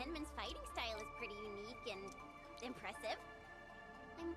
gunman's fighting style is pretty unique and impressive. I'm...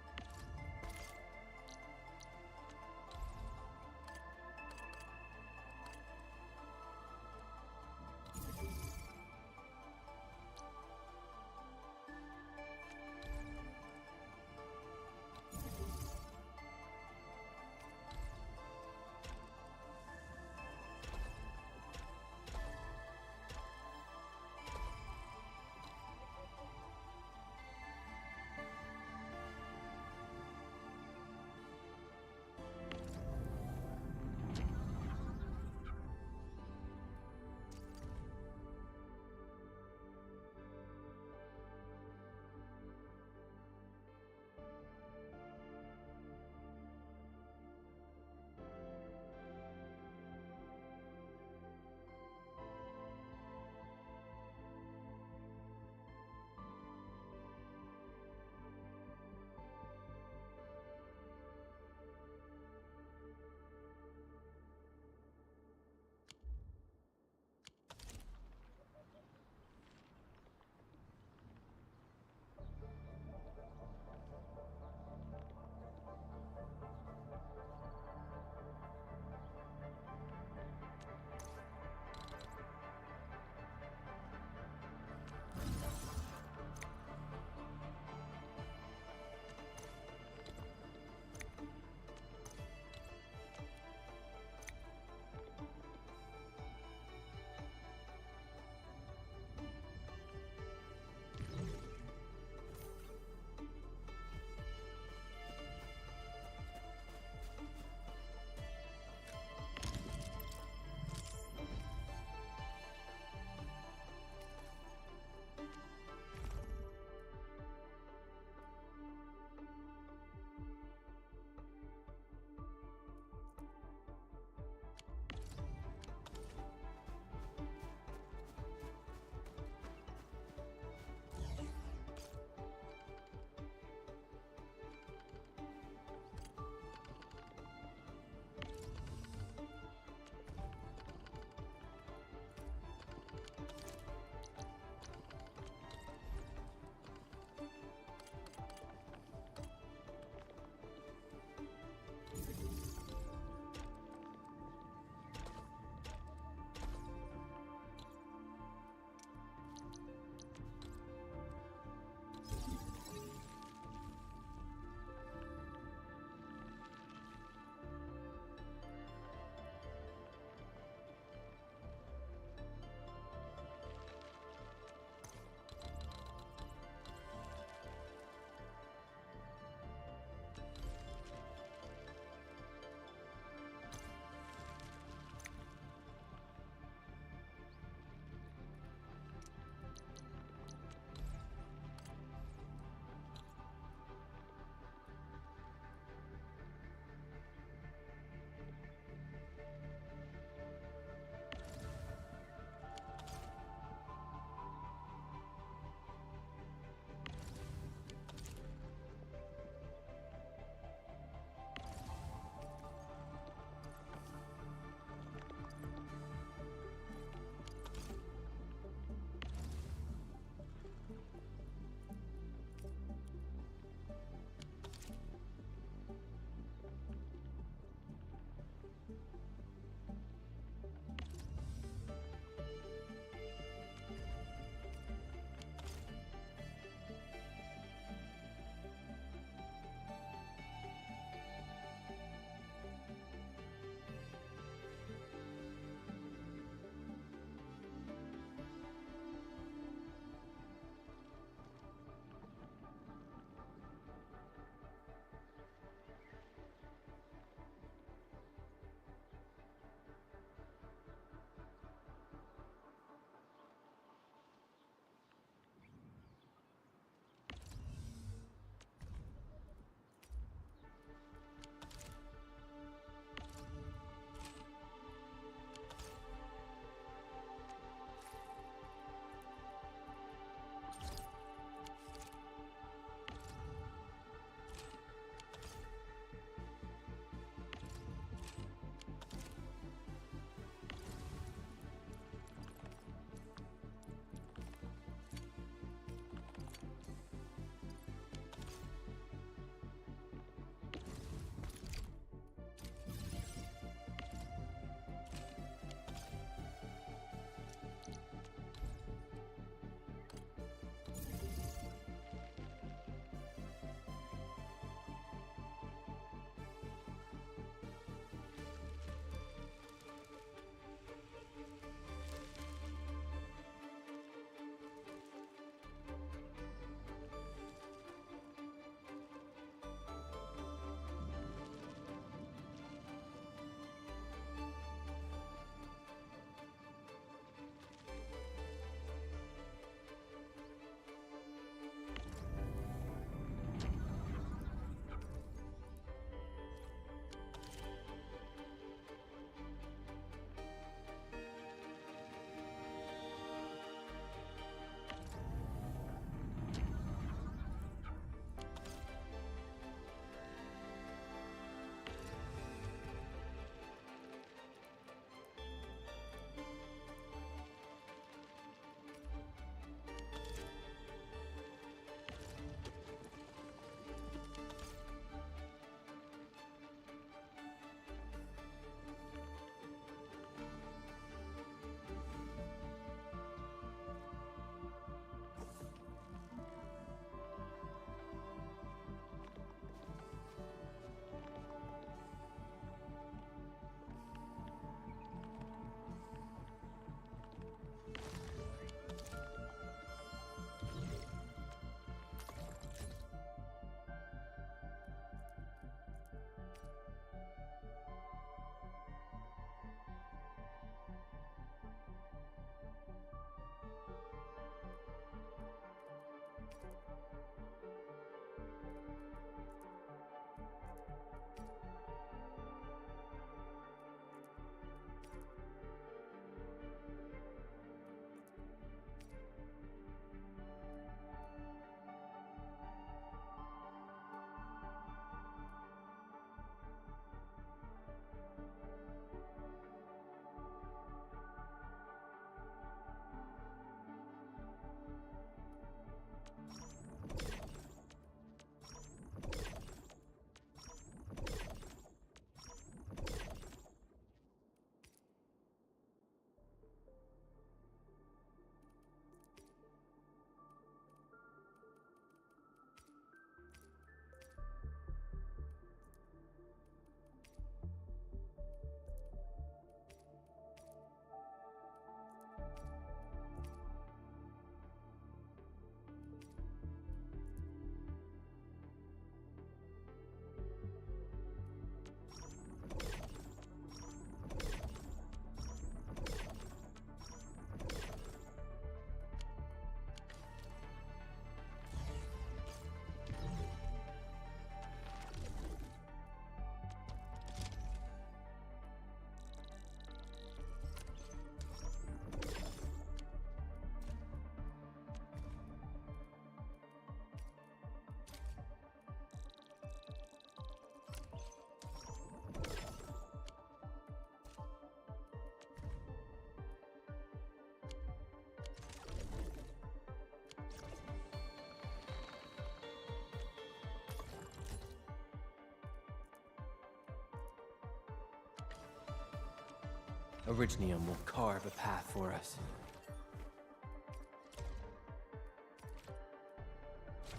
Originium will carve a path for us.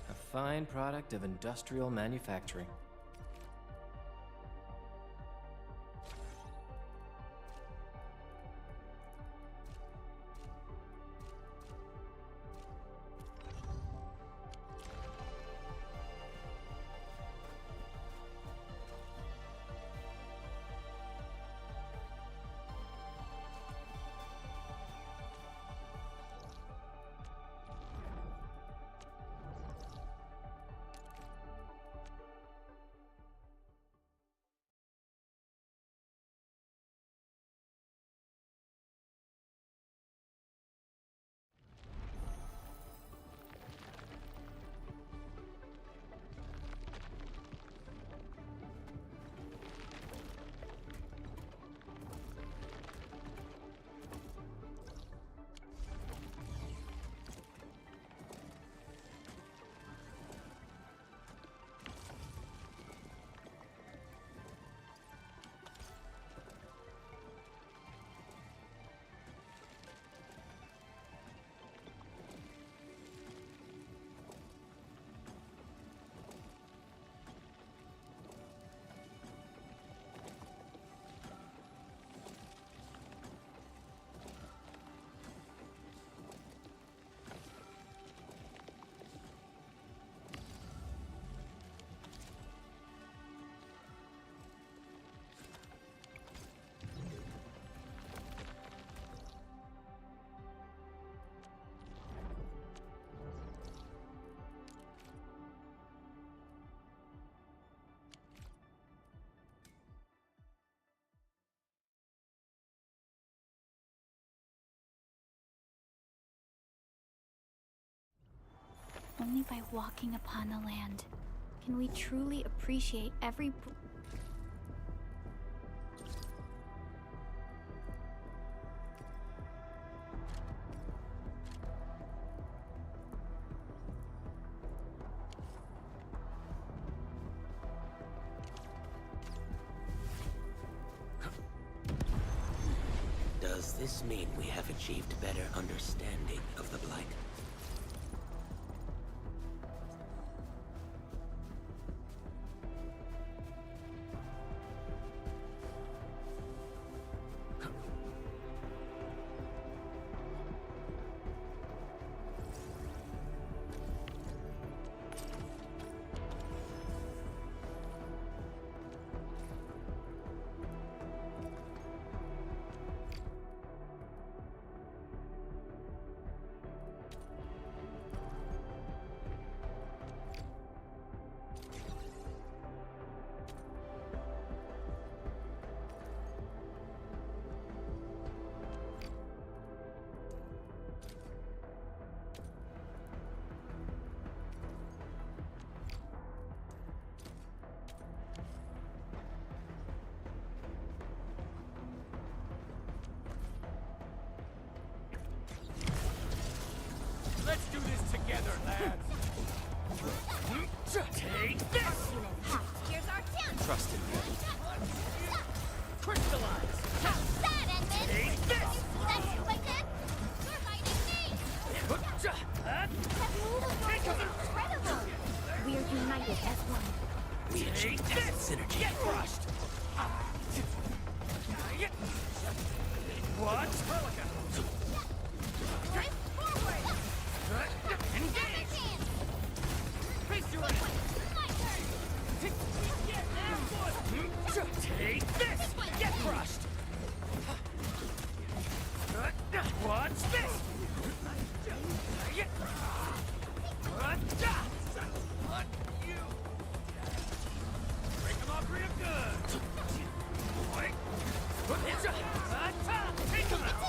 A fine product of industrial manufacturing. Only by walking upon the land can we truly appreciate every Does this mean we have achieved better understanding of the Blight? Let's do this together, lads! Take this! Here's our chance! Trust in me. Crystallize! How's that, Edmund? Take this! That move I did? You're fighting me! That move was incredible! We are united as one. We Take achieved this! synergy. Get crushed! What? Drive forward! Engage! Chance! Face your My turn! Take this! Get crushed! What's this? Break them off real good! Take them out!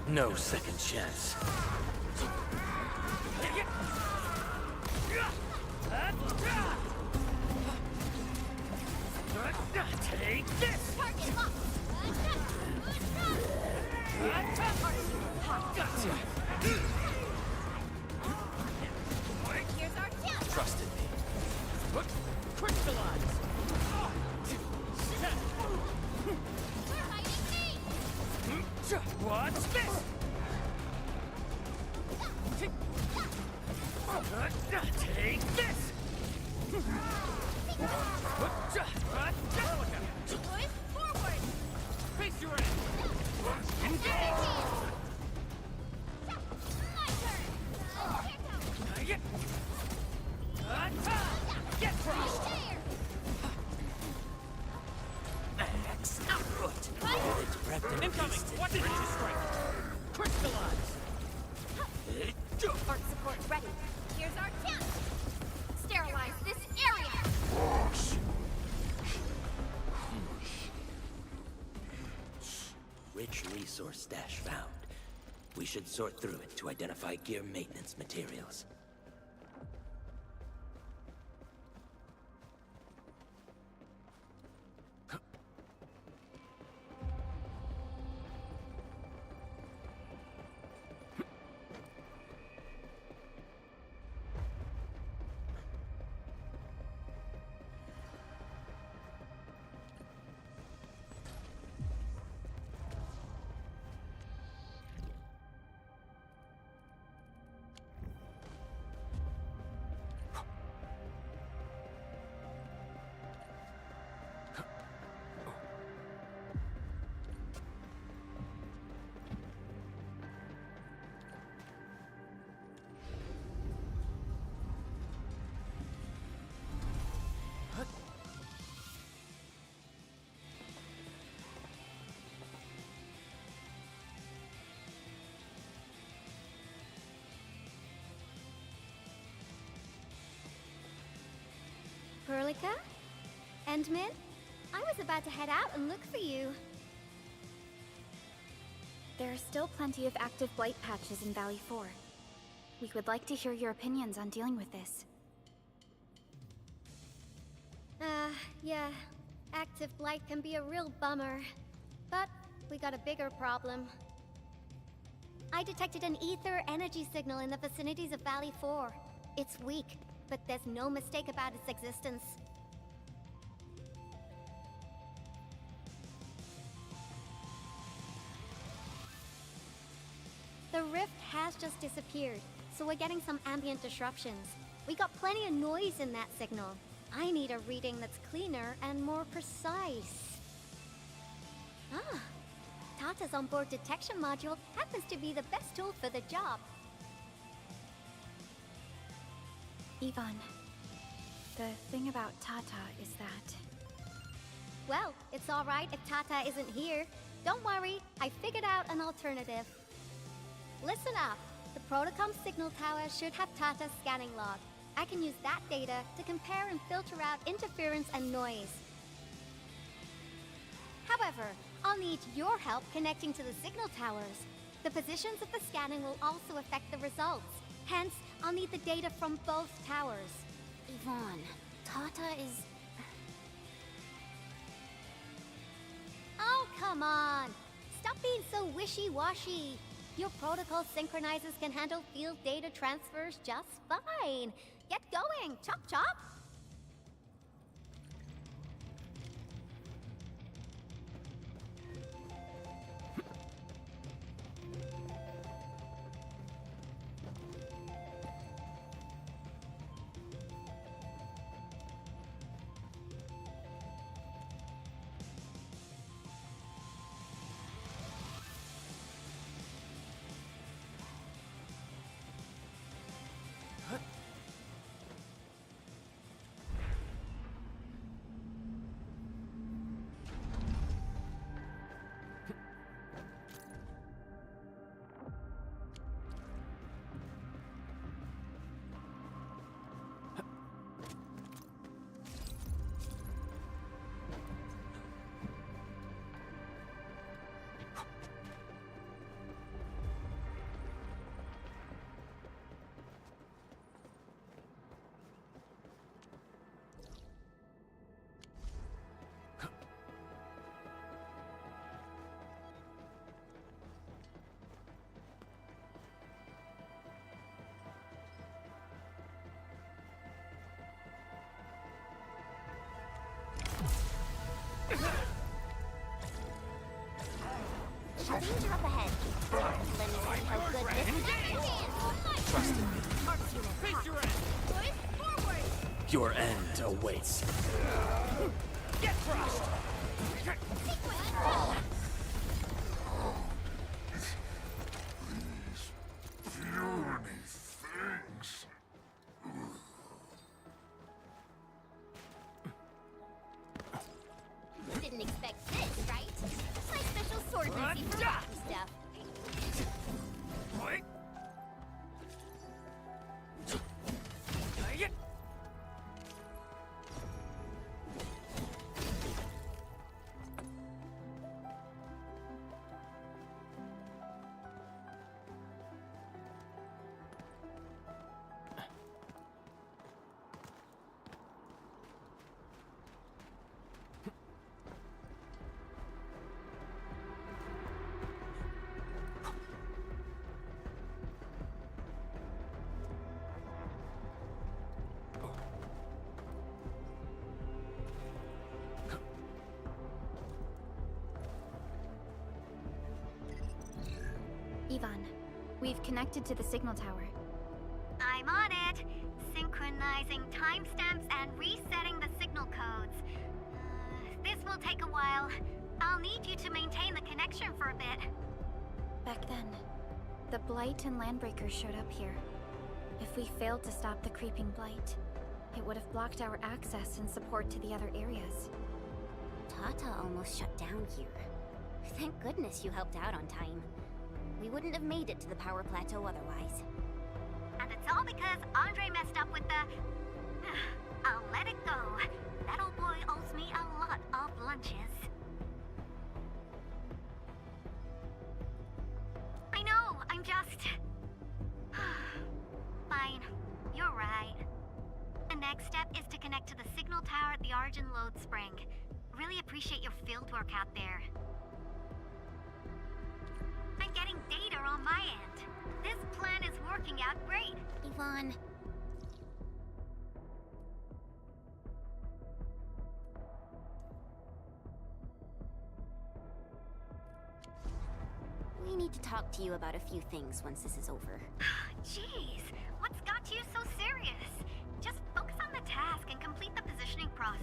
No second chance. Take this! Target locked. Gotcha! Here's our chance. Trusted me. Crystallize! We're fighting me. Watch this! Take this! Push forward. Face your end! Engage. My turn. Here goes. Get crushed! There. Axe output. Right. It's prepped and Incoming! pasted. Watch it! Strike! Crystallize! Arc support ready. Here's our chance. Sterilize this area. Rich resource stash found. We should sort through it to identify gear maintenance materials. Perlica? Endman? I was about to head out and look for you. There are still plenty of active blight patches in Valley 4. We would like to hear your opinions on dealing with this. Yeah. Active blight can be a real bummer. But we got a bigger problem. I detected an ether energy signal in the vicinities of Valley 4. It's weak, but there's no mistake about its existence. The rift has just disappeared, so we're getting some ambient disruptions. We got plenty of noise in that signal. I need a reading that's cleaner and more precise. Ah, Tata's onboard detection module happens to be the best tool for the job. Yvonne, the thing about Tata is that... Well, it's all right if Tata isn't here. Don't worry, I figured out an alternative. Listen up. The Protocom signal tower should have Tata's scanning log. I can use that data to compare and filter out interference and noise. However, I'll need your help connecting to the signal towers. The positions of the scanning will also affect the results. Hence, I'll need the data from both towers. Yvonne, Tata is... Oh, come on! Stop being so wishy-washy. Your protocol synchronizers can handle field data transfers just fine. Get going, chop chop! ahead. Let me see how good this is. Trust in me. Face your end! Your end awaits. Get crushed! Puny things. Didn't expect this, right? My special sword Lucy for rocky stuff. Right? Ivan, we've connected to the signal tower. I'm on it. Synchronizing timestamps and resetting the signal codes. This will take a while. I'll need you to maintain the connection for a bit. Back then, the Blight and Landbreakers showed up here. If we failed to stop the creeping Blight, it would have blocked our access and support to the other areas. Tata almost shut down here. Thank goodness you helped out on time. We wouldn't have made it to the power plateau otherwise. And it's all because Andre messed up with the... I'll let it go. That old boy owes me a lot of lunches. I know, I'm just... Fine, you're right. The next step is to connect to the signal tower at the Argent Load Spring. Really appreciate your field work out there. I'm getting data on my end. This plan is working out great. Yvonne. We need to talk to you about a few things once this is over. Jeez, what's got you so serious? Just focus on the task and complete the positioning process.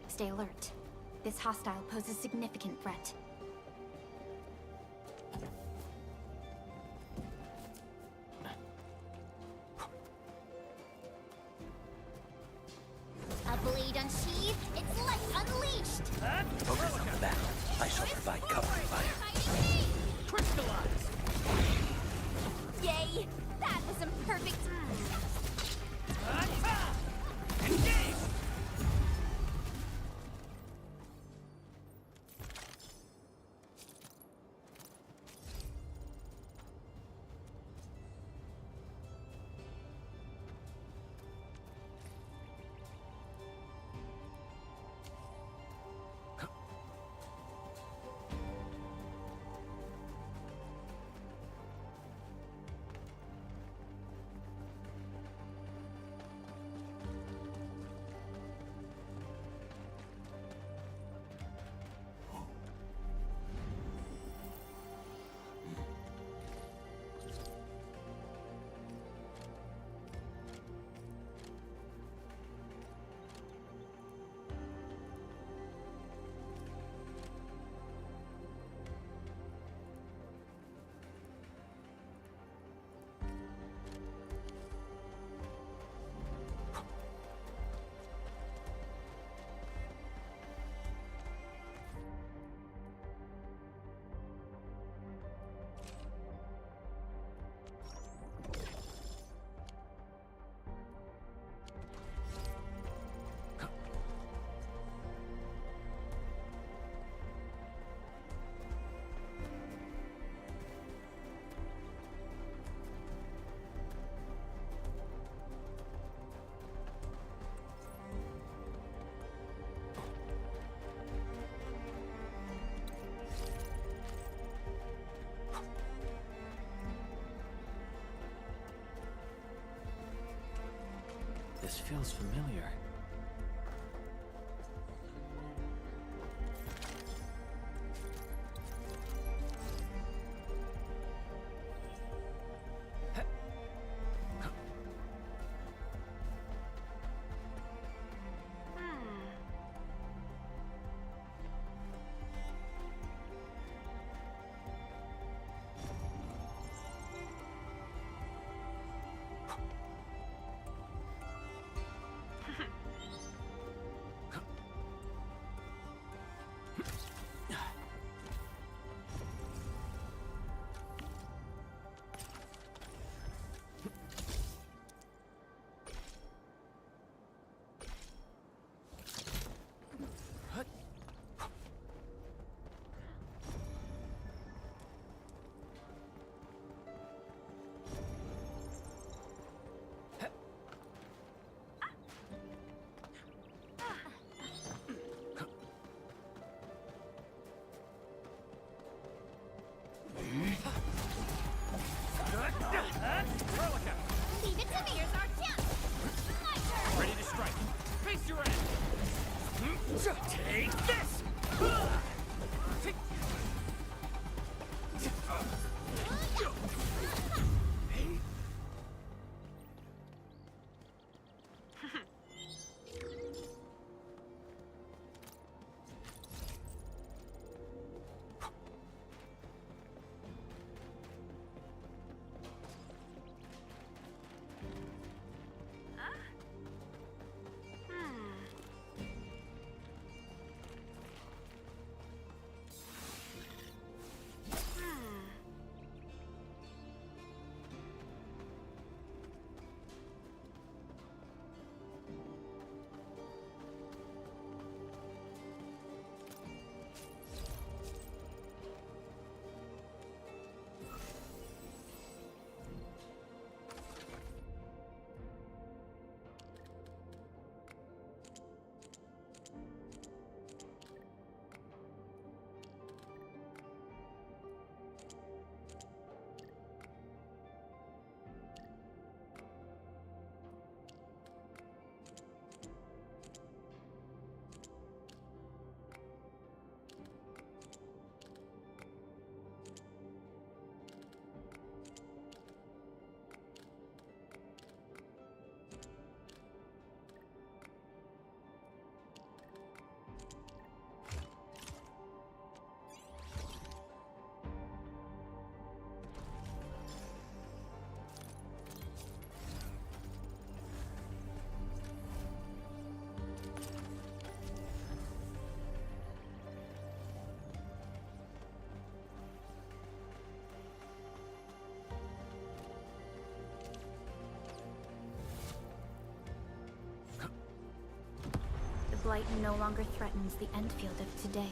Stay alert. This hostile poses significant threat. A blade unsheathed, its life unleashed! Focus on the battle. I shall provide cover fire. Crystallize! Yay! That was some perfect... Engage! This feels familiar. Leave it to me! Here's our chance! My turn! Ready to strike. Face your end. Take this! The Blight no longer threatens the Endfield of today.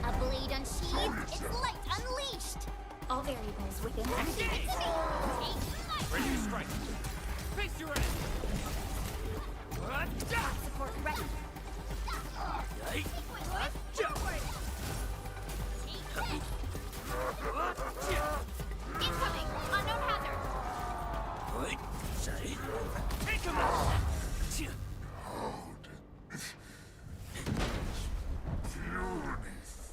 A blade unsheathed, its light unleashed! All variables within Leave it to me! Take my Ready to strike. Face your end. support ready. incoming! Unknown hazard! Take him out. Puny things.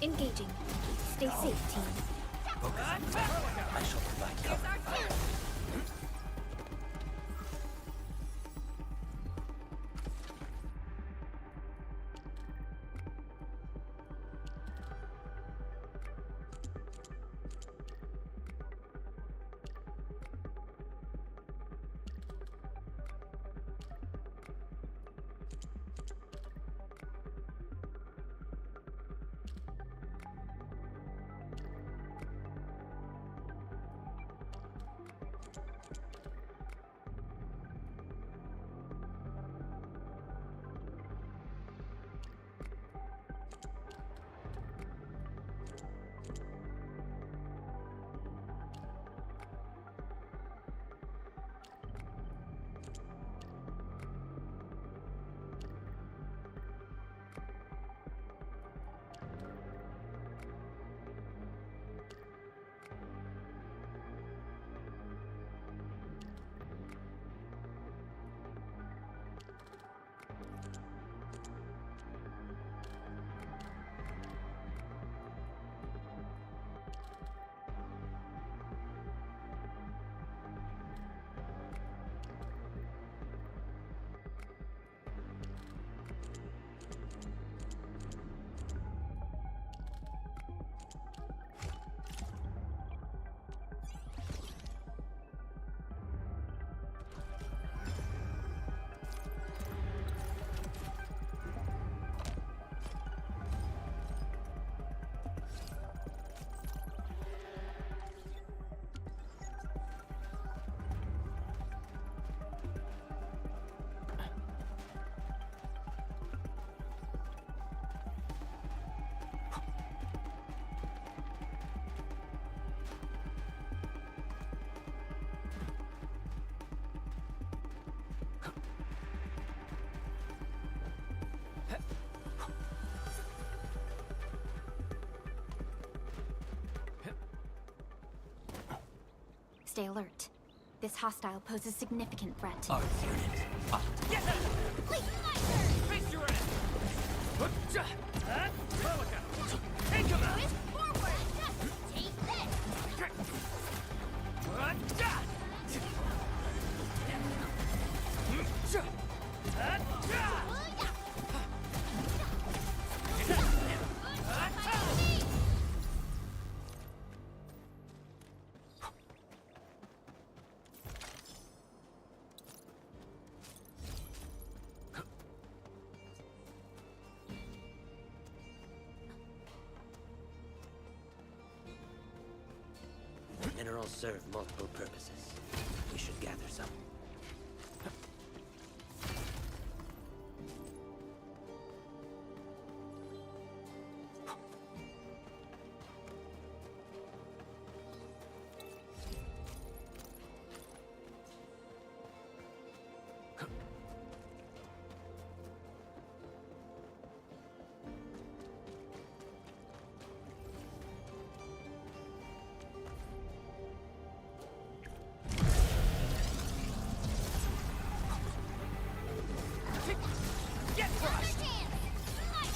Engaging. Stay safe, team. I shall provide cover. Stay alert. This hostile poses significant threat. Our unit. Get that! Face your ass! Take him out! Take this! Minerals serve multiple purposes. We should gather some.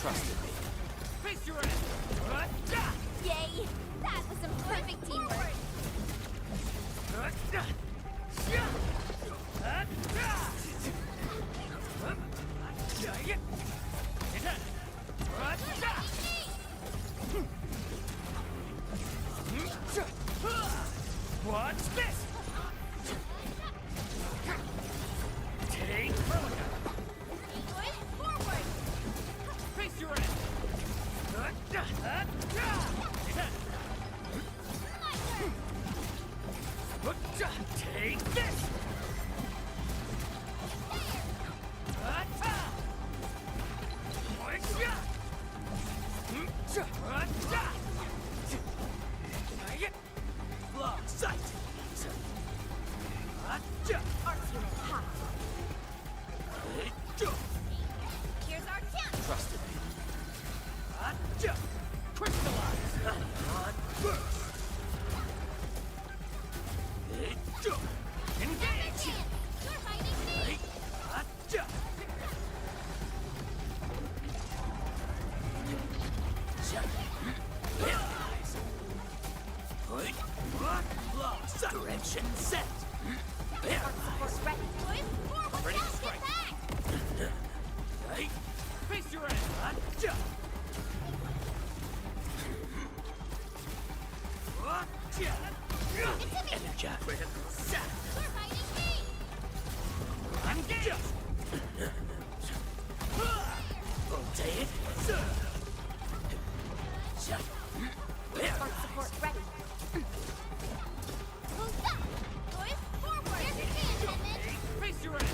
Trusted me. Face your ass! Yay! That was some perfect teamwork! What's this? Take Forward! face your ass! Take this! Block sight! Here's our chance! Trusted me. Crystallize! On first. Engage! You're fighting me! Direction set. There. Support ready. Ready to strike. Right. Face your end. Energize. Engage. Rotate. Spark support ready. Face your end.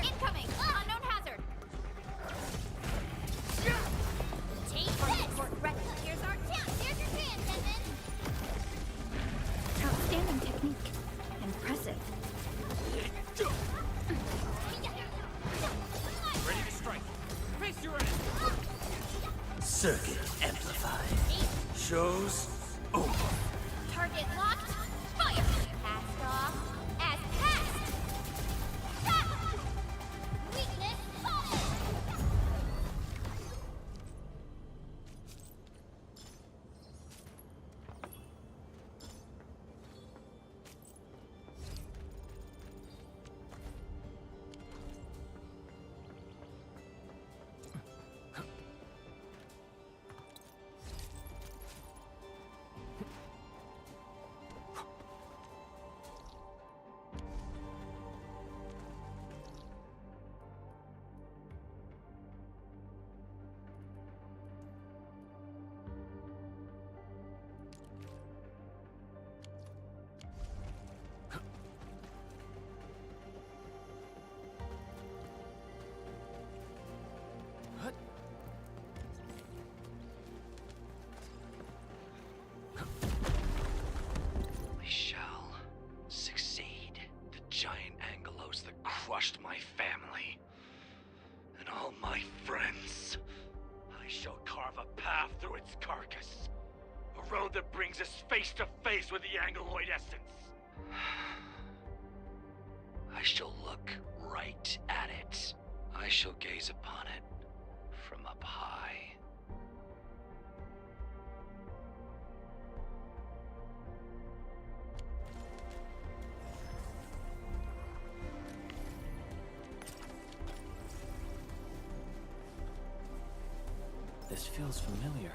Incoming! Unknown hazard! Support ready. Here's our chance. Here's your chance, Edmund. Outstanding technique. Impressive. Ready to strike. Face your end. Circuit amplified. Shows over. Target locked. Fire. Passed off. As passed. Ah! Weakness spotted. We shall succeed. The giant angelos that crushed my family and all my friends. I shall carve a path through its carcass. A road that brings us face to face with the angeloid essence. I shall look right at it. I shall gaze upon it from up high. This feels familiar.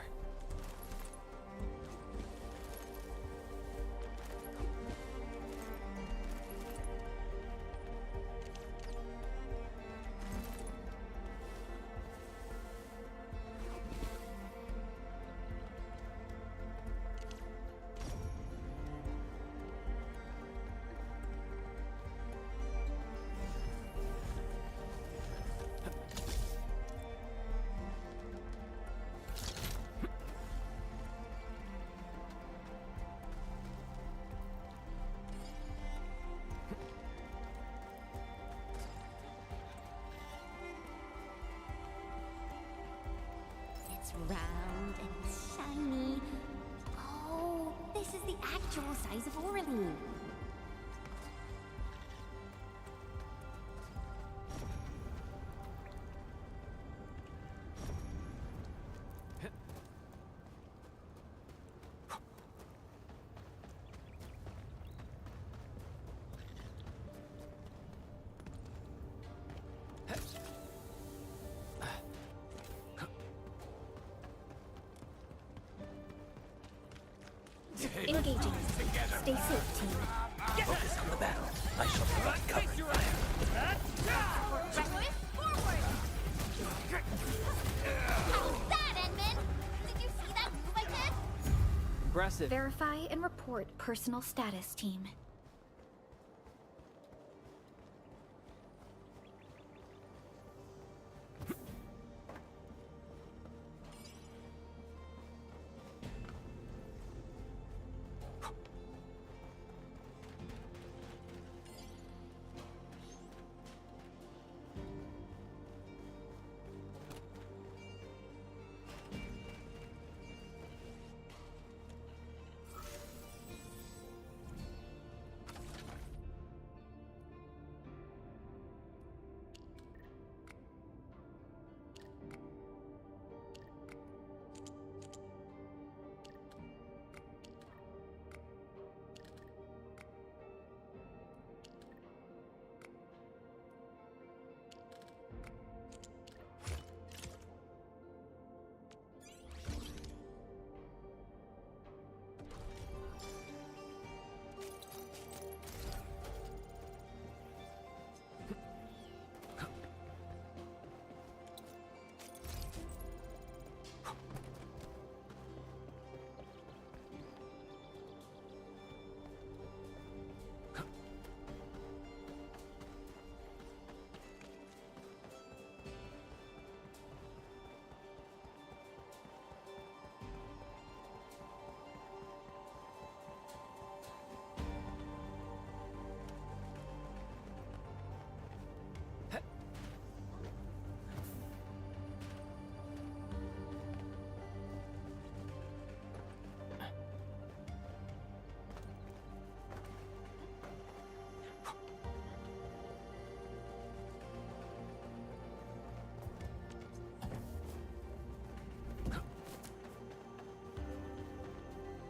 It's round and shiny. Oh, this is the actual size of Orlean. Engaging. Stay safe, team. Focus on the battle. I shall provide cover. Face your end. How's that, Edmund? Did you see that move I did? Impressive. Verify and report personal status, team.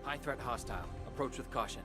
High threat hostile. Approach with caution.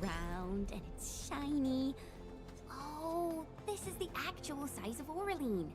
round and it's shiny. Oh, this is the actual size of Oraline.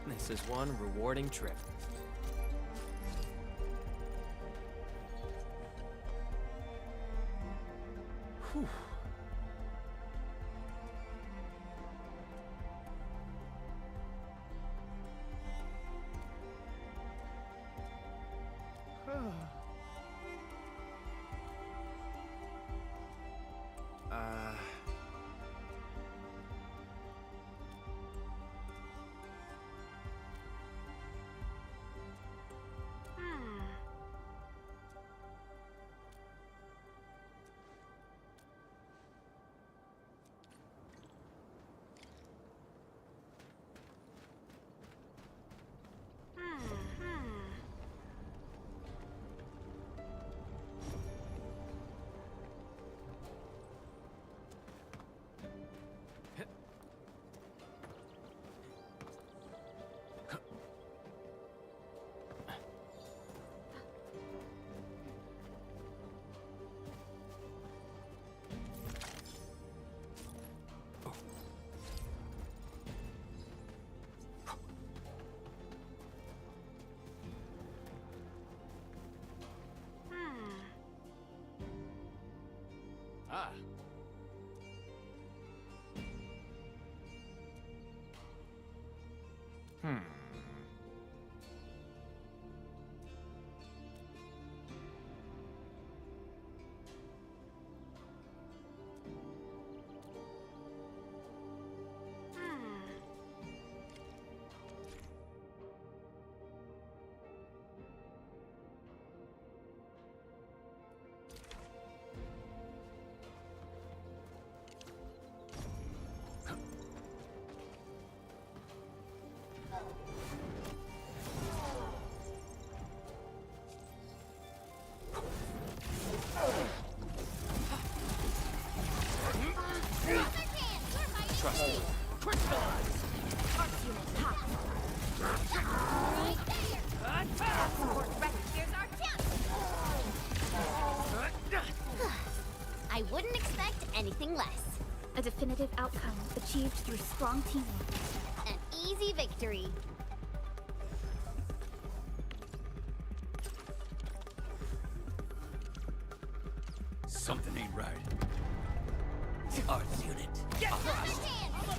This is one rewarding trip. Whew. Ah. Trust me. I wouldn't expect anything less. A definitive outcome achieved through strong teamwork. An easy victory. Something ain't right. Arts unit. Get crushed!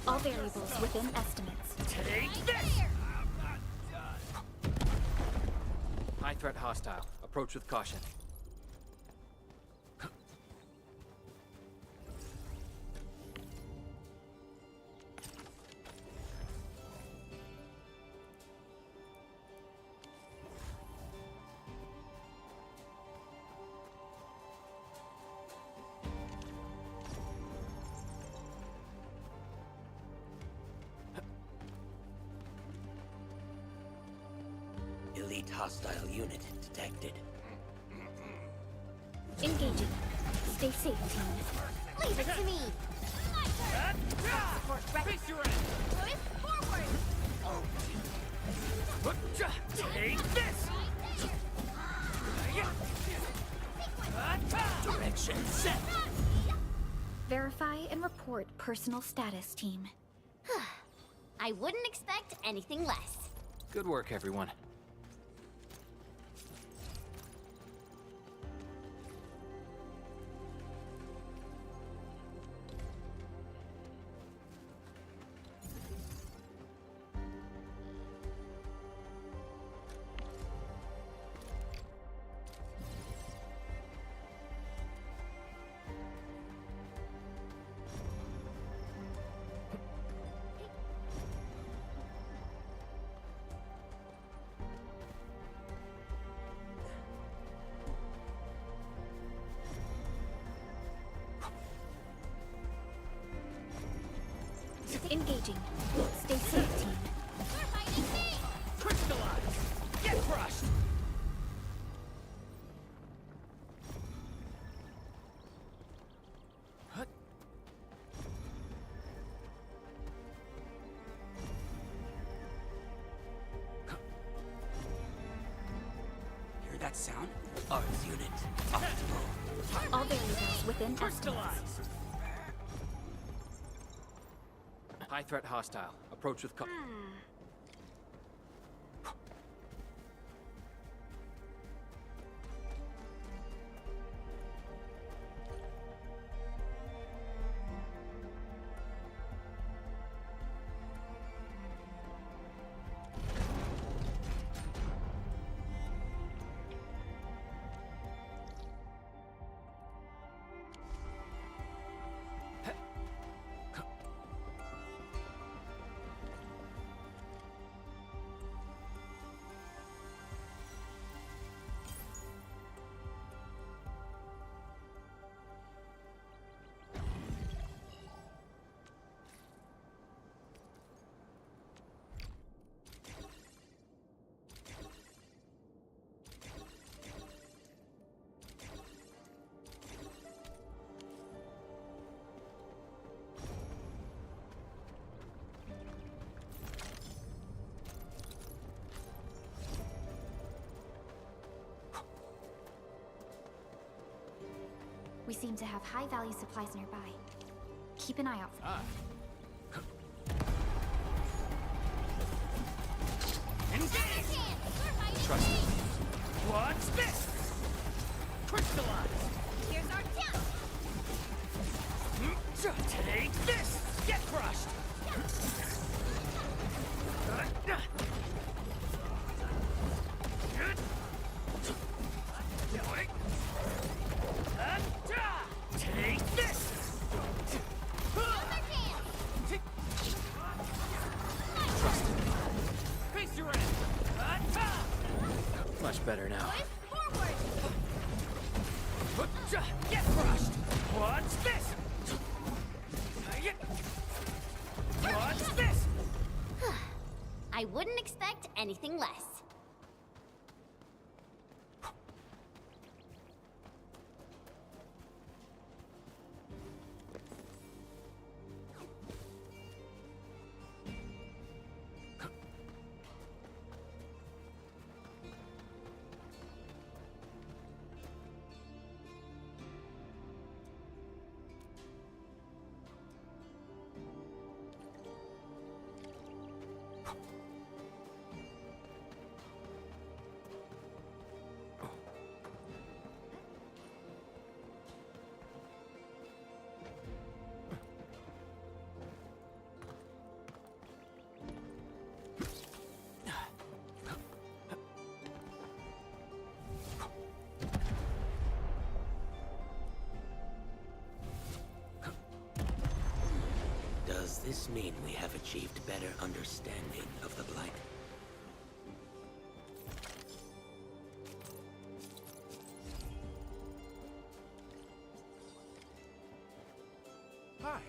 All variables within estimates. Take this! High threat hostile. Approach with caution. Elite hostile unit detected. Engaging. Stay safe, team. Leave it to me. Support ready. Face your end! Push forward. Take this! Direction set. Verify and report personal status, team. I wouldn't expect anything less. Good work, everyone. Engaging. Stay safe, team. Crystallize! Get crushed! Hear that sound? Arts unit. Optimal. All variables within estimates. Crystallize! High threat hostile. Approach with caution. We seem to have high-value supplies nearby. Keep an eye out for them. Engage! Trust me. What's this? Crystallize! Here's our chance! Take this! Get crushed! Take this! Trust me. Face your end! Much better now. Forward! Get crushed! What's this? What's this? I wouldn't expect anything less. Does this mean we have achieved better understanding of the Blight? Hi.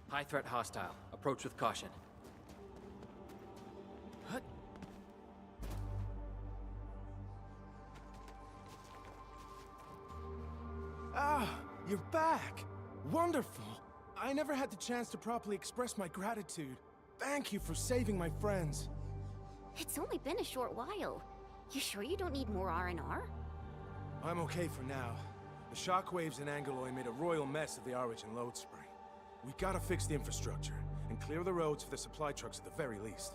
High threat hostile. Approach with caution. Ah, you're back! Wonderful! I never had the chance to properly express my gratitude. Thank you for saving my friends. It's only been a short while. You sure you don't need more R&R? I'm okay for now. The shockwaves in Angeloy made a royal mess of the Origin load spring. We gotta fix the infrastructure, and clear the roads for the supply trucks at the very least.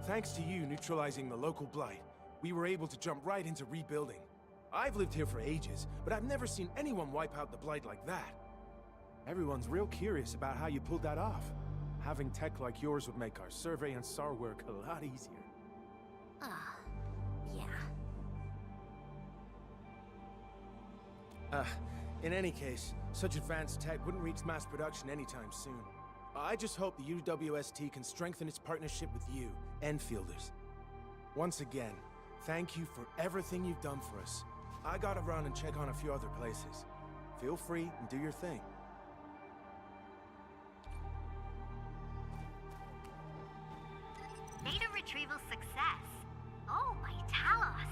Thanks to you neutralizing the local blight, we were able to jump right into rebuilding. I've lived here for ages, but I've never seen anyone wipe out the blight like that. Everyone's real curious about how you pulled that off. Having tech like yours would make our survey and SAR work a lot easier. Yeah. In any case, such advanced tech wouldn't reach mass production anytime soon. I just hope the UWST can strengthen its partnership with you, Enfielders. Once again, thank you for everything you've done for us. I gotta run and check on a few other places. Feel free and do your thing. Data retrieval success. Oh, my Talos.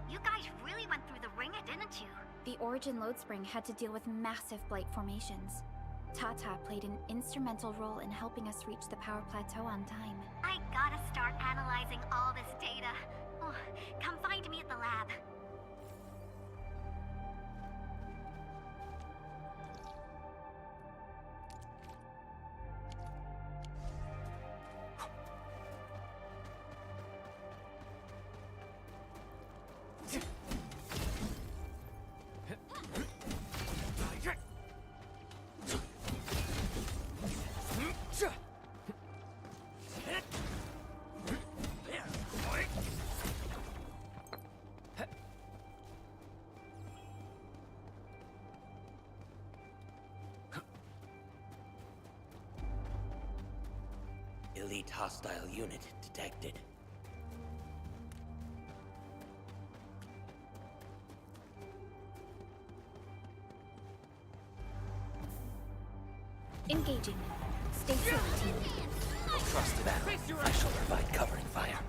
You guys really went through the ringer, didn't you? The Origin load spring had to deal with massive blight formations. Tata played an instrumental role in helping us reach the power plateau on time. I gotta start analyzing all this data. Oh, come find me at the lab. Elite hostile unit detected. Engaging. Stay safe, team. Trust to that. I shall provide covering fire.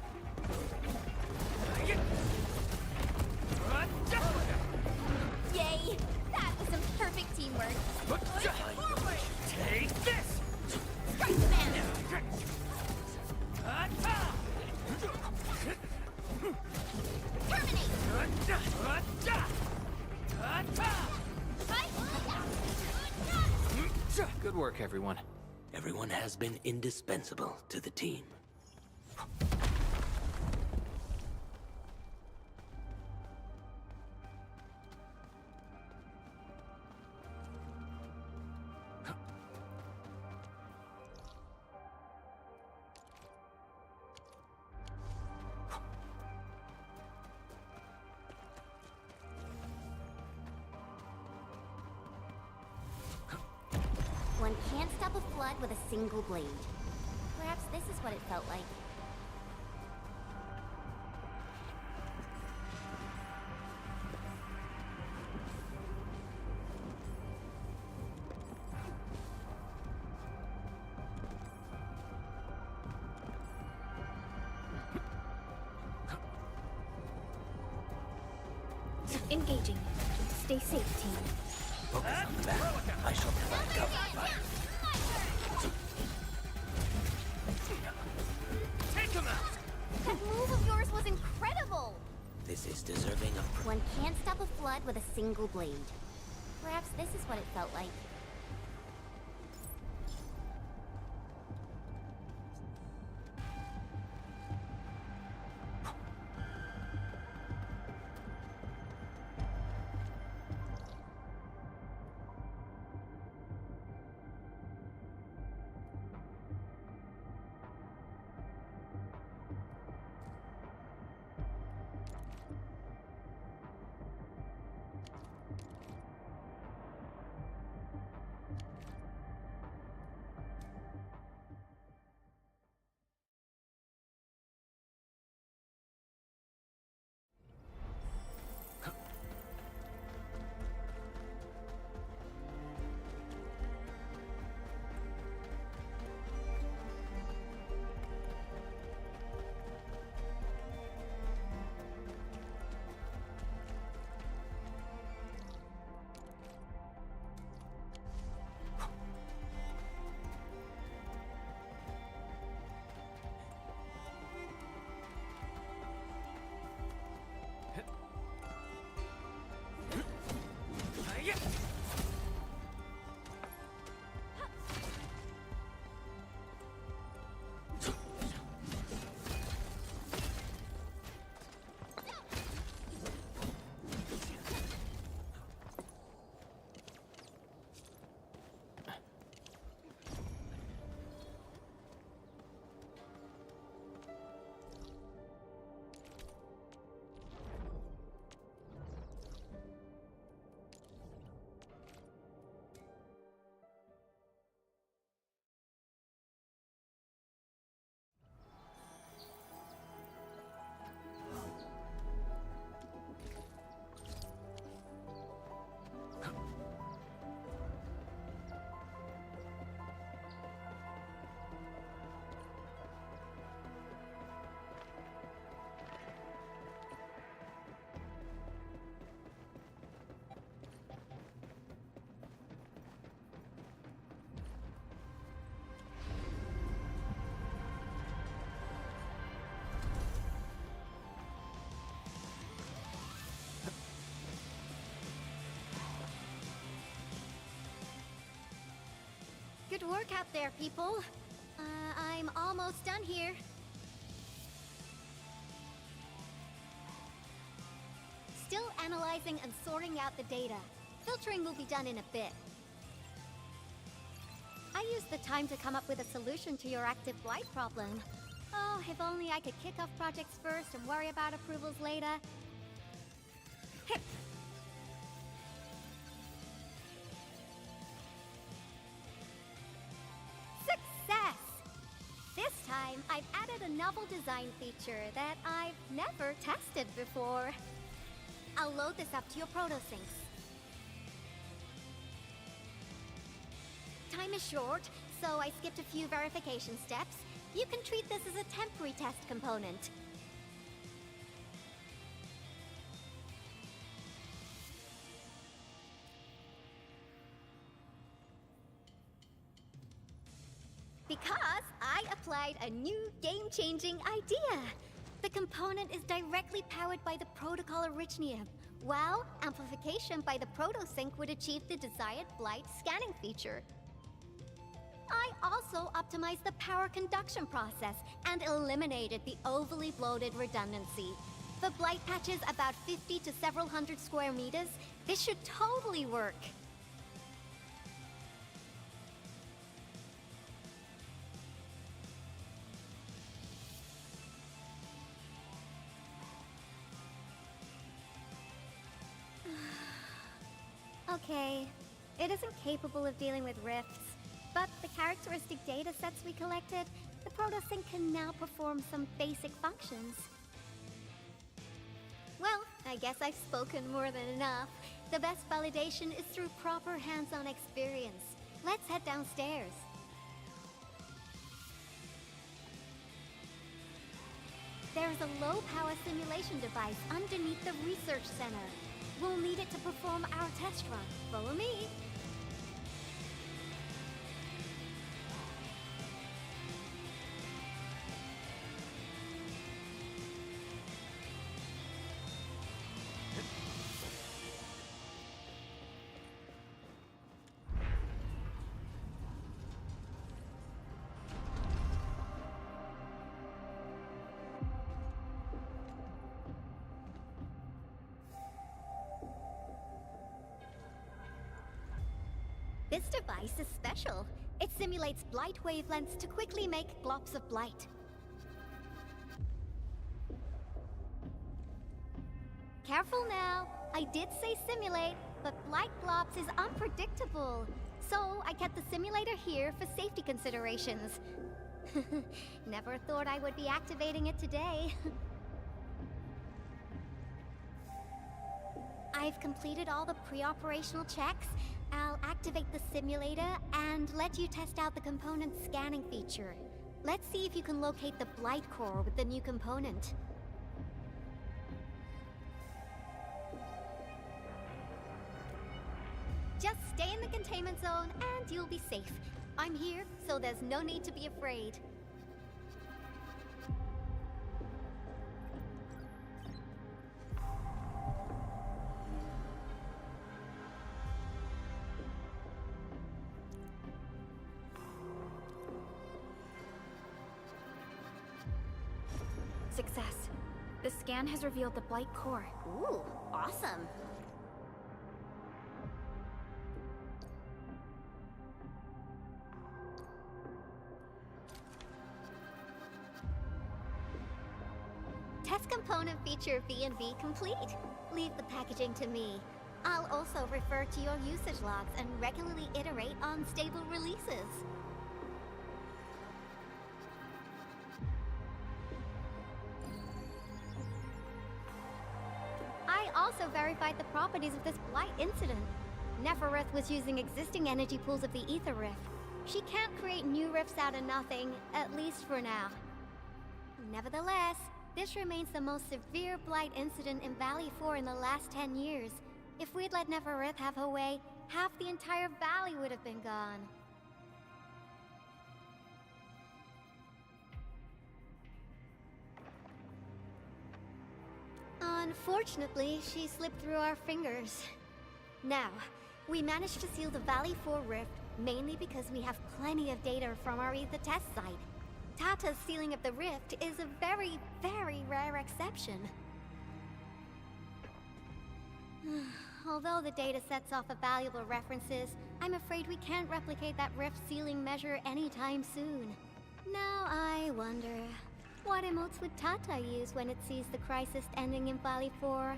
Yay! That was some perfect teamwork. Take this! Strike the man! Good work, everyone. Everyone has been indispensable to the team. One can't stop a flood with a single blade. Perhaps this is what it felt like. Engaging. Stay safe, team. Focus on the back. I shall provide covering fire. Take him out! That move of yours was incredible! This is deserving of... One can't stop a flood with a single blade. Perhaps this is what it felt like. Good work out there, people. I'm almost done here. Still analyzing and sorting out the data. Filtering will be done in a bit. I used the time to come up with a solution to your active blight problem. Oh, if only I could kick off projects first and worry about approvals later. Hip. Success! This time, I've added a novel design feature that I've never tested before. I'll load this up to your proto-syncs. Time is short, so I skipped a few verification steps. You can treat this as a temporary test component. Because I applied a new game-changing idea. The component is directly powered by the protocol Originium, while amplification by the protosync would achieve the desired blight scanning feature. I also optimized the power conduction process and eliminated the overly bloated redundancy. For blight patches about 50 to several hundred square meters, this should totally work. Okay, it isn't capable of dealing with rifts, but the characteristic data sets we collected, the protosync can now perform some basic functions. Well, I guess I've spoken more than enough. The best validation is through proper hands-on experience. Let's head downstairs. There's a low-power simulation device underneath the research center. We'll need it to perform our test run. Follow me. This device is special. It simulates blight wavelengths to quickly make globs of blight. Careful now. I did say simulate, but blight globs is unpredictable. So I kept the simulator here for safety considerations. Never thought I would be activating it today. I've completed all the pre-operational checks. I'll activate the simulator and let you test out the component scanning feature. Let's see if you can locate the blight core with the new component. Just stay in the containment zone and you'll be safe. I'm here, so there's no need to be afraid. Success. The scan has revealed the blight core. Ooh, awesome. Test component feature V&V complete. Leave the packaging to me. I'll also refer to your usage logs and regularly iterate on stable releases. I also verified the properties of this blight incident. Nefereth was using existing energy pools of the Ether Rift. She can't create new rifts out of nothing, at least for now. Nevertheless, this remains the most severe blight incident in Valley 4 in the last 10 years. If we'd let Nefereth have her way, half the entire valley would have been gone. Unfortunately, she slipped through our fingers. Now, we managed to seal the Valley 4 rift, mainly because we have plenty of data from our ether test site. Tata's sealing of the rift is a very, very rare exception. Although the data sets offer valuable references, I'm afraid we can't replicate that rift sealing measure anytime soon. Now I wonder, what emotes would Tata use when it sees the crisis ending in Valley 4?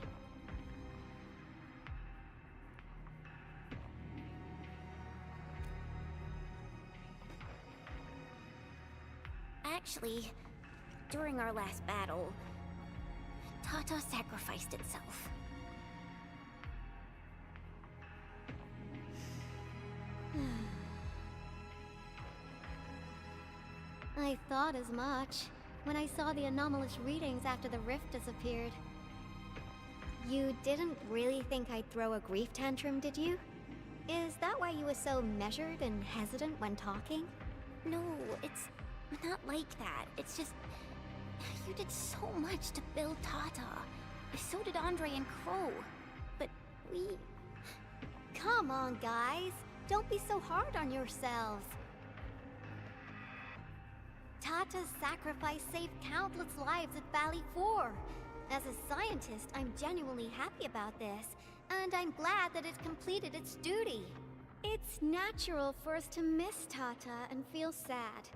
Actually, during our last battle, Tata sacrificed itself. I thought as much when I saw the anomalous readings after the rift disappeared. You didn't really think I'd throw a grief tantrum, did you? Is that why you were so measured and hesitant when talking? No, it's not like that. It's just... you did so much to build Tata. So did Andre and Crow. But we... Come on, guys. Don't be so hard on yourselves. Tata's sacrifice saved countless lives at Valley 4. As a scientist, I'm genuinely happy about this, and I'm glad that it completed its duty. It's natural for us to miss Tata and feel sad.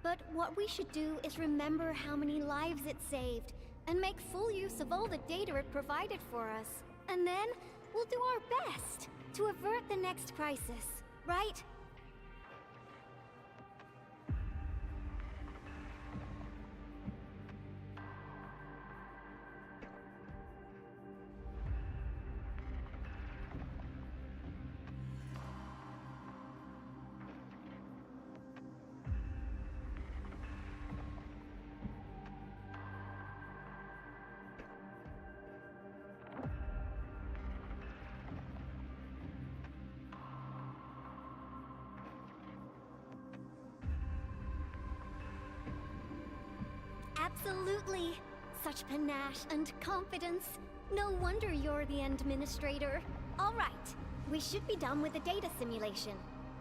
But what we should do is remember how many lives it saved, and make full use of all the data it provided for us. And then, we'll do our best to avert the next crisis, right? Absolutely. Such panache and confidence. No wonder you're the administrator. All right, we should be done with the data simulation.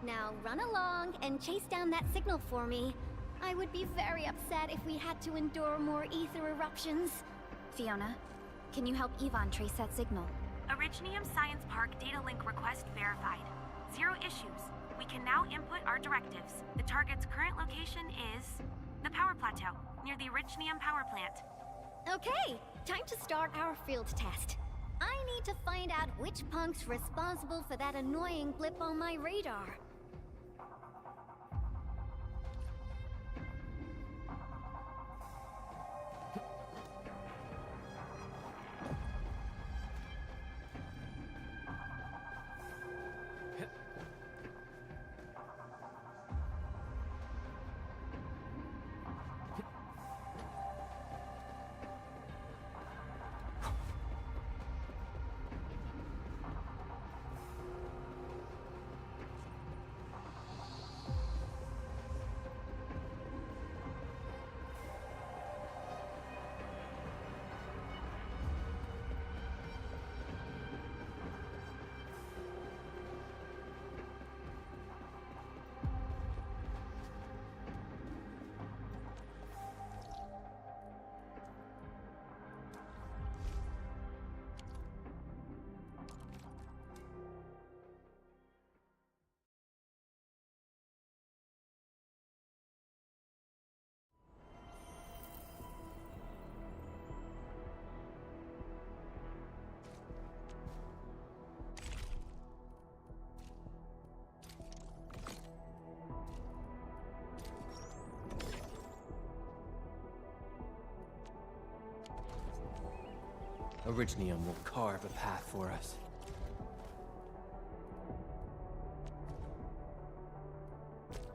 Now run along and chase down that signal for me. I would be very upset if we had to endure more ether eruptions. Fiona, can you help Yvonne trace that signal? Originium Science Park data link request verified. 0 issues. We can now input our directives. The target's current location is the power plateau, near the Originium power plant. Okay, time to start our field test. I need to find out which punk's responsible for that annoying blip on my radar. Originium will carve a path for us.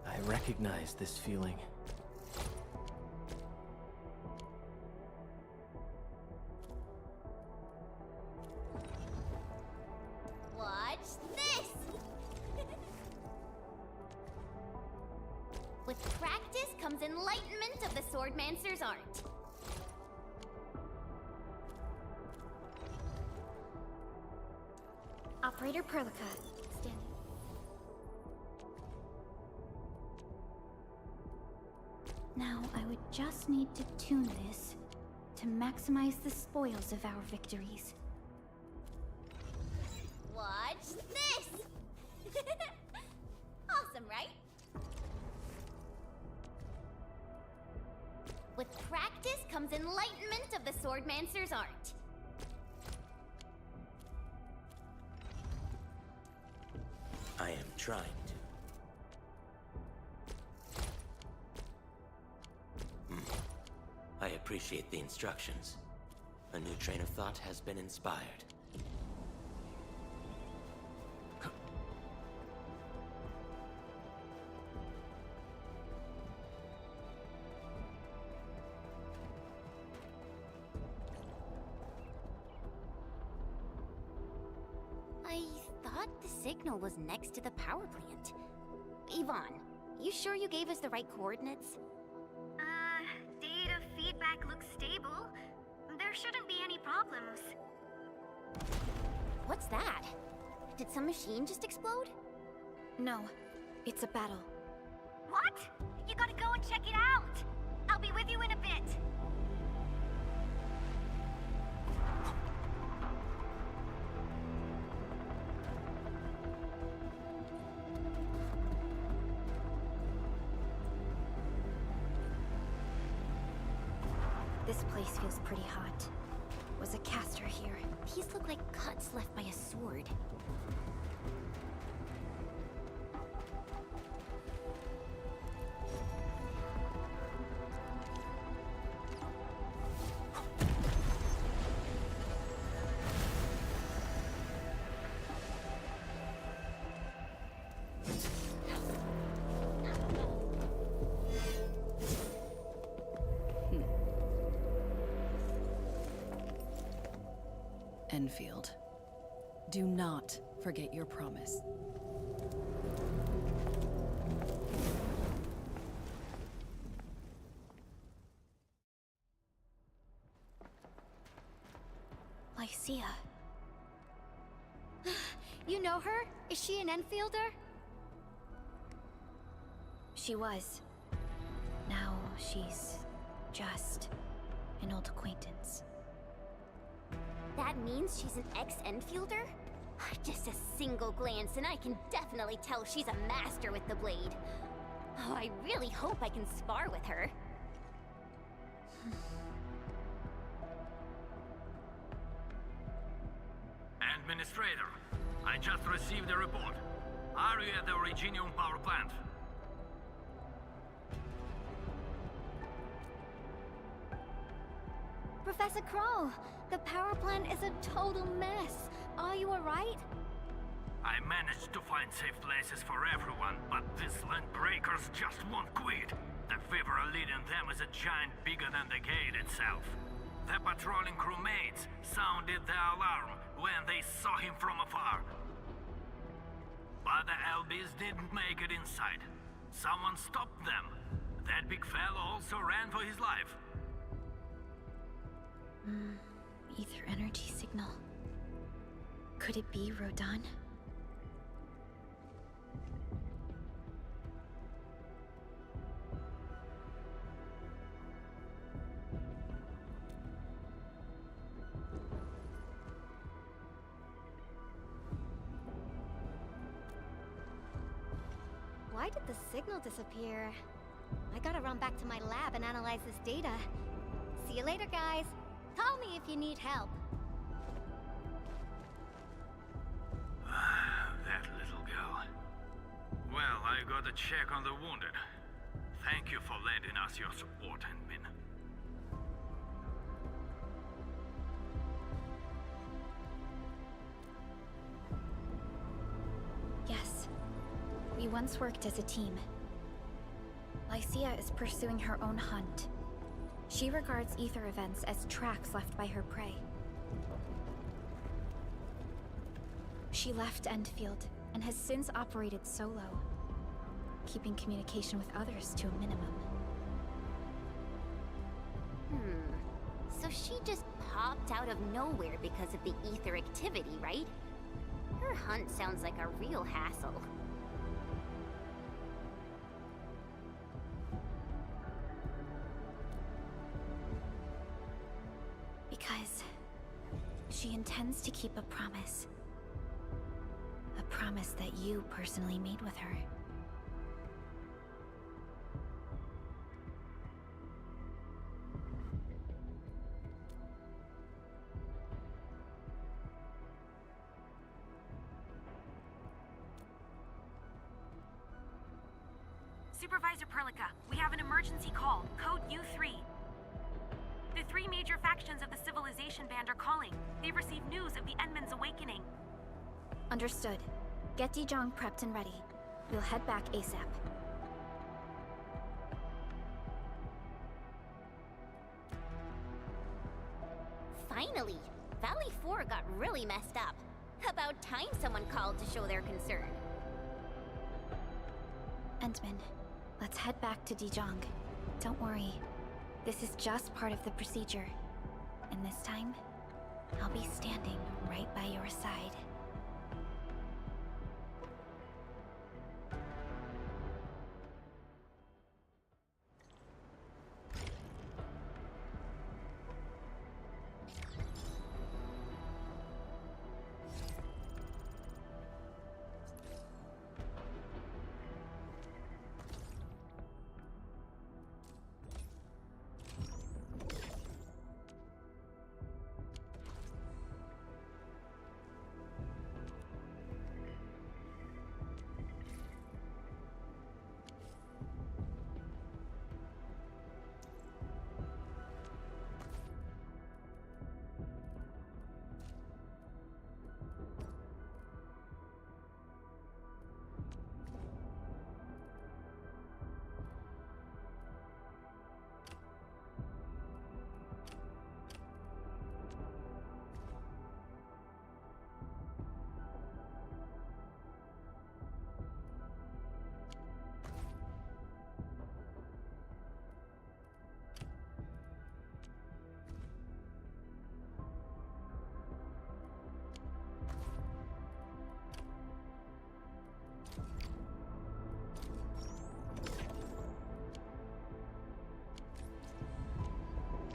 I recognize this feeling. Watch this! With practice comes enlightenment of the Swordmancer's art. Operator Perlica, standing. Now, I would just need to tune this to maximize the spoils of our victories. Watch this! Awesome, right? With practice comes enlightenment of the Swordmancer's art. I am trying to. I appreciate the instructions. A new train of thought has been inspired. I thought the signal was next to the power plant. Yvonne, you sure you gave us the right coordinates? Data feedback looks stable. There shouldn't be any problems. What's that? Did some machine just explode? No, it's a battle. What? You gotta go and check it out! I'll be with you in a bit. This place feels pretty hot. Was a caster here? These look like cuts left by a sword. Endfield, do not forget your promise. Lycia. You know her? Is she an Enfielder? She was. Now she's just an old acquaintance. That means she's an ex-Endfielder? Just a single glance and I can definitely tell she's a master with the blade. Oh, I really hope I can spar with her. Administrator, I just received a report. Are you at the Originium power plant? Professor Crow, the power plant is a total mess. Are you alright? I managed to find safe places for everyone, but these land breakers just won't quit. The fever leading them is a giant bigger than the gate itself. The patrolling crewmates sounded the alarm when they saw him from afar. But the LBs didn't make it inside. Someone stopped them. That big fellow also ran for his life. Ether energy signal. Could it be Rodan? Why did the signal disappear? I gotta run back to my lab and analyze this data. See you later, guys. Call me if you need help. That little girl. Well, I got a check on the wounded. Thank you for lending us your support, Henbin. Yes. We once worked as a team. Lycia is pursuing her own hunt. She regards ether events as tracks left by her prey. She left Endfield and has since operated solo, keeping communication with others to a minimum. So she just popped out of nowhere because of the ether activity, right? Her hunt sounds like a real hassle. She intends to keep a promise. A promise that you personally made with her. Supervisor Perlica, we have an emergency call, code U3. The three major factions of the Civilization Band are calling. They've received news of the Endman's awakening. Understood. Get Dijong prepped and ready. We'll head back ASAP. Finally! Valley 4 got really messed up. About time someone called to show their concern. Endman, let's head back to Dijong. Don't worry. This is just part of the procedure. And this time, I'll be standing right by your side.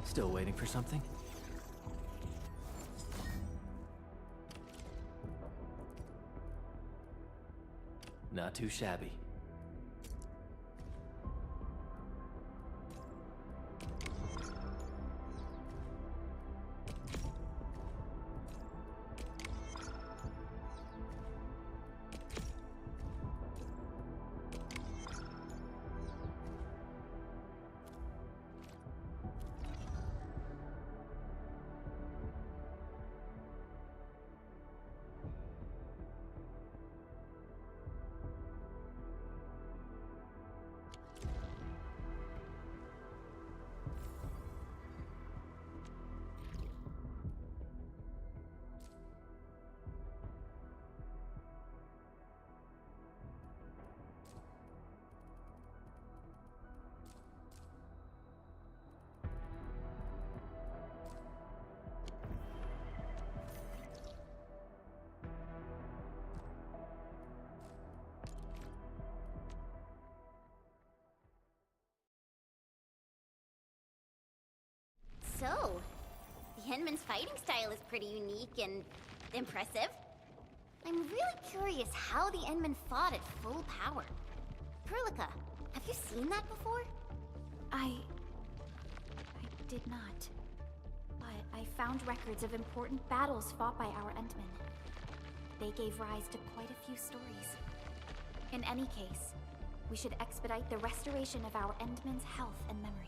Still waiting for something? Not too shabby. So, the Endman's fighting style is pretty unique and impressive. I'm really curious how the Endman fought at full power. Perlica, have you seen that before? I did not. But I found records of important battles fought by our Endmen. They gave rise to quite a few stories. In any case, we should expedite the restoration of our Endmen's health and memories.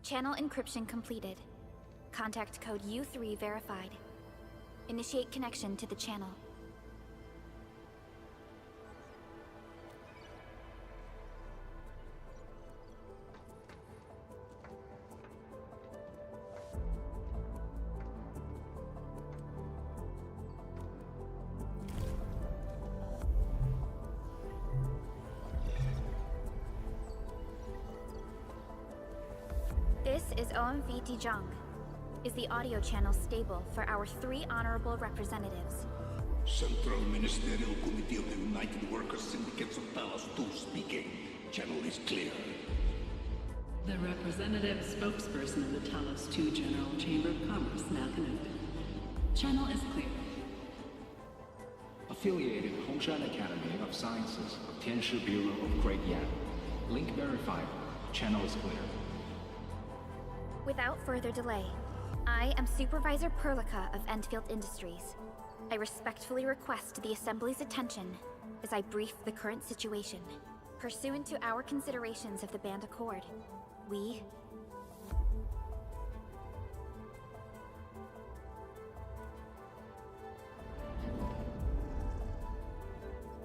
Channel encryption completed. Contact code U3 verified. Initiate connection to the channel. This is OMV Dijong. Is the audio channel stable for our 3 honorable representatives? Central Ministerial Committee of the United Workers Syndicates of Talos 2 speaking. Channel is clear. The representative spokesperson of the Talos 2 General Chamber of Commerce now connected. Channel is clear. Affiliated Hongshan Academy of Sciences of Tianshi Bureau of Great Yan. Link verified. Channel is clear. Without further delay, I am Supervisor Perlica of Endfield Industries. I respectfully request the Assembly's attention as I brief the current situation. Pursuant to our considerations of the Band Accord, we...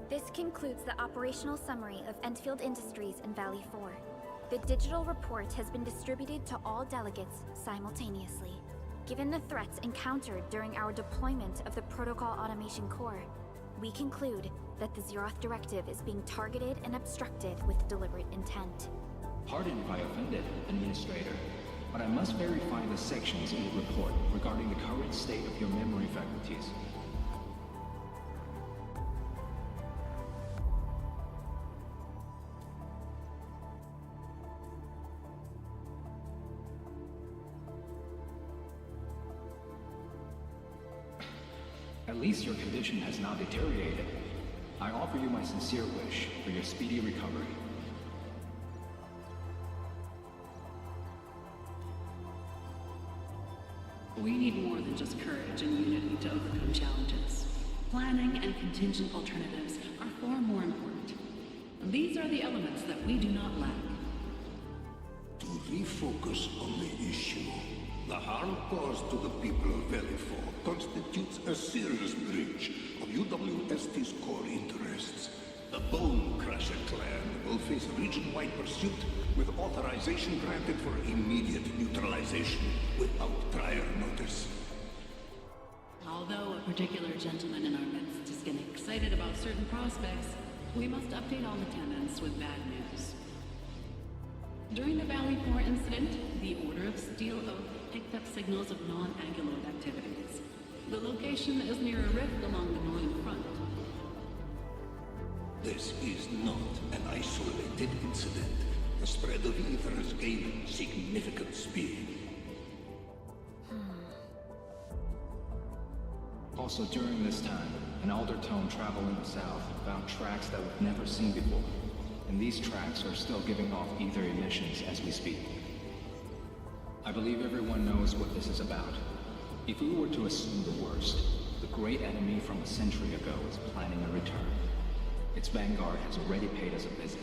This concludes the operational summary of Endfield Industries in Valley 4. The digital report has been distributed to all delegates simultaneously. Given the threats encountered during our deployment of the Protocol Automation Core, we conclude that the Zeroth Directive is being targeted and obstructed with deliberate intent. Pardon if I offended, Administrator, but I must verify the sections in the report regarding the current state of your memory faculties. At least your condition has not deteriorated. I offer you my sincere wish for your speedy recovery. We need more than just courage and unity to overcome challenges. Planning and contingent alternatives are far more important. These are the elements that we do not lack. To refocus on the issue, the harm caused to the people of Valley 4 constitutes a serious breach of UWST's core interests. The Bone Crusher clan will face region-wide pursuit with authorization granted for immediate neutralization without prior notice. Although a particular gentleman in our midst is getting excited about certain prospects, we must update all attendants with bad news. During the Valley 4 incident, the Order of Steel Oak picked up signals of non-Anguloid activities. The location is near a rift along the northern front. This is not an isolated incident. The spread of ether has gained significant speed. Also during this time, an Aldertone traveling south found tracks that we've never seen before. And these tracks are still giving off ether emissions as we speak. I believe everyone knows what this is about. If we were to assume the worst, the great enemy from a century ago is planning a return. Its vanguard has already paid us a visit.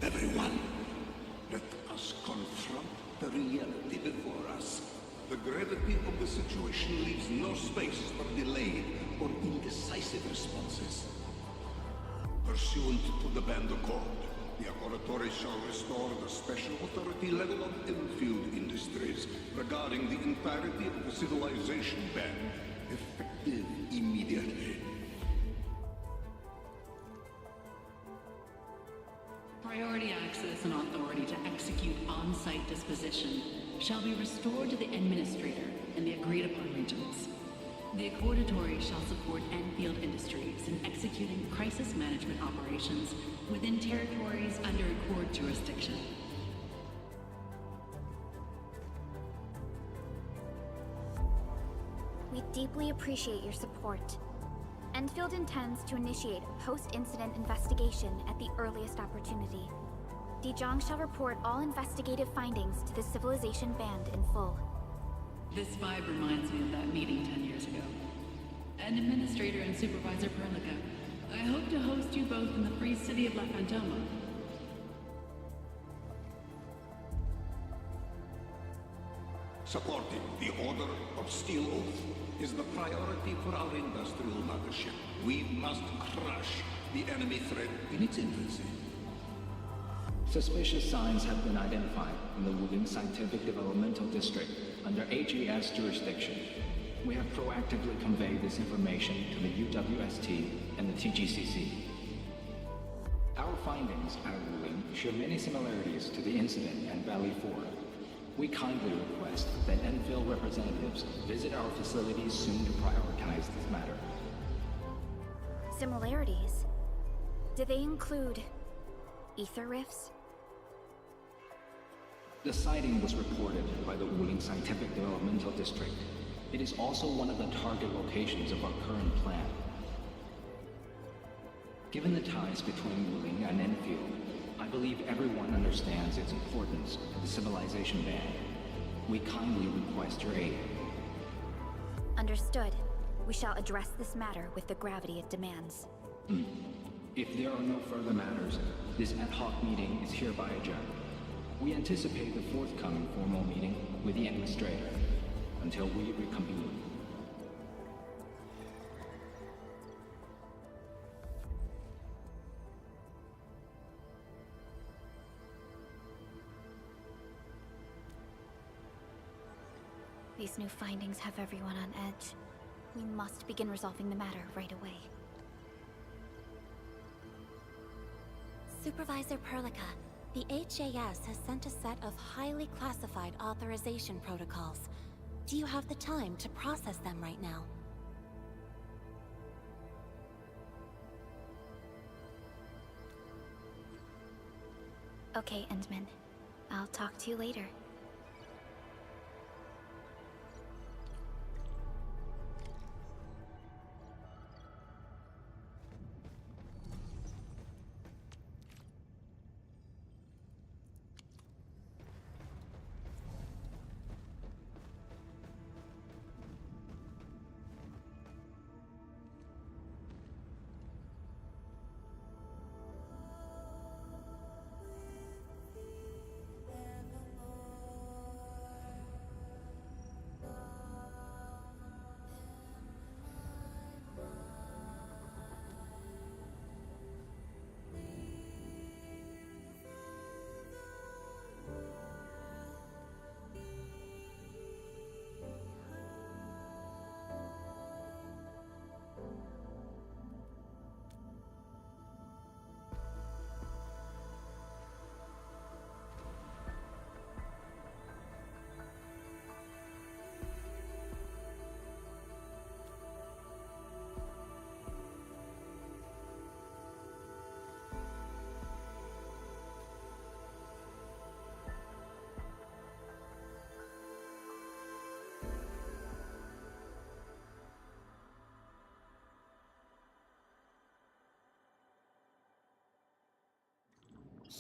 Everyone, let us confront the reality before us. The gravity of the situation leaves no space for delayed or indecisive responses. Pursuant to the Band Accord, the Laboratory shall restore the special authority level of Endfield Industries regarding the entirety of the civilization band, effective immediately. Priority access and authority to execute on-site disposition shall be restored to the Administrator in the agreed-upon regions. The Accordatory shall support Endfield Industries in executing crisis management operations within territories under Accord jurisdiction. We deeply appreciate your support. Endfield intends to initiate a post-incident investigation at the earliest opportunity. Dijong shall report all investigative findings to the Civilization Band in full. This vibe reminds me of that meeting 10 years ago. Administrator and Supervisor Perlica, I hope to host you both in the free city of La Fantoma. Supporting the Order of Steel Oath is the priority for our industrial mothership. We must crush the enemy threat in its infancy. Suspicious signs have been identified in the Wuling Scientific Developmental District under HES jurisdiction. We have proactively conveyed this information to the UWST and the TGCC. Our findings at Wuling show many similarities to the incident at Valley 4. We kindly request that Endfield representatives visit our facilities soon to prioritize this matter. Similarities? Do they include ether rifts? The sighting was reported by the Wuling Scientific Developmental District. It is also one of the target locations of our current plan. Given the ties between Wuling and Enfield, I believe everyone understands its importance to the civilization band. We kindly request your aid. Understood. We shall address this matter with the gravity it demands. If there are no further matters, this ad hoc meeting is hereby adjourned. We anticipate the forthcoming formal meeting with the Administrator until we reconvene. These new findings have everyone on edge. We must begin resolving the matter right away. Supervisor Perlica, the HAS has sent a set of highly classified authorization protocols. Do you have the time to process them right now? Okay, Endman. I'll talk to you later.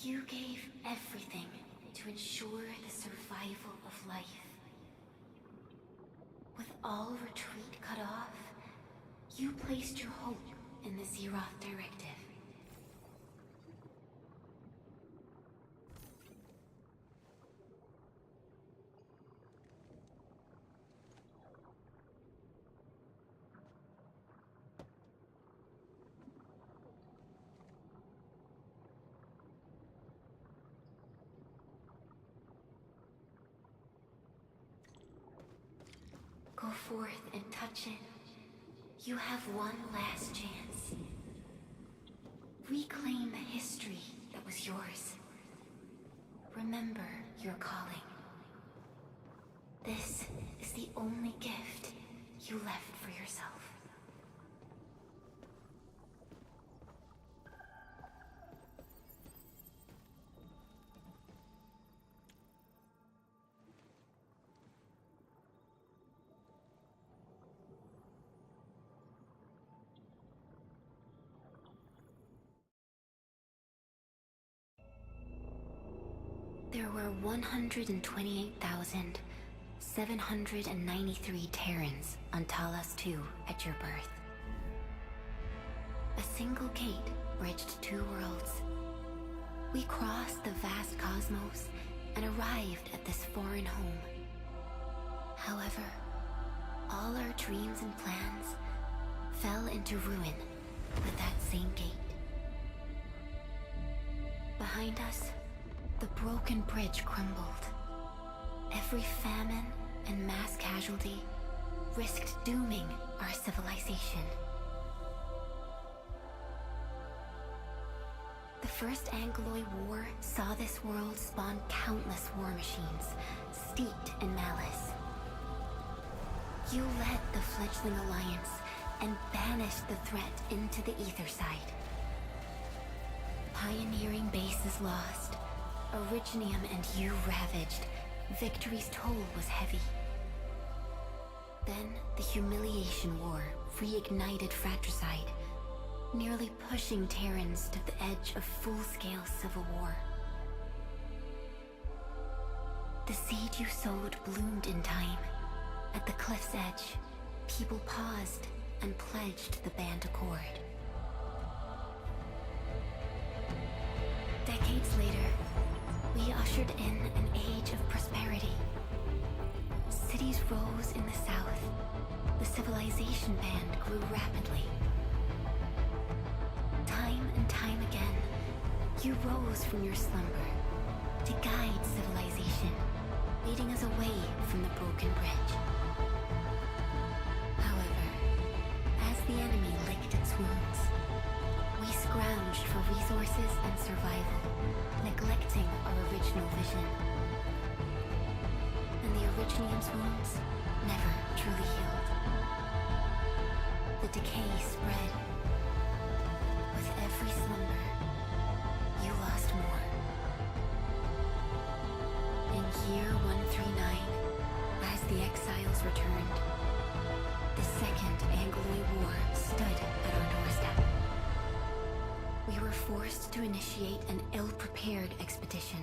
You gave everything to ensure the survival of life. With all retreat cut off, you placed your hope in the Zeroth Directive. Go forth and touch it. You have one last chance. Reclaim the history that was yours. Remember your calling. This is the only gift you left for yourself. There were 128,000 793 Terrans on Talos 2 at your birth. A single gate bridged two worlds. We crossed the vast cosmos and arrived at this foreign home. However, all our dreams and plans fell into ruin with that same gate. Behind us, the broken bridge crumbled. Every famine and mass casualty risked dooming our civilization. The First Angloid War saw this world spawn countless war machines, steeped in malice. You led the fledgling alliance and banished the threat into the ether side. Pioneering bases lost, Originium and you ravaged. Victory's toll was heavy. Then the Humiliation War reignited fratricide, nearly pushing Terrans to the edge of full-scale civil war. The seed you sowed bloomed in time. At the cliff's edge, people paused and pledged the Band Accord. Decades later, we ushered in an age of prosperity. Cities rose in the south. The civilization band grew rapidly. Time and time again, you rose from your slumber to guide civilization, leading us away from the broken bridge. However, as the enemy licked its wounds, we scrounged for resources and survival, neglecting our original vision. And the Originium's wounds never truly healed. The decay spread. With every slumber, you lost more. In year 139, as the exiles returned, the Second Angloid War stood at our doorstep. We were forced to initiate an ill-prepared expedition.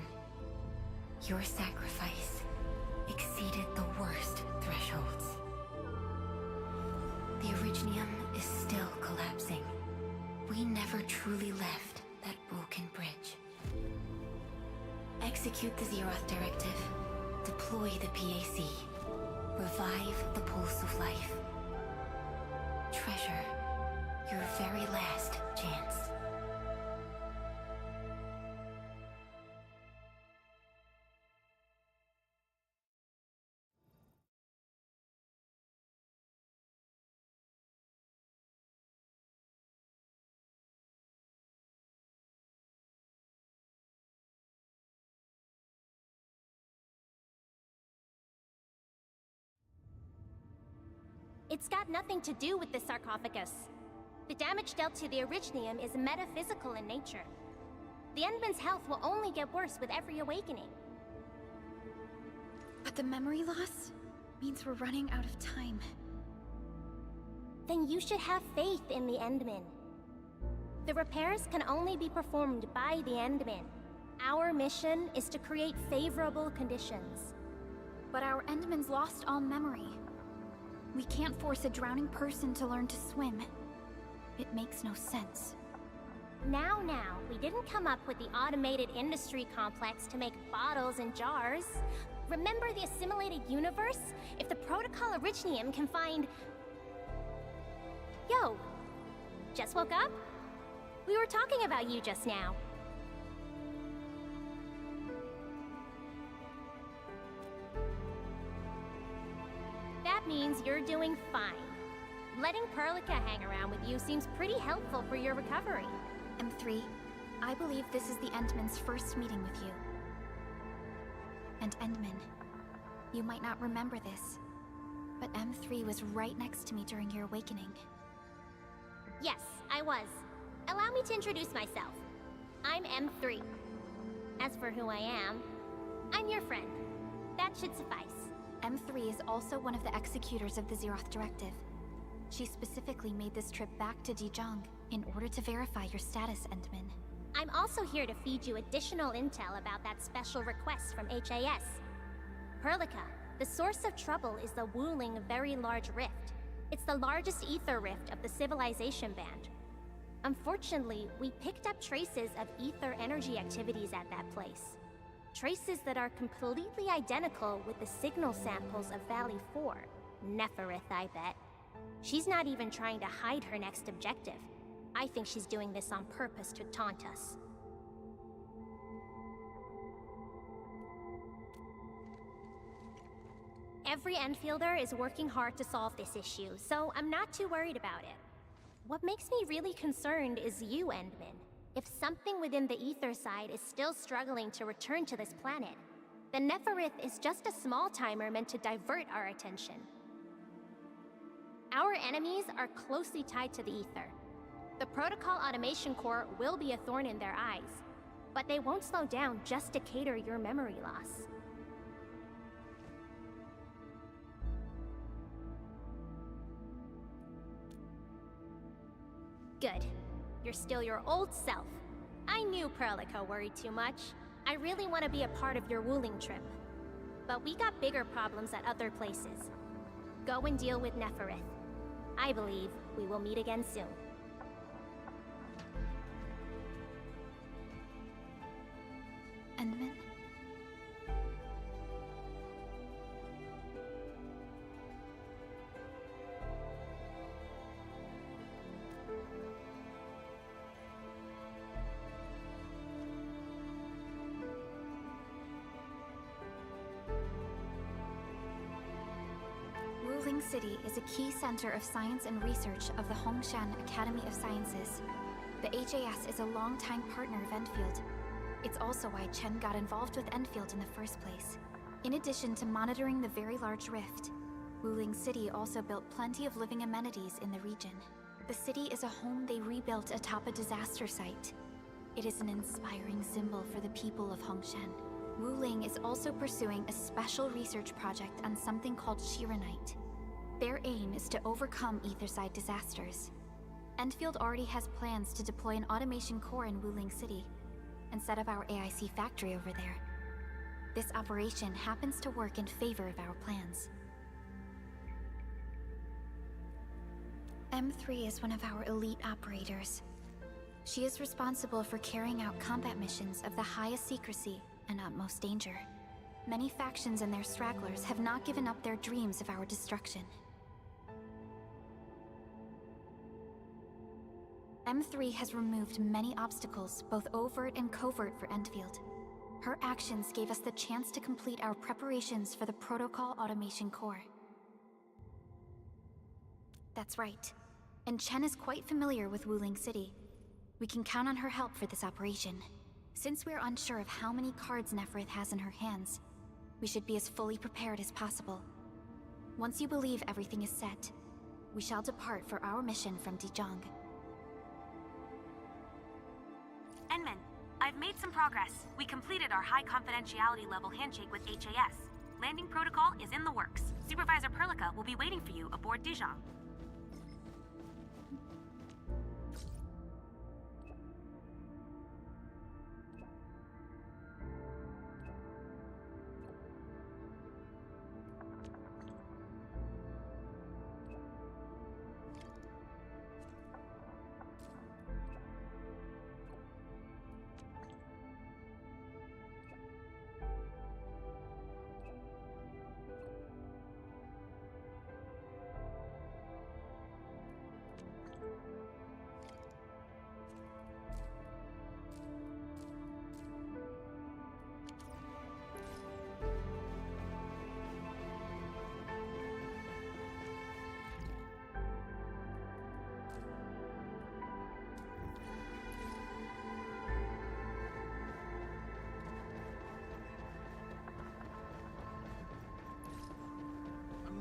Your sacrifice exceeded the worst thresholds. The Originium is still collapsing. We never truly left that broken bridge. Execute the Zeroth Directive. Deploy the PAC. Revive the Pulse of Life. Treasure your very last chance. It's got nothing to do with the sarcophagus. The damage dealt to the Originium is metaphysical in nature. The Endman's health will only get worse with every awakening. But the memory loss means we're running out of time. Then you should have faith in the Endman. The repairs can only be performed by the Endman. Our mission is to create favorable conditions. But our Endman's lost all memory. We can't force a drowning person to learn to swim. It makes no sense. Now, we didn't come up with the automated industry complex to make bottles and jars. Remember the assimilated universe? If the Protocol Originium can find... Yo! Just woke up? We were talking about you just now. That means you're doing fine. Letting Perlica hang around with you seems pretty helpful for your recovery. M3, I believe this is the Endman's first meeting with you. And Endman, you might not remember this, but M3 was right next to me during your awakening. Yes, I was. Allow me to introduce myself. I'm M3. As for who I am, I'm your friend. That should suffice. M3 is also one of the executors of the Zeroth Directive. She specifically made this trip back to Dijon in order to verify your status, Endman. I'm also here to feed you additional intel about that special request from HAS. Perlica, the source of trouble is the Wuling Very Large Rift. It's the largest ether rift of the Civilization Band. Unfortunately, we picked up traces of ether energy activities at that place. Traces that are completely identical with the signal samples of Valley 4. Neferith, I bet. She's not even trying to hide her next objective. I think she's doing this on purpose to taunt us. Every Enfielder is working hard to solve this issue, so I'm not too worried about it. What makes me really concerned is you, Endman. If something within the ether side is still struggling to return to this planet, then Neferith is just a small timer meant to divert our attention. Our enemies are closely tied to the ether. The Protocol Automation Core will be a thorn in their eyes, but they won't slow down just to cater your memory loss. Good. You're still your old self. I knew Perlica worried too much. I really want to be a part of your Wuling trip. But we got bigger problems at other places. Go and deal with Neferith. I believe we will meet again soon. Endman? Wuling City is a key center of science and research of the Hongshan Academy of Sciences. The HAS is a longtime partner of Endfield. It's also why Chen got involved with Endfield in the first place. In addition to monitoring the Very Large Rift, Wuling City also built plenty of living amenities in the region. The city is a home they rebuilt atop a disaster site. It is an inspiring symbol for the people of Hongshan. Wuling is also pursuing a special research project on something called Shiranite. Their aim is to overcome Etherside disasters. Endfield already has plans to deploy an automation core in Wuling City and set up our AIC factory over there. This operation happens to work in favor of our plans. M3 is one of our elite operators. She is responsible for carrying out combat missions of the highest secrecy and utmost danger. Many factions and their stragglers have not given up their dreams of our destruction. M3 has removed many obstacles, both overt and covert, for Endfield. Her actions gave us the chance to complete our preparations for the Protocol Automation Core. That's right. And Chen is quite familiar with Wuling City. We can count on her help for this operation. Since we're unsure of how many cards Neferith has in her hands, we should be as fully prepared as possible. Once you believe everything is set, we shall depart for our mission from Dijiang. Enman, I've made some progress. We completed our high confidentiality level handshake with HAS. Landing protocol is in the works. Supervisor Perlica will be waiting for you aboard Dijiang.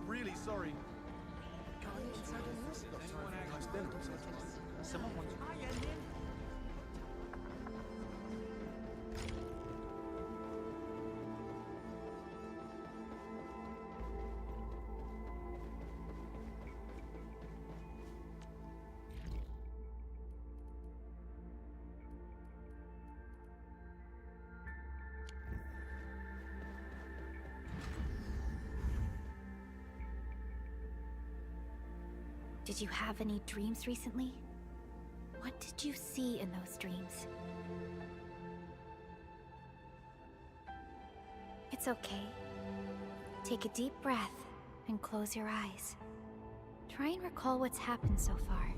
Really sorry. Can't eat inside a horse. Got time for a nice dinner or something. Someone wants. Did you have any dreams recently? What did you see in those dreams? It's okay. Take a deep breath and close your eyes. Try and recall what's happened so far.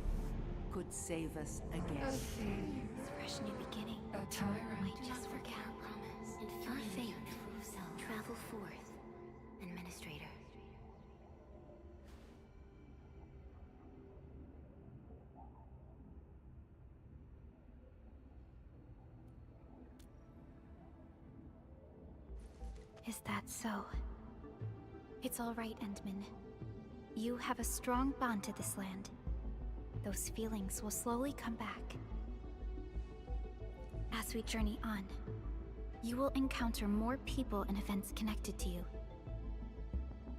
Could save us again. A fresh new beginning. A tyrant. Might just forget our promise. And Your find fate. your true self. Travel forth, Administrator. Is that so? It's all right, Endman. You have a strong bond to this land. Those feelings will slowly come back. As we journey on, you will encounter more people and events connected to you.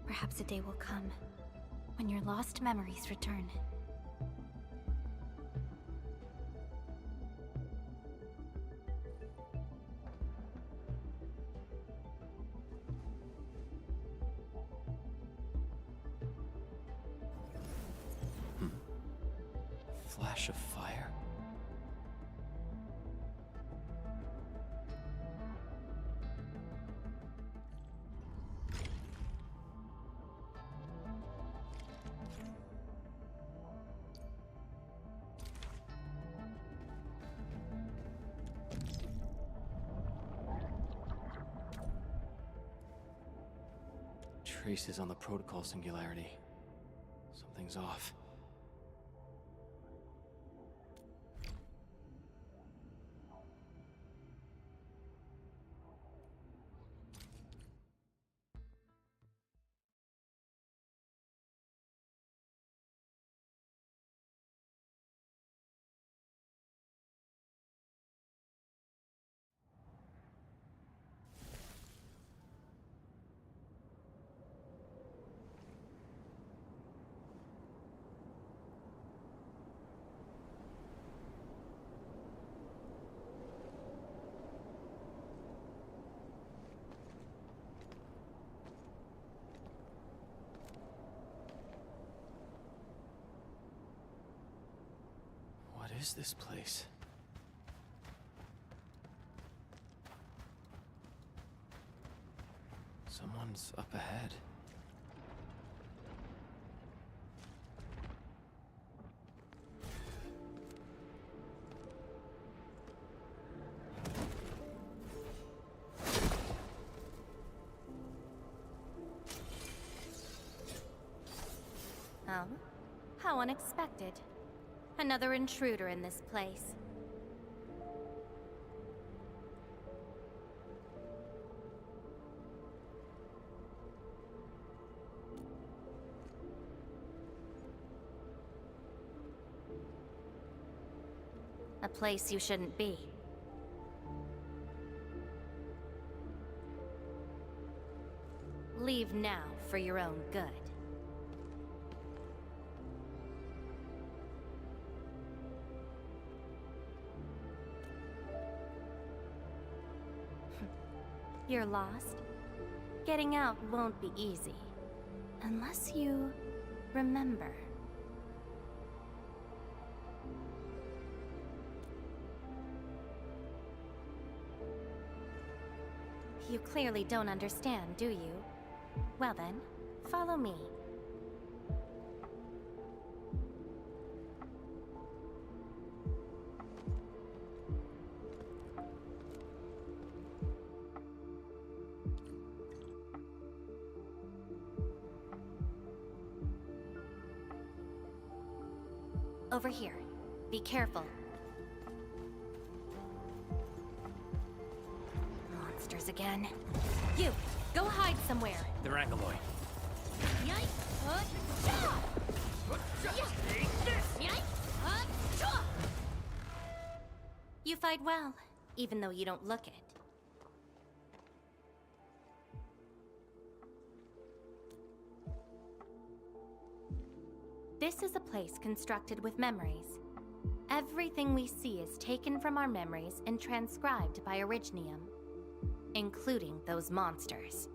Perhaps a day will come when your lost memories return. Flash of fire? Traces on the protocol singularity. Something's off. What is this place? Someone's up ahead. Oh? How unexpected. Another intruder in this place. A place you shouldn't be. Leave now for your own good. You're lost? Getting out won't be easy. Unless you remember. You clearly don't understand, do you? Well then, follow me. Over here. Be careful. Monsters again. You! Go hide somewhere! They're Angaloy. You fight well, even though you don't look it. This is a place constructed with memories. Everything we see is taken from our memories and transcribed by Originium, including those monsters.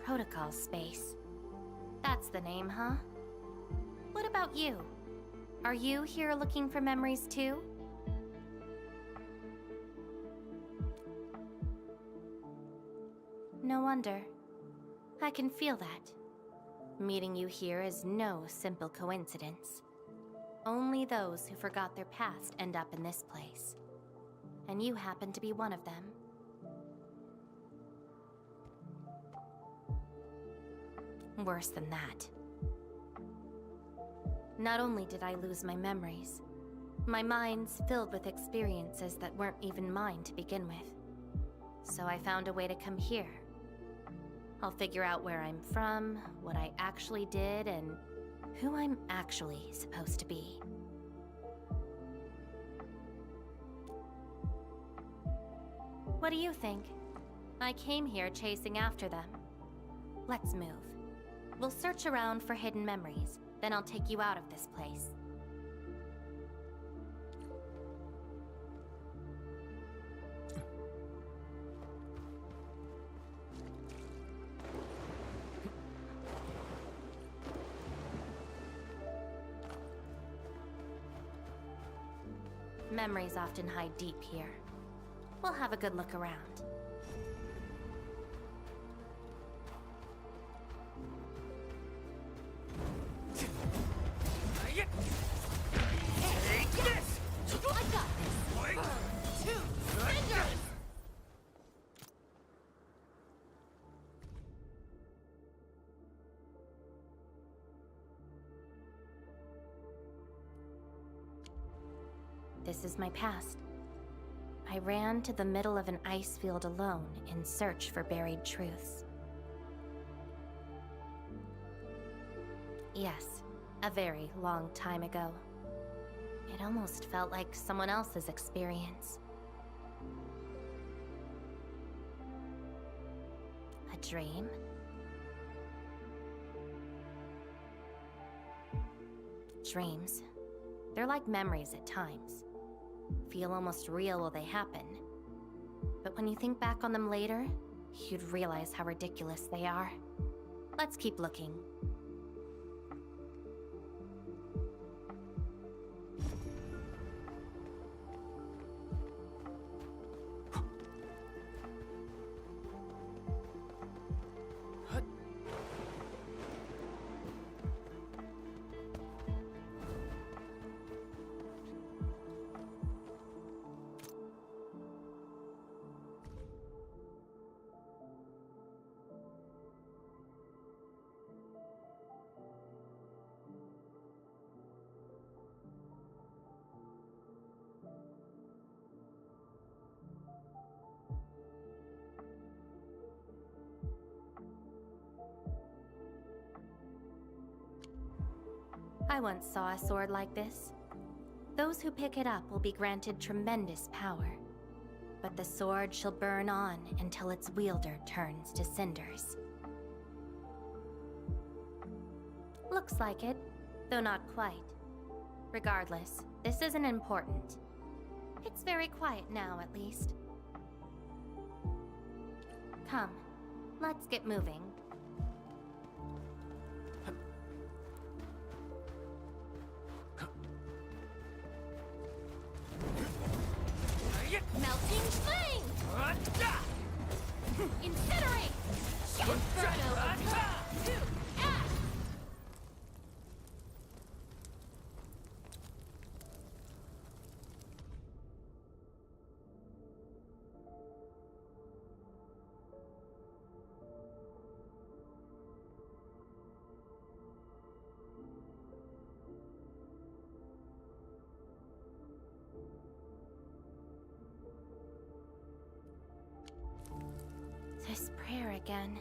Protocol space. That's the name, huh? What about you? Are you here looking for memories too? No wonder. I can feel that. Meeting you here is no simple coincidence. Only those who forgot their past end up in this place. And you happen to be one of them. Worse than that. Not only did I lose my memories, my mind's filled with experiences that weren't even mine to begin with. So I found a way to come here. I'll figure out where I'm from, what I actually did, and who I'm actually supposed to be. What do you think? I came here chasing after them. Let's move. We'll search around for hidden memories, then I'll take you out of this place. Memories often hide deep here. We'll have a good look around. Take this! I got this! 2 Cinders! This is my past. I ran to the middle of an ice field alone in search for buried truths. Yes, a very long time ago. It almost felt like someone else's experience. A dream? Dreams. They're like memories at times. Feel almost real while they happen. But when you think back on them later, you'd realize how ridiculous they are. Let's keep looking. I once saw a sword like this. Those who pick it up will be granted tremendous power, but the sword shall burn on until its wielder turns to cinders. Looks like it, though not quite. Regardless, this isn't important. It's very quiet now, at least. Come, let's get moving. Melting flame! Incinerate! Inferno to ash! This prayer again.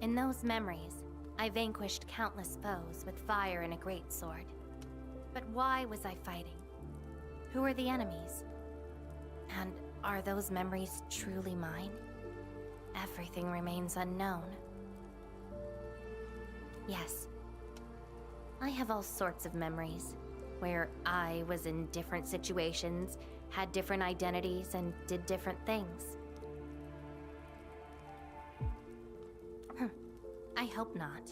In those memories, I vanquished countless foes with fire and a greatsword. But why was I fighting? Who are the enemies? And are those memories truly mine? Everything remains unknown. Yes, I have all sorts of memories, where I was in different situations, had different identities, and did different things. hope not.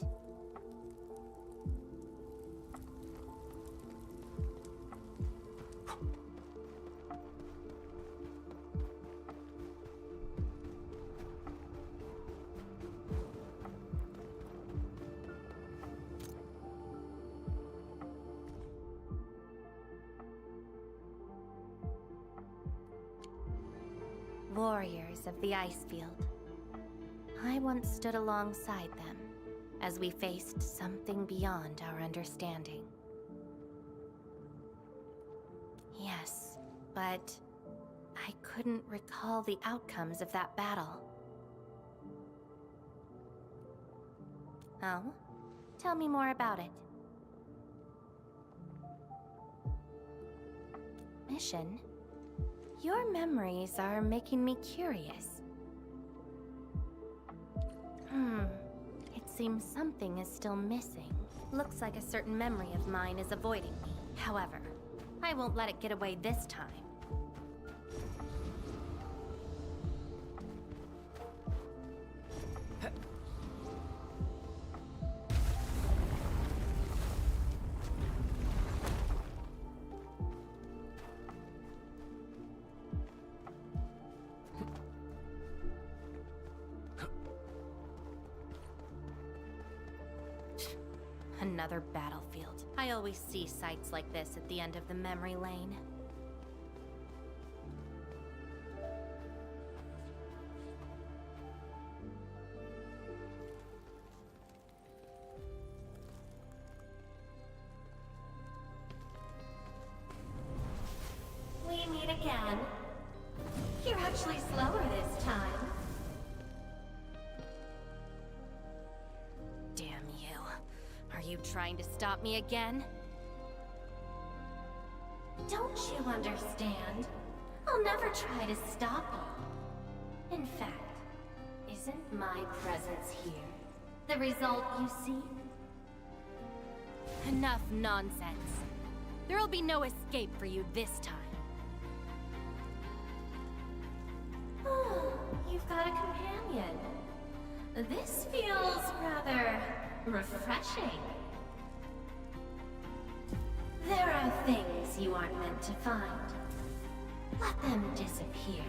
Warriors of the Icefield. I once stood alongside them as we faced something beyond our understanding. Yes, but I couldn't recall the outcomes of that battle. Oh? Tell me more about it. Mission? Your memories are making me curious. It seems something is still missing. Looks like a certain memory of mine is avoiding me. However, I won't let it get away this time. Another battlefield. I always see sights like this at the end of the memory lane. We meet again. You're actually slower this time. Are you trying to stop me again? Don't you understand? I'll never try to stop you. In fact, isn't my presence here the result you seek? Enough nonsense. There'll be no escape for you this time. Oh, you've got a companion. This feels rather refreshing. There are things you aren't meant to find. Let them disappear.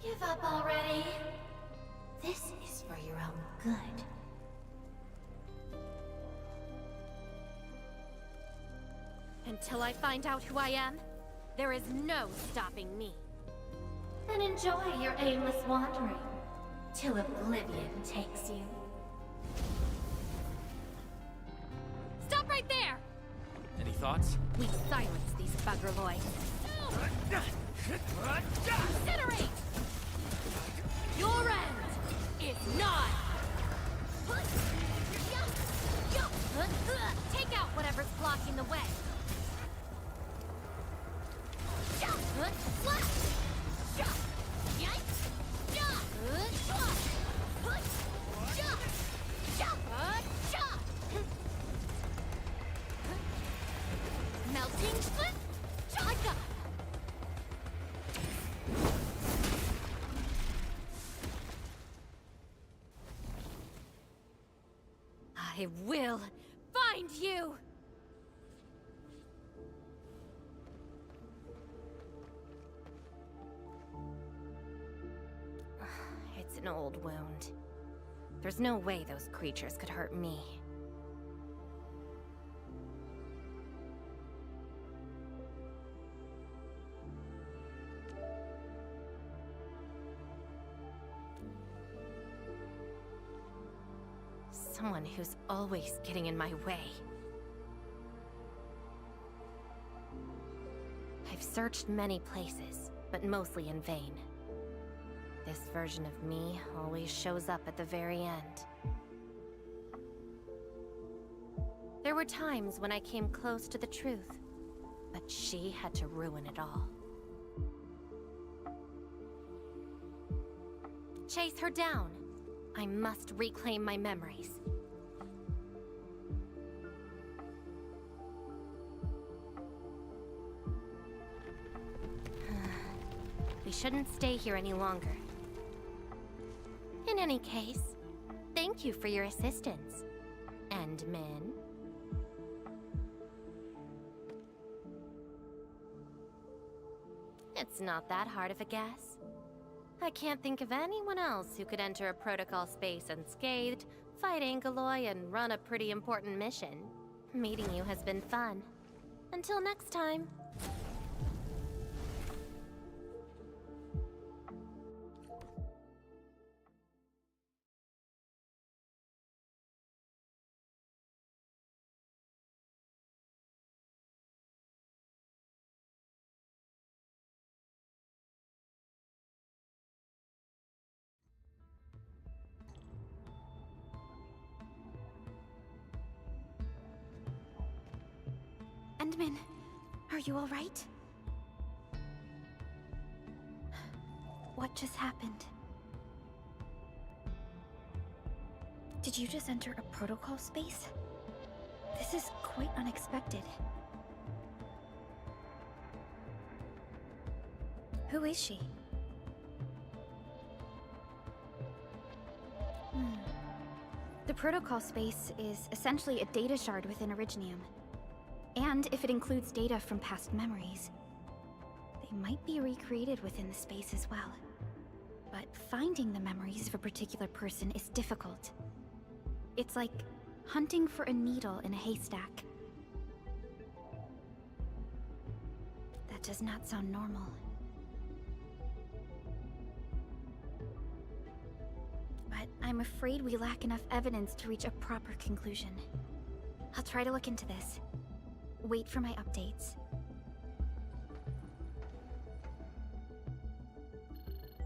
Give up already. This is for your own good. Until I find out who I am, there is no stopping me. Then enjoy your aimless wandering, till oblivion takes you. Stop right there! Any thoughts? We silence these buggerloids. Incinerate! Your end is nigh! Take out whatever's blocking the way. Melting split? Jaga! I will find you! It's an old wound. There's no way those creatures could hurt me. Someone who's always getting in my way. I've searched many places, but mostly in vain. This version of me always shows up at the very end. There were times when I came close to the truth, but she had to ruin it all. Chase her down. I must reclaim my memories. shouldn't stay here any longer. In any case, thank you for your assistance, Endman. It's not that hard of a guess. I can't think of anyone else who could enter a protocol space unscathed, fight Angeloy, and run a pretty important mission. Meeting you has been fun. Until next time. Endman, are you all right? What just happened? Did you just enter a protocol space? This is quite unexpected. Who is she? The protocol space is essentially a data shard within Originium. And if it includes data from past memories, they might be recreated within the space as well. But finding the memories of a particular person is difficult. It's like hunting for a needle in a haystack. That does not sound normal. But I'm afraid we lack enough evidence to reach a proper conclusion. I'll try to look into this. Wait for my updates.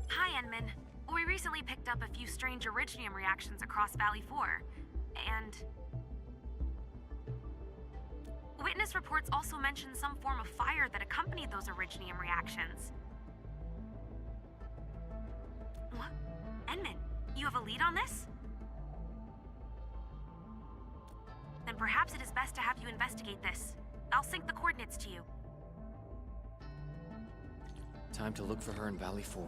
Hi, Enman. We recently picked up a few strange Originium reactions across Valley 4, and... Witness reports also mention some form of fire that accompanied those Originium reactions. What? Enman, you have a lead on this? Then perhaps it is best to have you investigate this. I'll sync the coordinates to you. Time to look for her in Valley 4.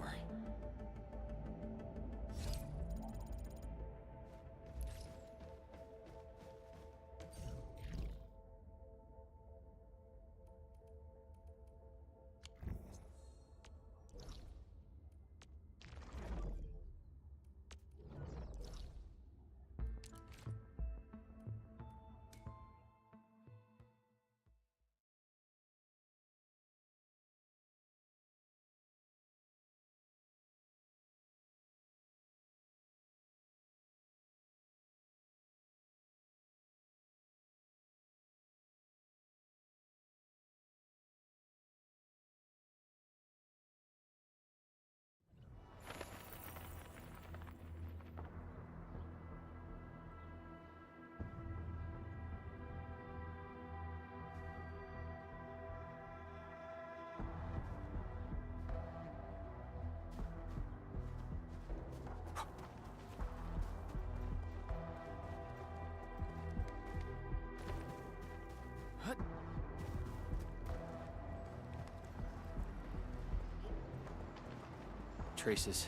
Traces.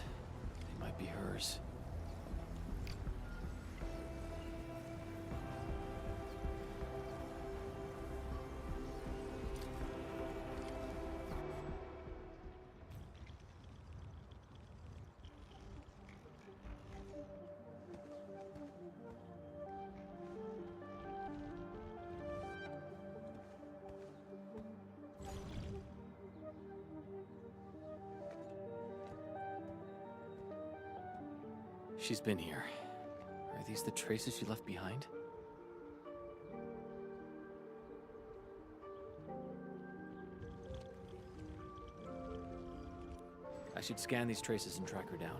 They might be hers. She's been here. Are these the traces she left behind? I should scan these traces and track her down.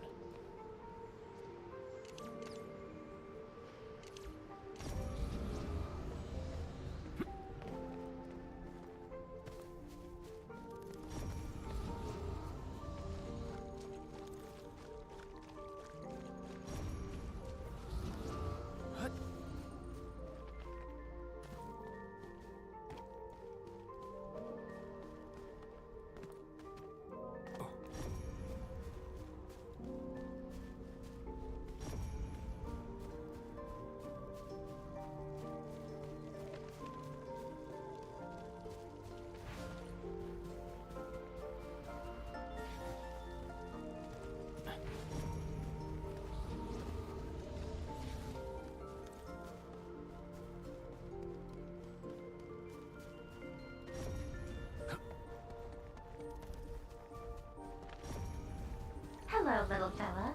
Hello, little fella.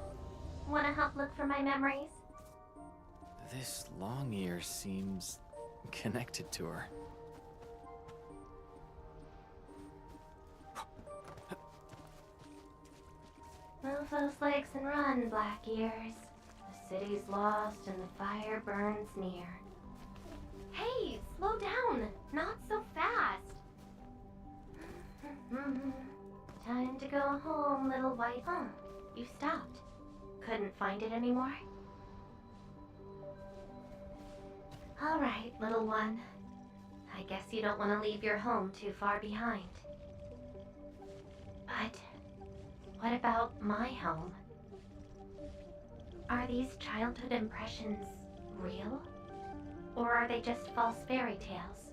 Wanna help look for my memories? This long ear seems connected to her. Move those legs and run, Black Ears. The city's lost and the fire burns near. Hey, slow down! Not so fast! Time to go home, little white. Huh, you stopped. Couldn't find it anymore? Alright, little one. I guess you don't want to leave your home too far behind. But what about my home? Are these childhood impressions real? Or are they just false fairy tales?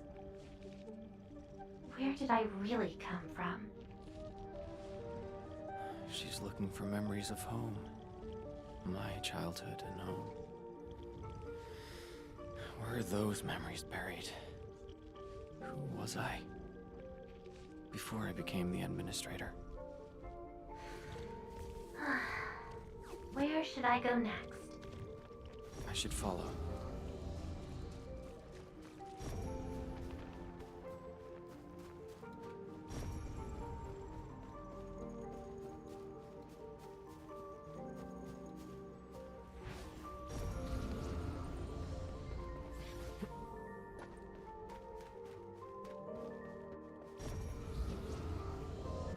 Where did I really come from? She's looking for memories of home. My childhood and home. Where are those memories buried? Who was I? Before I became the administrator. Where should I go next? I should follow.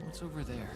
What's over there?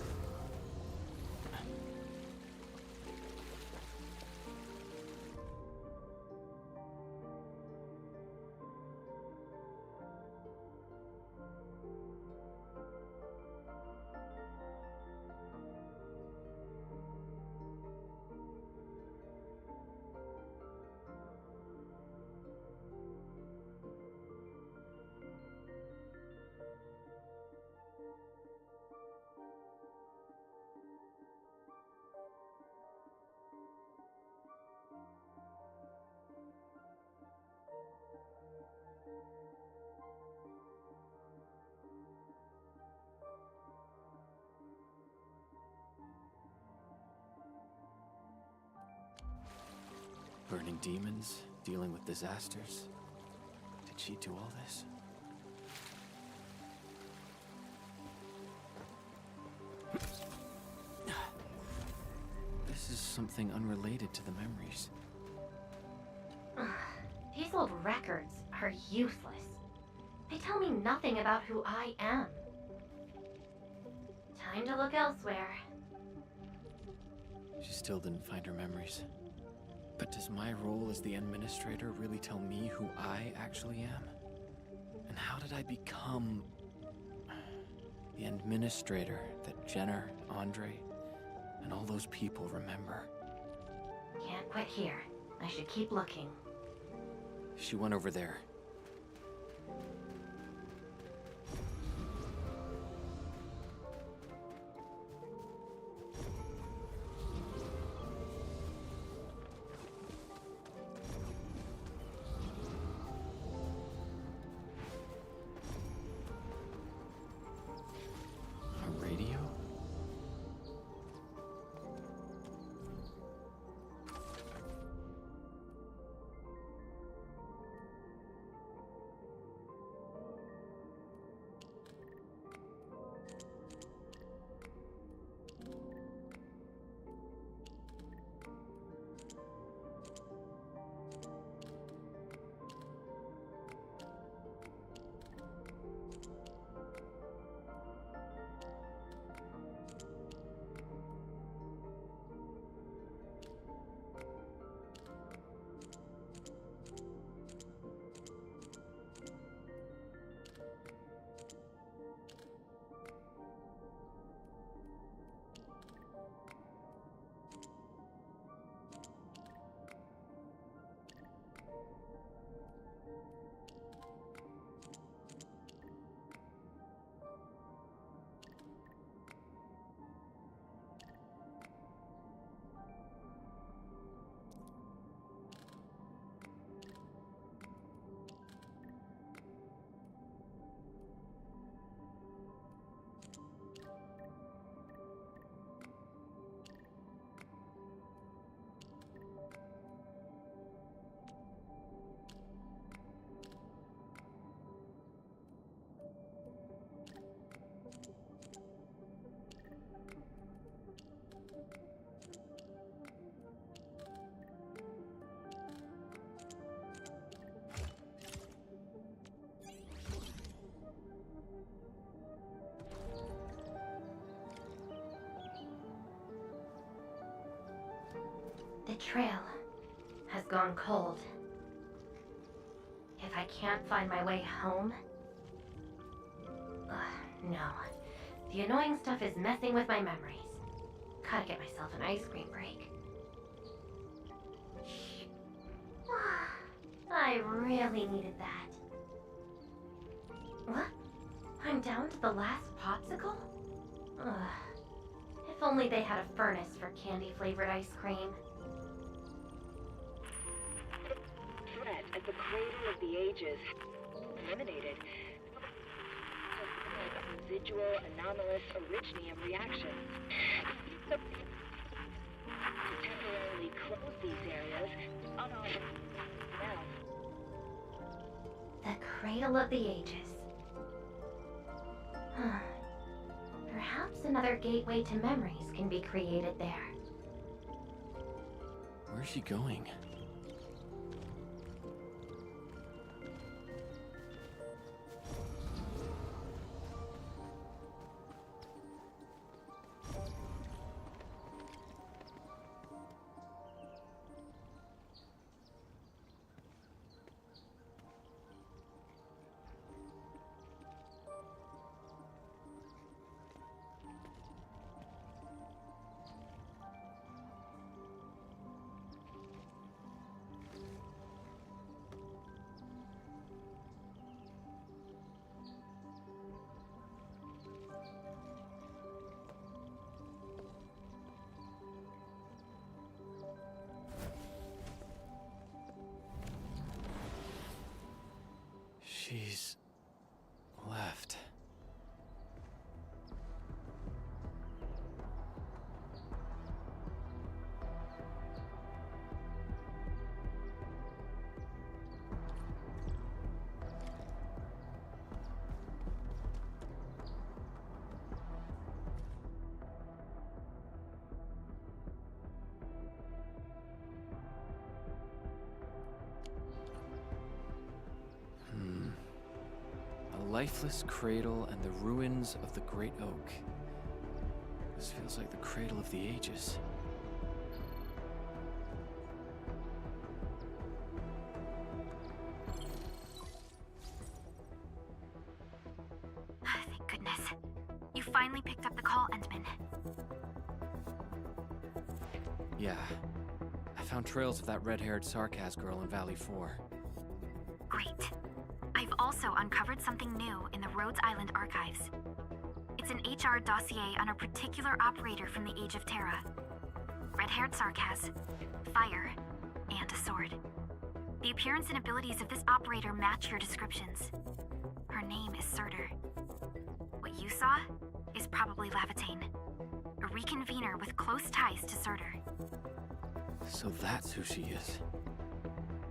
Burning demons, dealing with disasters. Did she do all this? This is something unrelated to the memories. These old records are useless. They tell me nothing about who I am. Time to look elsewhere. She still didn't find her memories. But does my role as the administrator really tell me who I actually am? And how did I become the administrator that Jenner, Andre, and all those people remember? Can't quit here. I should keep looking. She went over there. The trail has gone cold. If I can't find my way home... no. The annoying stuff is messing with my memories. Gotta get myself an ice cream break. I really needed that. What? I'm down to the last popsicle? Ugh. If only they had a furnace for candy-flavored ice cream. Threat at the cradle of the ages. Eliminated. Residual anomalous originium reactions. To temporarily close these areas, The cradle of the ages. Perhaps another gateway to memories can be created there. Where's she going? She's left. Lifeless cradle and the ruins of the Great Oak. This feels like the cradle of the ages. Thank goodness. You finally picked up the call, Endman. Yeah. I found trails of that red-haired Sarkaz girl in Valley 4. Great. I've also uncovered something new in the Rhodes Island archives. It's an HR dossier on a particular operator from the Age of Terra. Red-haired Sarkaz, fire, and a sword. The appearance and abilities of this operator match your descriptions. Her name is Surtur. What you saw is probably Lavatane, a reconvener with close ties to Surtur. So that's who she is.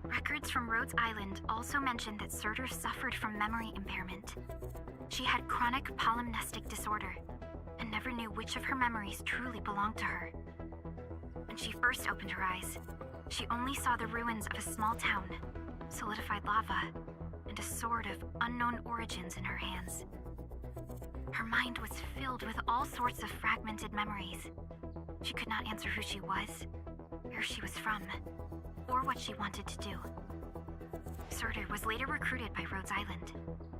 Records from Rhodes Island also mention that Surtur suffered from memory impairment. She had chronic polymnestic disorder, and never knew which of her memories truly belonged to her. When she first opened her eyes, she only saw the ruins of a small town, solidified lava, and a sword of unknown origins in her hands. Her mind was filled with all sorts of fragmented memories. She could not answer who she was, where she was from, or what she wanted to do. Surtur was later recruited by Rhodes Island.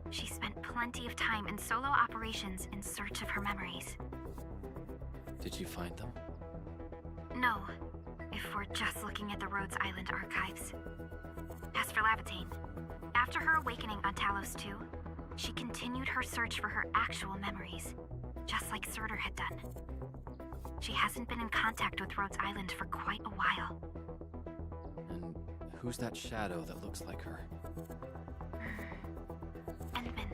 She spent plenty of time in solo operations in search of her memories. Did you find them? No, if we're just looking at the Rhodes Island archives. As for Lavatane, after her awakening on Talos 2, she continued her search for her actual memories, just like Surtur had done. She hasn't been in contact with Rhodes Island for quite a while. And who's that shadow that looks like her? Endman,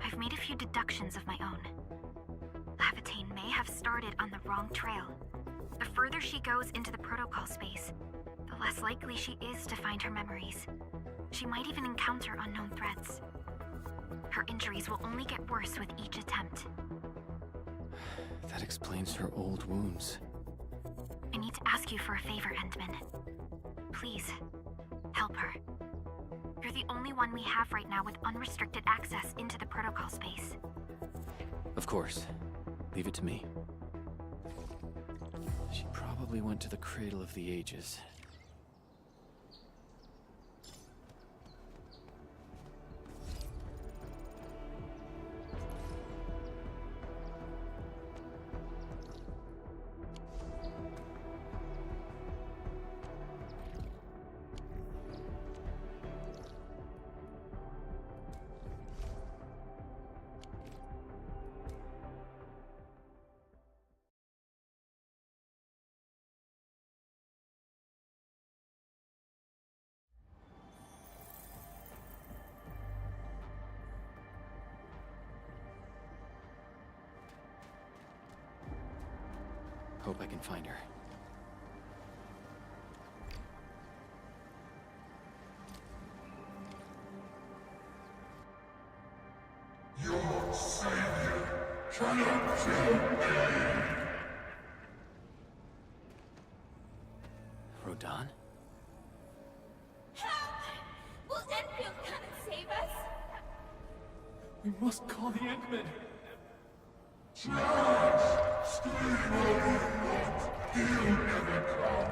I've made a few deductions of my own. Lavatane may have started on the wrong trail. The further she goes into the protocol space, the less likely she is to find her memories. She might even encounter unknown threats. Her injuries will only get worse with each attempt. That explains her old wounds. I need to ask you for a favor, Endman. Please, help her. You're the only one we have right now with unrestricted access into the protocol space. Of course. Leave it to me. She probably probably went to the Cradle of the Ages. Hope I can find her. Your savior cannot feel pain. Rodan? Will Endfield come and save us? We must call the Endmen. Scream or not, he'll never come.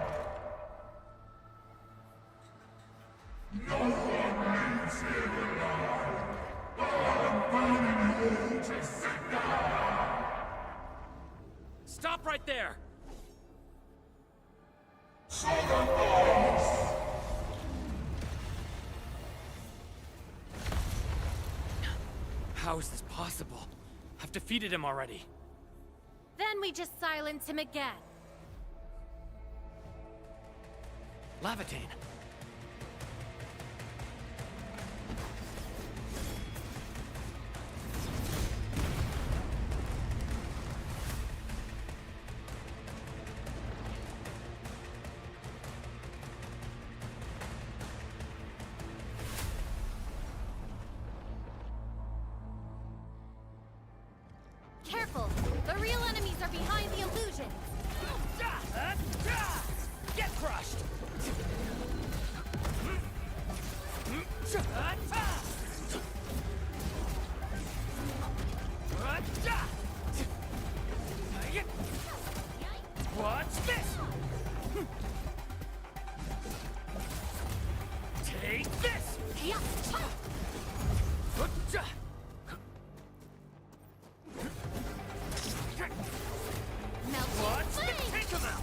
No one leaves here alive. I'm burning you to cinder. Stop right there! How is this possible? I've defeated him already. Then we just silence him again. Lavatane! Careful! The real enemies are behind the illusions! Get crushed! Watch this! Take this! Watch the Tinkerbell!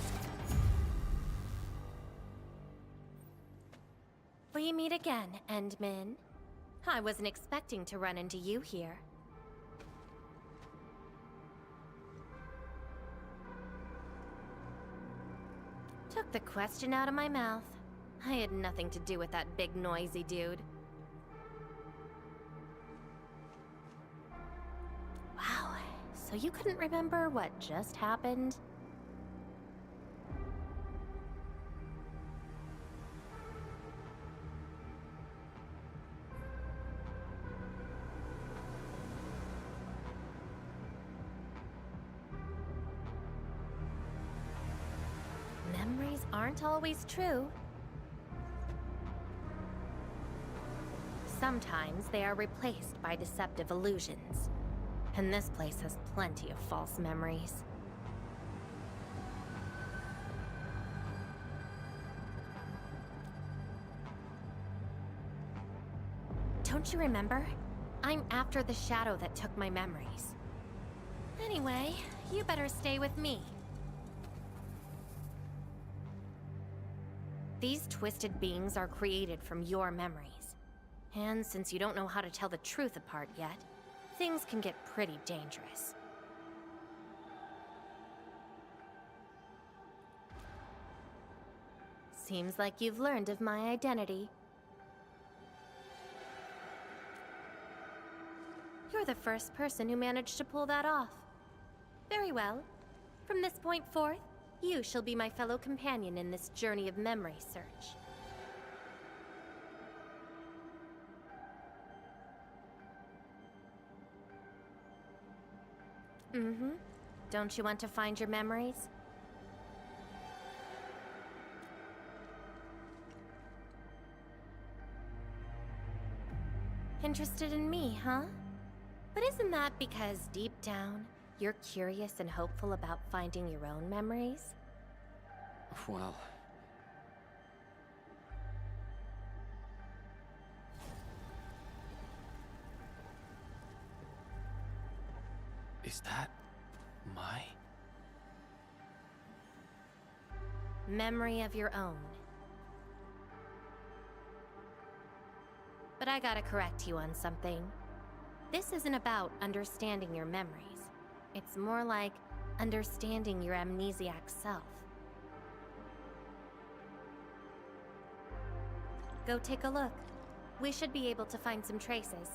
We meet again, Endmin. I wasn't expecting to run into you here. Took the question out of my mouth. I had nothing to do with that big noisy dude. Wow, so you couldn't remember what just happened? Memories aren't always true. Sometimes they are replaced by deceptive illusions. And this place has plenty of false memories. Don't you remember? I'm after the shadow that took my memories. Anyway, you better stay with me. These twisted beings are created from your memories. And since you don't know how to tell the truth apart yet, things can get pretty dangerous. Seems like you've learned of my identity. You're the first person who managed to pull that off. Very well. From this point forth, you shall be my fellow companion in this journey of memory search. Mm-hmm. Don't you want to find your memories? Interested in me, huh? But isn't that because deep down, you're curious and hopeful about finding your own memories? Well... Is that... my... Memory of your own. But I gotta correct you on something. This isn't about understanding your memories. It's more like understanding your amnesiac self. Go take a look. We should be able to find some traces.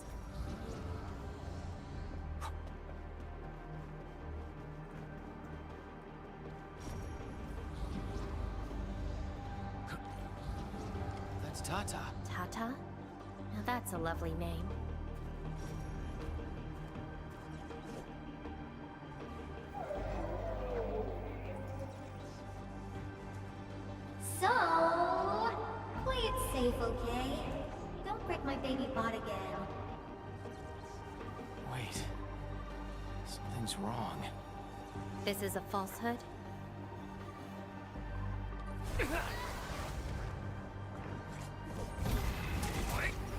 That's Tata. Tata? Now that's a lovely name. So, play it safe, okay? Don't break my baby bot again. Wait. Something's wrong. This is a falsehood?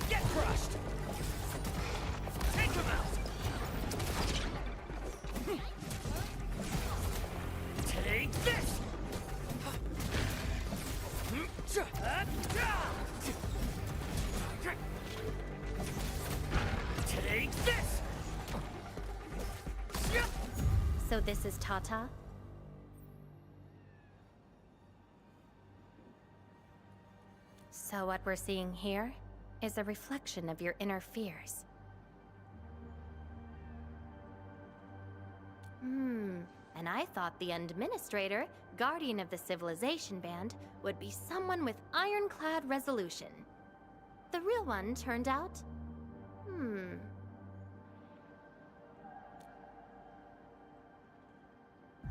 Get crushed! Take him out! Take this! Take this! So this is Tata? So what we're seeing here is a reflection of your inner fears. And I thought the Administrator, Guardian of the Civilization Band, would be someone with ironclad resolution. The real one turned out...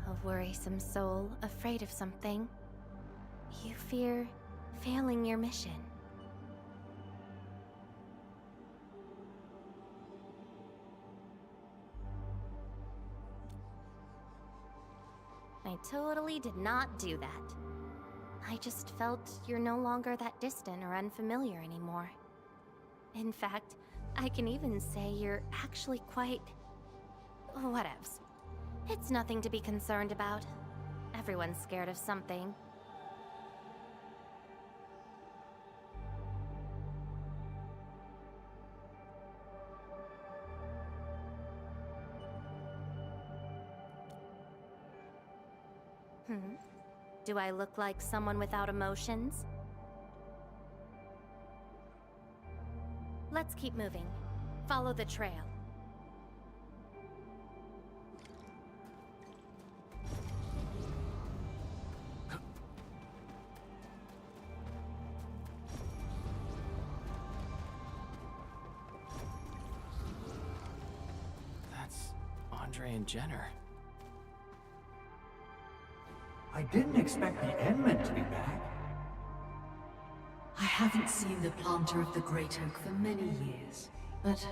A worrisome soul, afraid of something. You fear failing your mission. I totally did not do that. I just felt you're no longer that distant or unfamiliar anymore. In fact, I can even say you're actually quite... whatevs. It's nothing to be concerned about. Everyone's scared of something. Do I look like someone without emotions? Let's keep moving. Follow the trail. That's Andre and Jenner. I didn't expect the Endmen to be back. I haven't seen the planter of the Great Oak for many years, but...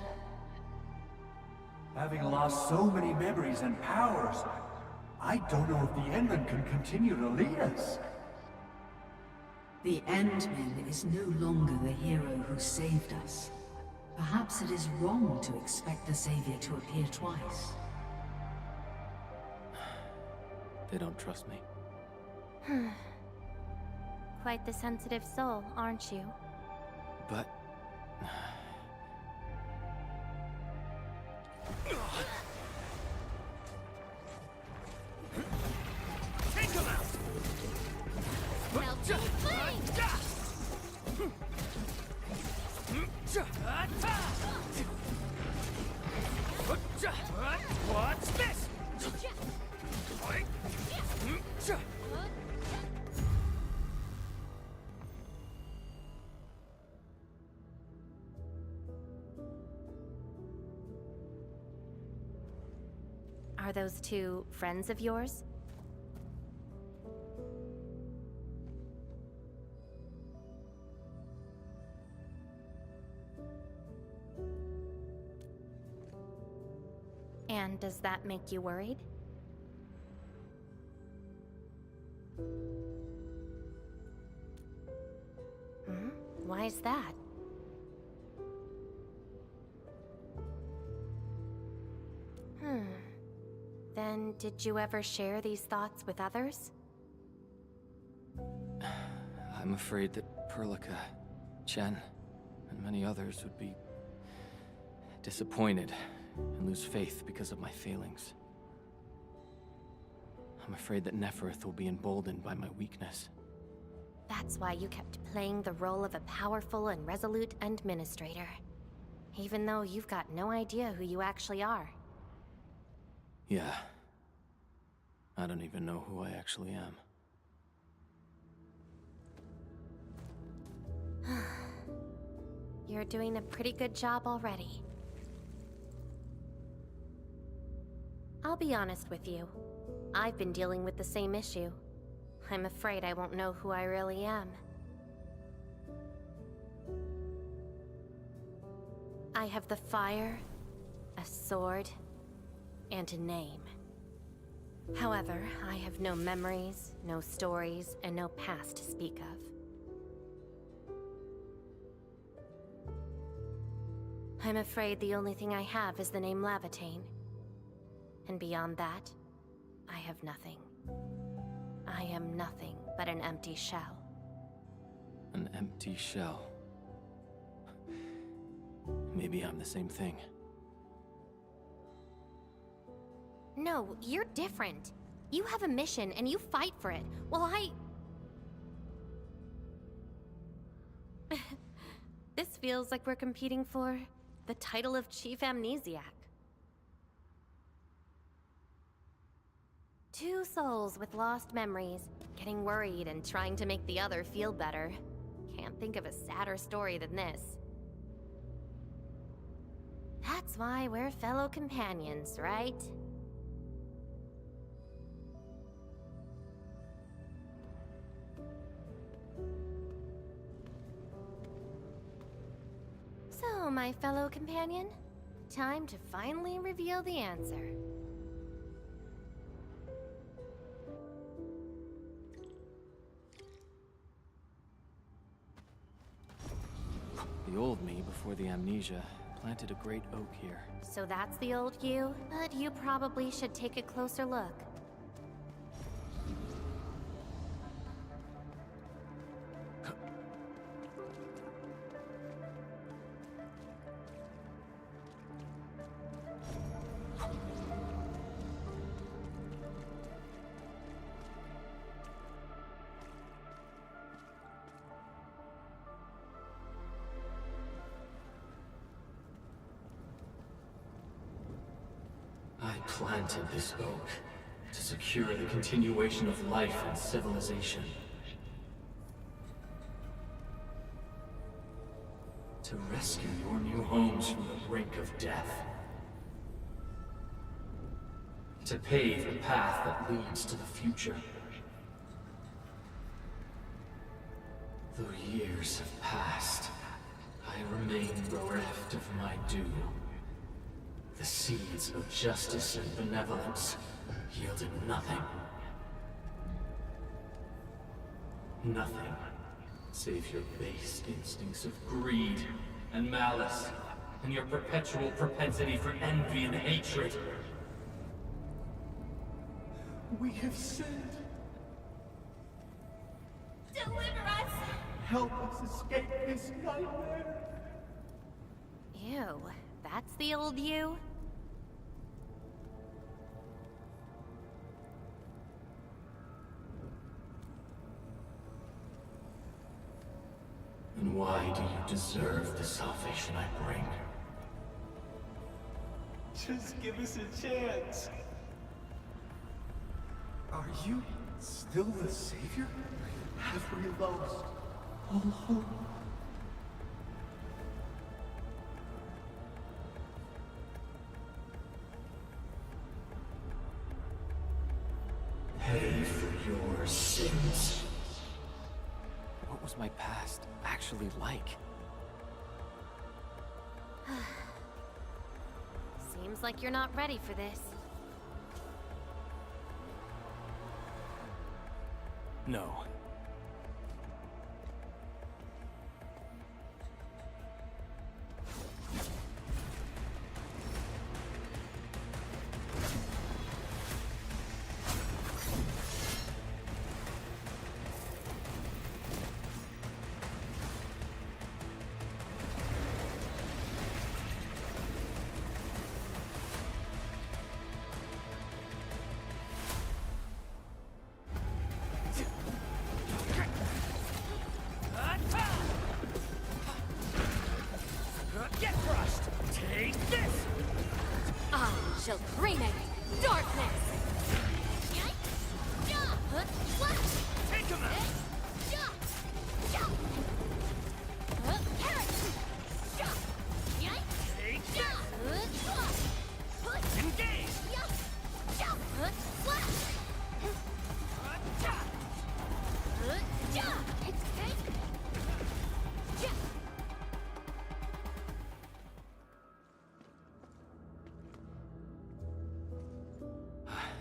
Having lost so many memories and powers, I don't know if the Endmen can continue to lead us. The Endman is no longer the hero who saved us. Perhaps it is wrong to expect the Savior to appear twice. They don't trust me. Quite the sensitive soul, aren't you? But... Take him out! Melting flame! What's this? Are those two friends of yours? And does that make you worried? Why is that? Then, did you ever share these thoughts with others? I'm afraid that Perlica, Chen, and many others would be disappointed and lose faith because of my failings. I'm afraid that Neferith will be emboldened by my weakness. That's why you kept playing the role of a powerful and resolute administrator. Even though you've got no idea who you actually are. Yeah. I don't even know who I actually am. You're doing a pretty good job already. I'll be honest with you. I've been dealing with the same issue. I'm afraid I won't know who I really am. I have the fire, a sword, and a name. However, I have no memories, no stories, and no past to speak of. I'm afraid the only thing I have is the name Lavatane. And beyond that, I have nothing. I am nothing but an empty shell. An empty shell. Maybe I'm the same thing. No, you're different. You have a mission and you fight for it, while This feels like we're competing for the title of Chief Amnesiac. Two souls with lost memories, getting worried and trying to make the other feel better. Can't think of a sadder story than this. That's why we're fellow companions, right? So, my fellow companion, time to finally reveal the answer. The old me, before the amnesia, planted a great oak here. So that's the old you? But you probably should take a closer look. I planted this oak to secure the continuation of life and civilization. To rescue your new homes from the brink of death. To pave a path that leads to the future. Though years have passed, I remain bereft of my due. The seeds of justice and benevolence yielded nothing. Nothing, save your base instincts of greed and malice, and your perpetual propensity for envy and hatred. We have sinned. Deliver us! Help us escape this nightmare. Ew, that's the old you? And why do you deserve the salvation I bring? Just give us a chance. Are you still the savior? Have we lost all hope? Pay for your sins. What was my past actually like? Seems like you're not ready for this. No.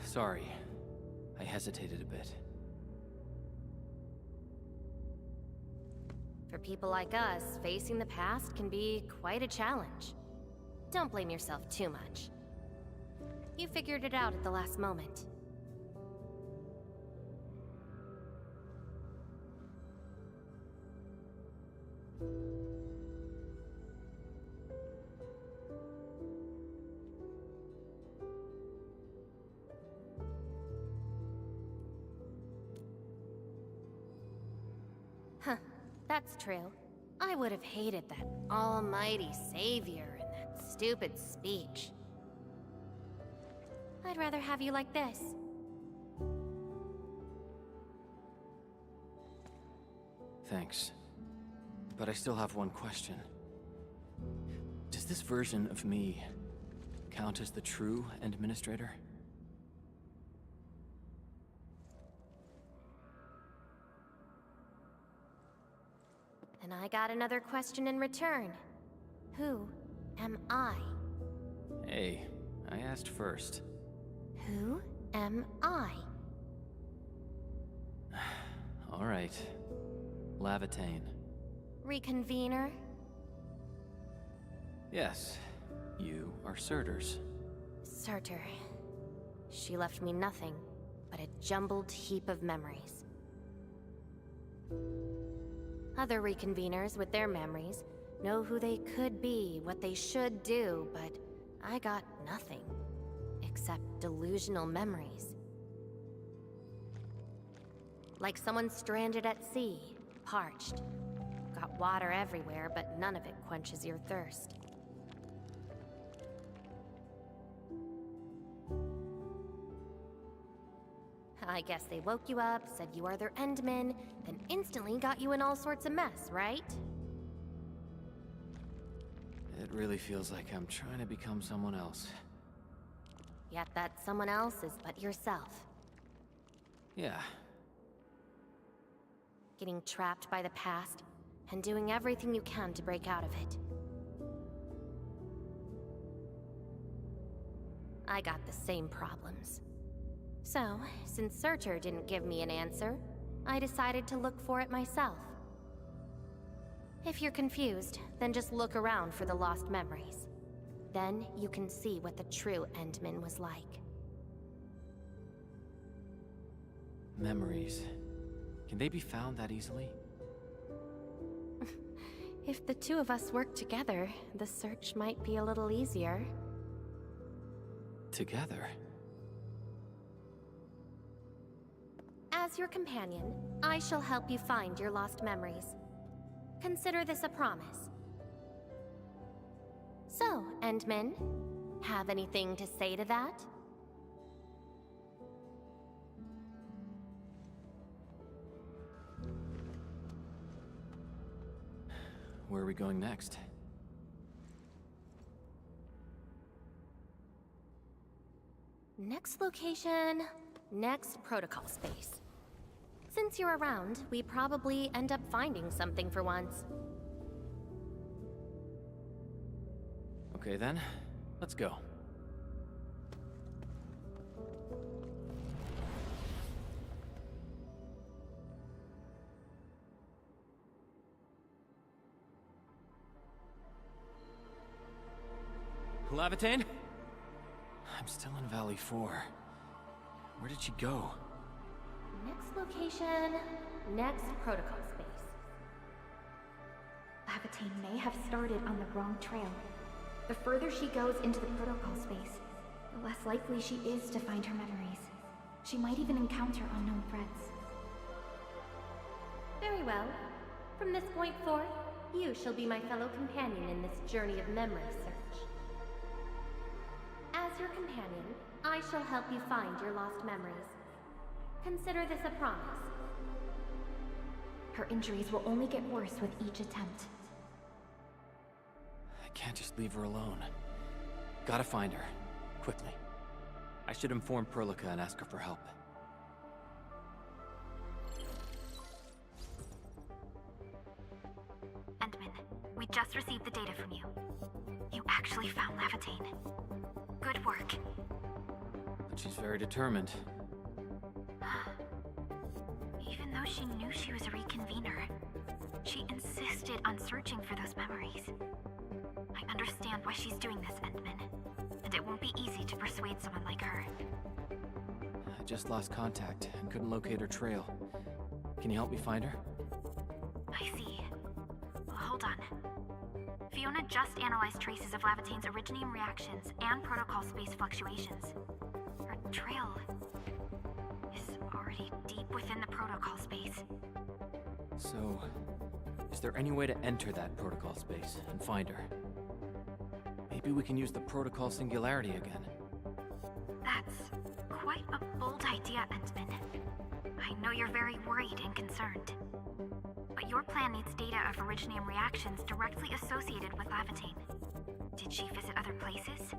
Sorry. I hesitated a bit. For people like us, facing the past can be quite a challenge. Don't blame yourself too much. You figured it out at the last moment. Huh, that's true. I would have hated that almighty savior and that stupid speech. I'd rather have you like this. Thanks. But I still have one question. Does this version of me count as the true Administrator? And I got another question in return. Who am I? Hey, I asked first. Who am I? All right. Lavatane. Reconvener? Yes, you are Surtur's. Surtur. She left me nothing but a jumbled heap of memories. Other reconveners with their memories know who they could be, what they should do, but I got nothing. Except delusional memories. Like someone stranded at sea, parched. Got water everywhere, but none of it quenches your thirst. I guess they woke you up, said you are their Endman, then instantly got you in all sorts of mess, right? It really feels like I'm trying to become someone else. Yet that someone else is but yourself. Yeah. Getting trapped by the past, and doing everything you can to break out of it. I got the same problems. So, since Surtur didn't give me an answer, I decided to look for it myself. If you're confused, then just look around for the lost memories. Then you can see what the true Endman was like. Memories. Can they be found that easily? If the two of us work together, the search might be a little easier. Together? As your companion, I shall help you find your lost memories. Consider this a promise. So, Endman, have anything to say to that? Where are we going next? Next location, next protocol space. Since you're around, we probably end up finding something for once. Okay then, let's go. Lavatane? I'm still in Valley 4. Where did she go? Next location, next protocol space. Lavatane may have started on the wrong trail. The further she goes into the protocol space, the less likely she is to find her memories. She might even encounter unknown threats. Very well. From this point forth, you shall be my fellow companion in this journey of memory search. As your companion, I shall help you find your lost memories. Consider this a promise. Her injuries will only get worse with each attempt. I can't just leave her alone. Gotta find her. Quickly. I should inform Perlica and ask her for help. Endman, we just received the data from you. You actually found Lavatane. Good work. But She's very determined. Even though she knew she was a reconvener, she insisted on searching for those memories. I understand why she's doing this, Endman, and it won't be easy to persuade someone like her. I just lost contact and couldn't locate her trail. Can you help me find her? I see. Well, hold on. Fiona just analyzed traces of Lavatane's originium reactions and protocol space fluctuations. Her trail is already deep within the protocol space. So, is there any way to enter that protocol space and find her? Maybe we can use the protocol singularity again. That's quite a bold idea, Endman. I know you're very worried and concerned. But your plan needs data of originium reactions directly associated with Lavatane. Did she visit other places?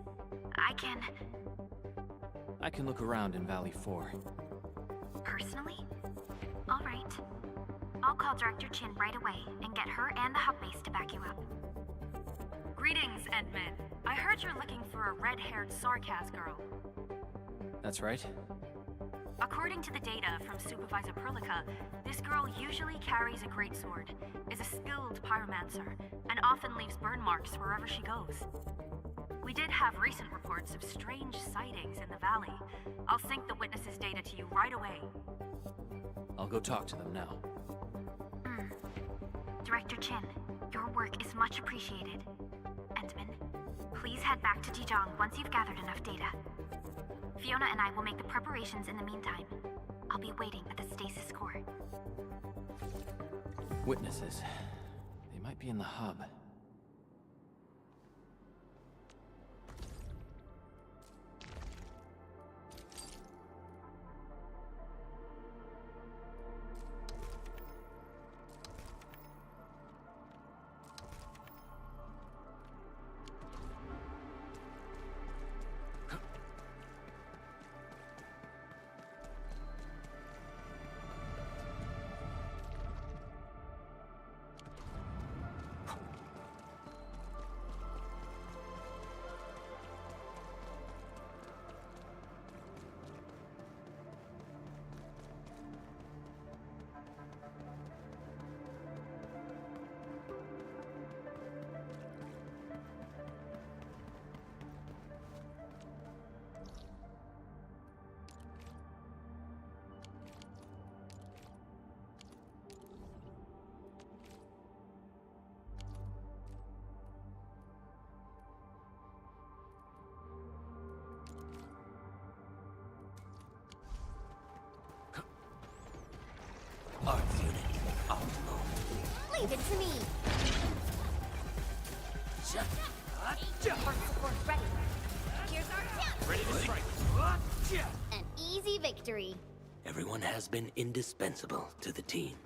I can look around in Valley 4. Personally? All right. I'll call Director Chin right away and get her and the hub base to back you up. Greetings, Endman. I heard you're looking for a red-haired Sarkaz girl. That's right. According to the data from Supervisor Perlica, this girl usually carries a greatsword, is a skilled pyromancer, and often leaves burn marks wherever she goes. We did have recent reports of strange sightings in the valley. I'll sync the witnesses' data to you right away. I'll go talk to them now. Director Chin, your work is much appreciated. Endman, please head back to Dijong once you've gathered enough data. Fiona and I will make the preparations in the meantime. I'll be waiting at the stasis core. Witnesses. They might be in the hub. Arts unit optimal. Leave it to me. Heart support ready. Here's our tip. Ready to strike. An easy victory. Everyone has been indispensable to the team.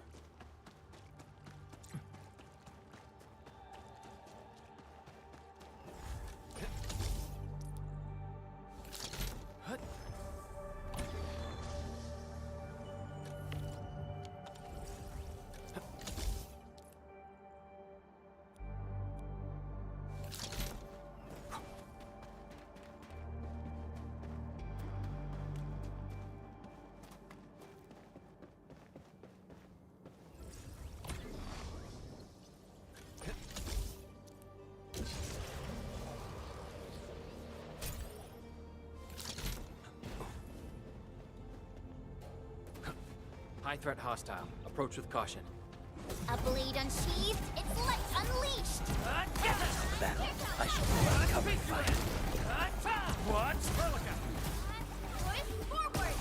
High threat hostile. Approach with caution. A blade unsheathed, its light unleashed. Battle. I shall provide covering fire. What? Forward!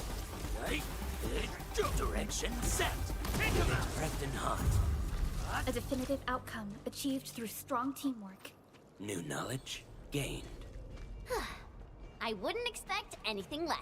Direction set. Prepped and hot. A definitive outcome achieved through strong teamwork. New knowledge gained. I wouldn't expect anything less.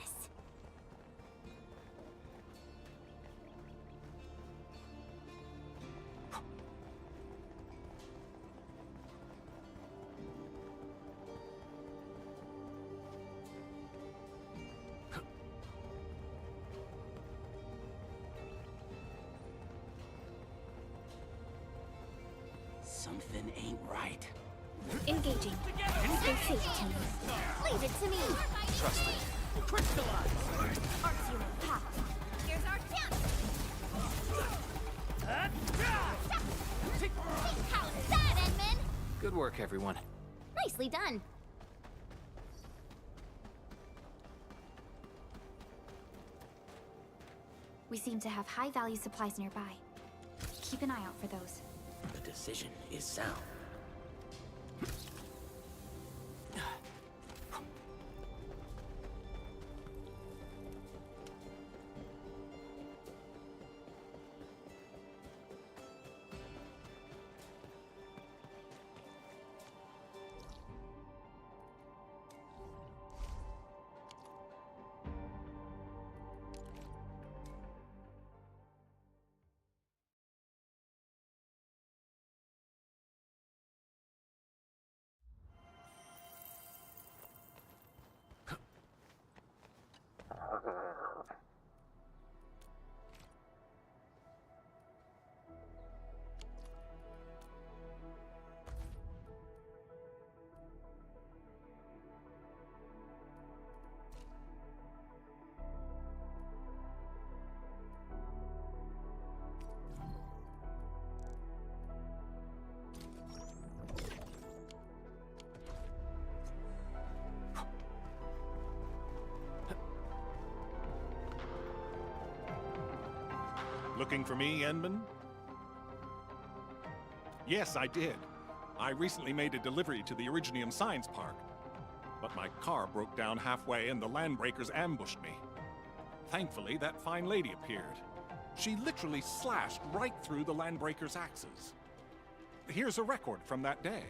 Something ain't right. Engaging. Stay safe, team. Leave it to me. Trust me. Crystallize! Arts unit popped. Here's our chance! How's that, Edmund? Good work, everyone. Nicely done. We seem to have high-value supplies nearby. Keep an eye out for those. The decision is sound. Looking for me, Enman? Yes, I did. I recently made a delivery to the Originium Science Park. But my car broke down halfway and the Landbreakers ambushed me. Thankfully, that fine lady appeared. She literally slashed right through the Landbreakers' axes. Here's a record from that day.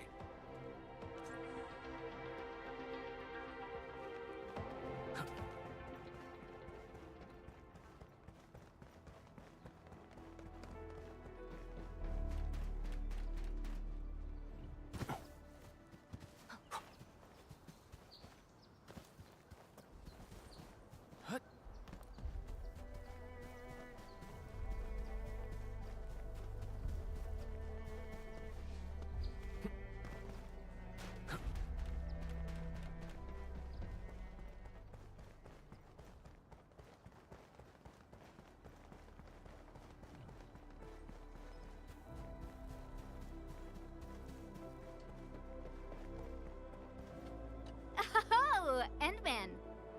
Oh, Endman.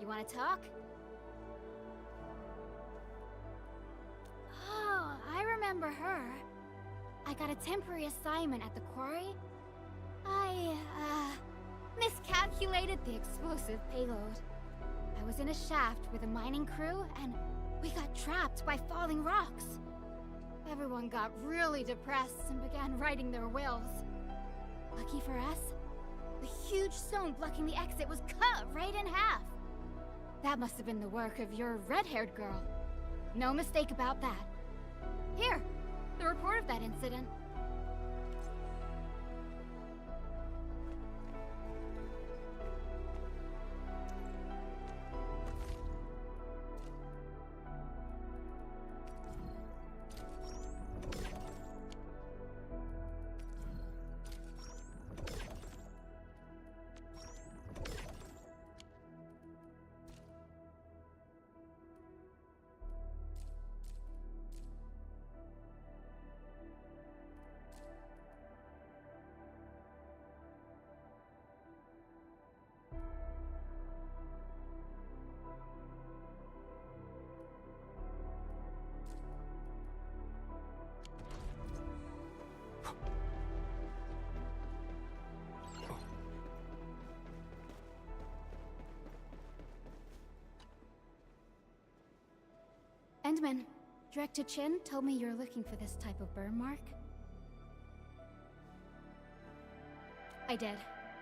You want to talk? Oh, I remember her. I got a temporary assignment at the quarry. I, miscalculated the explosive payload. I was in a shaft with a mining crew, and we got trapped by falling rocks. Everyone got really depressed and began writing their wills. Lucky for us, the huge stone blocking the exit was cut right in half. That must have been the work of your red-haired girl. No mistake about that. Here, the report of that incident. Endman, Director Chin told me you're looking for this type of burn mark. I did.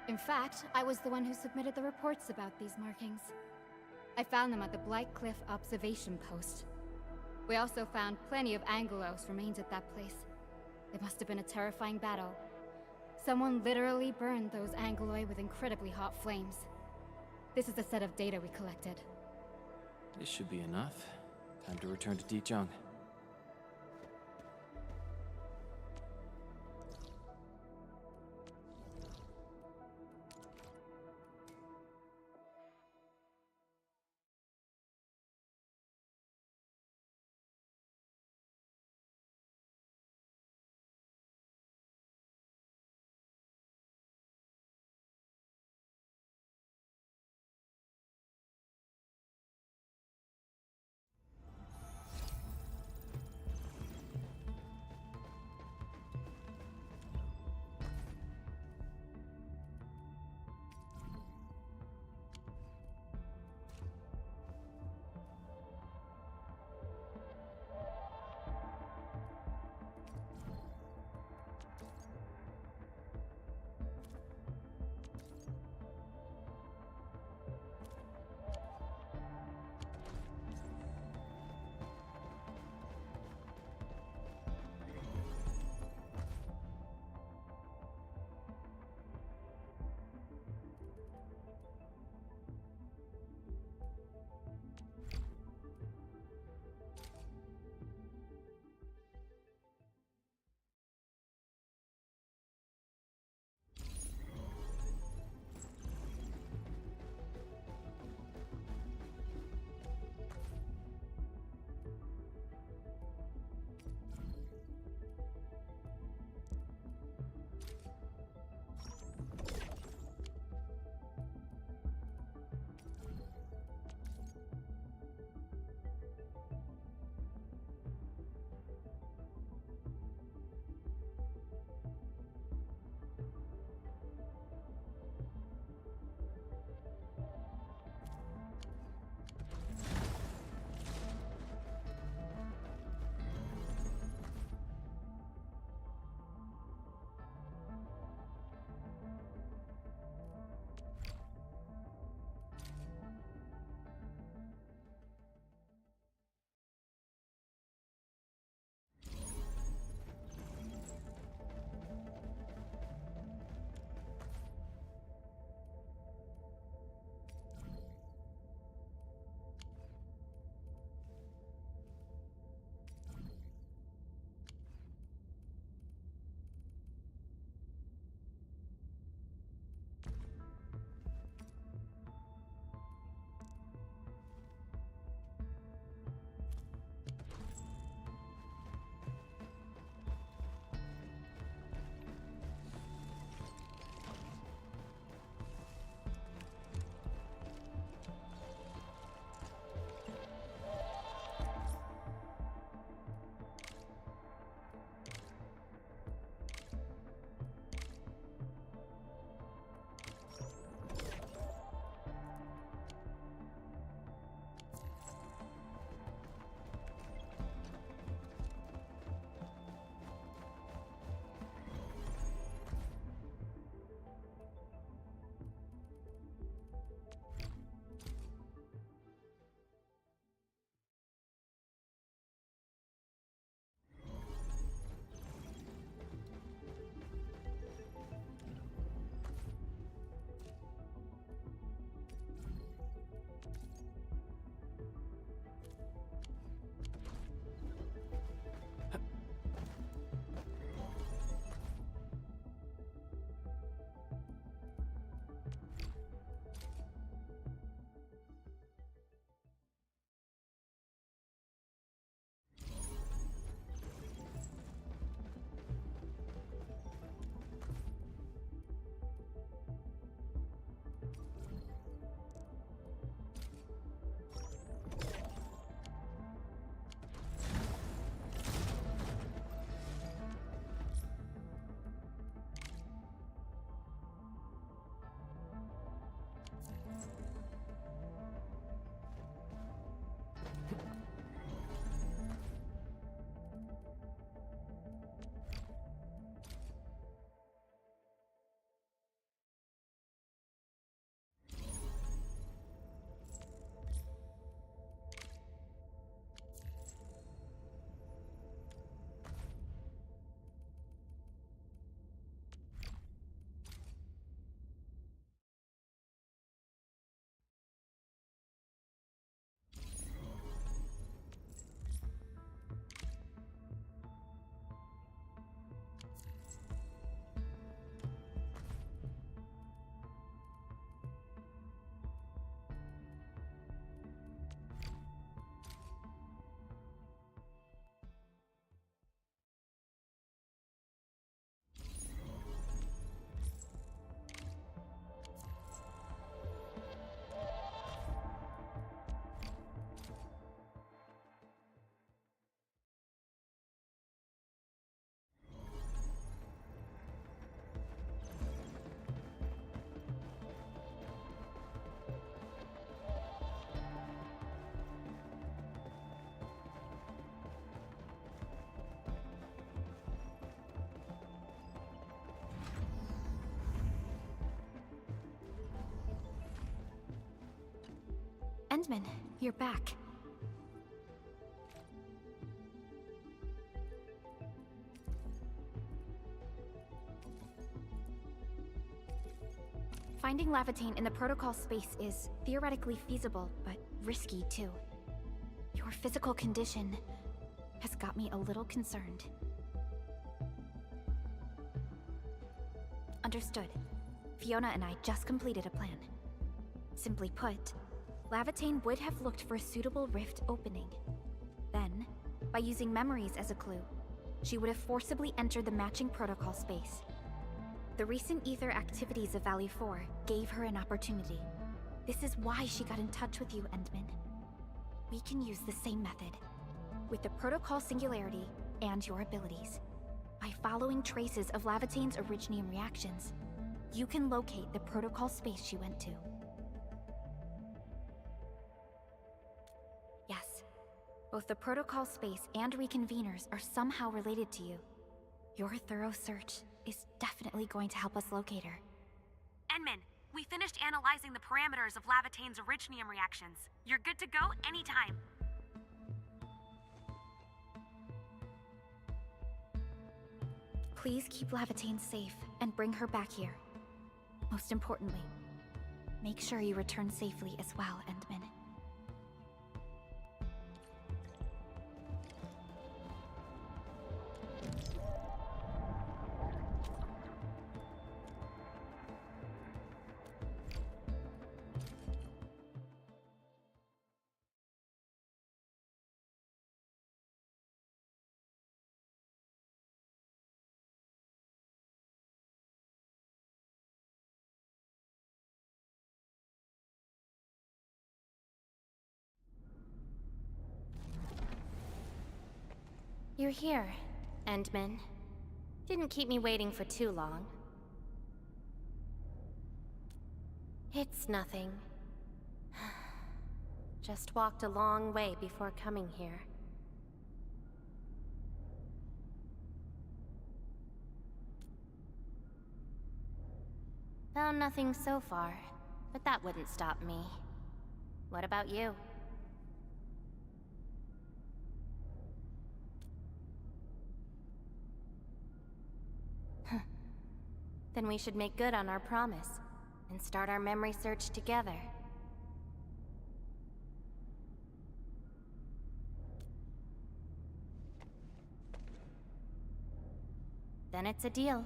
In fact, I was the one who submitted the reports about these markings. I found them at the Blight Cliff observation post. We also found plenty of Angelos remains at that place. It must have been a terrifying battle. Someone literally burned those Angeloi with incredibly hot flames. This is a set of data we collected. This should be enough. Time to return to Dichang. Endman, you're back. Finding Lavitane in the protocol space is theoretically feasible, but risky too. Your physical condition has got me a little concerned. Understood. Fiona and I just completed a plan. Simply put, Lavitane would have looked for a suitable rift opening. Then, by using memories as a clue, she would have forcibly entered the matching protocol space. The recent ether activities of Valley 4 gave her an opportunity. This is why she got in touch with you, Endman. We can use the same method, with the protocol singularity and your abilities. By following traces of Lavitane's originium reactions, you can locate the protocol space she went to. Yes, both the protocol space and reconveners are somehow related to you. Your thorough search is definitely going to help us locate her. Endman, we finished analyzing the parameters of Lavitane's originium reactions. You're good to go anytime. Please keep Lavitane safe and bring her back here. Most importantly, make sure you return safely as well, Endman. You're here, Endman. Didn't keep me waiting for too long. It's nothing. Just walked a long way before coming here. Found nothing so far, but that wouldn't stop me. What about you? Then we should make good on our promise, and start our memory search together. Then it's a deal.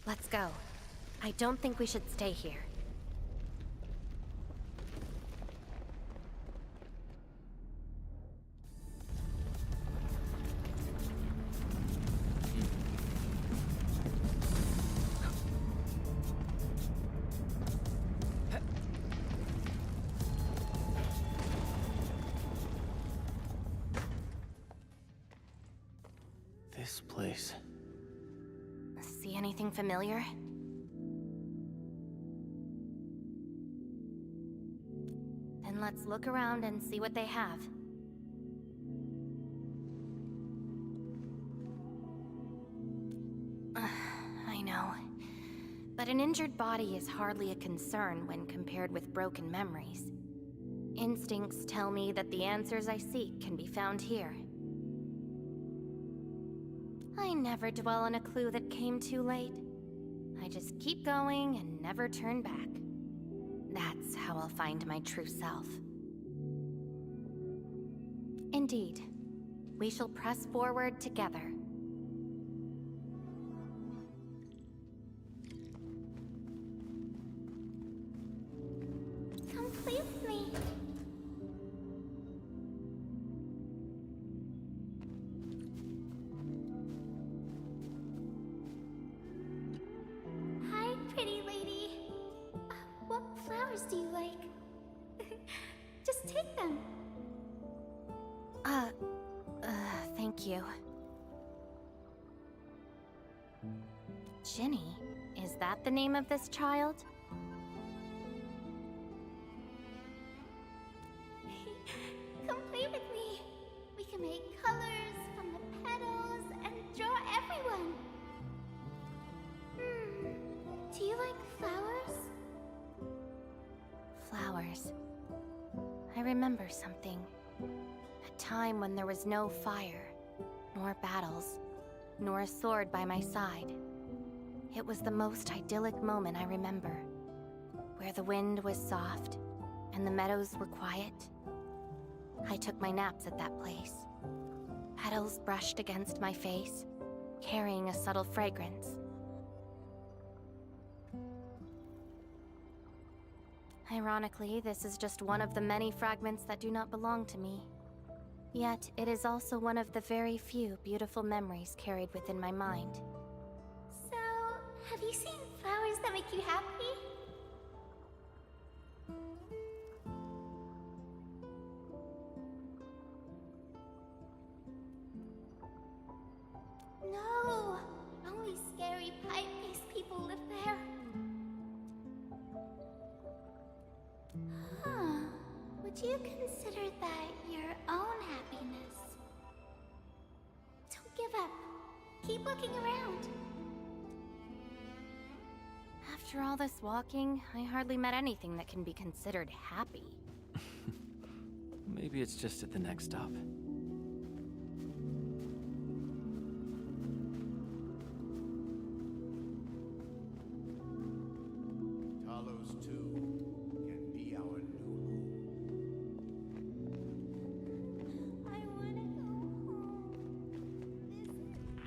Let's go. I don't think we should stay here. This place. See anything familiar? Then let's look around and see what they have. I know. But an injured body is hardly a concern when compared with broken memories. Instincts tell me that the answers I seek can be found here. I never dwell on a clue that came too late. I just keep going and never turn back. That's how I'll find my true self. Indeed, we shall press forward together. Come play with me. Hi, pretty lady. What flowers do you like? Just take them. Thank you. Ginny? Is that the name of this child? Come play with me. We can make colors from the petals and draw everyone. Do you like flowers? nightmares. I remember something. A time when there was no fire, nor battles, nor a sword by my side. It was the most idyllic moment I remember, where the wind was soft and the meadows were quiet. I took my naps at that place. Petals brushed against my face, carrying a subtle fragrance. Ironically, this is just one of the many fragments that do not belong to me. Yet, it is also one of the very few beautiful memories carried within my mind. So, have you seen flowers that make you happy? No! Only scary pipe-faced people live there. Huh. Would you consider that your own happiness? Don't give up. Keep looking around. After all this walking, I hardly met anything that can be considered happy. Maybe it's just at the next stop. Talos 2 can be our new home. I wanna go home.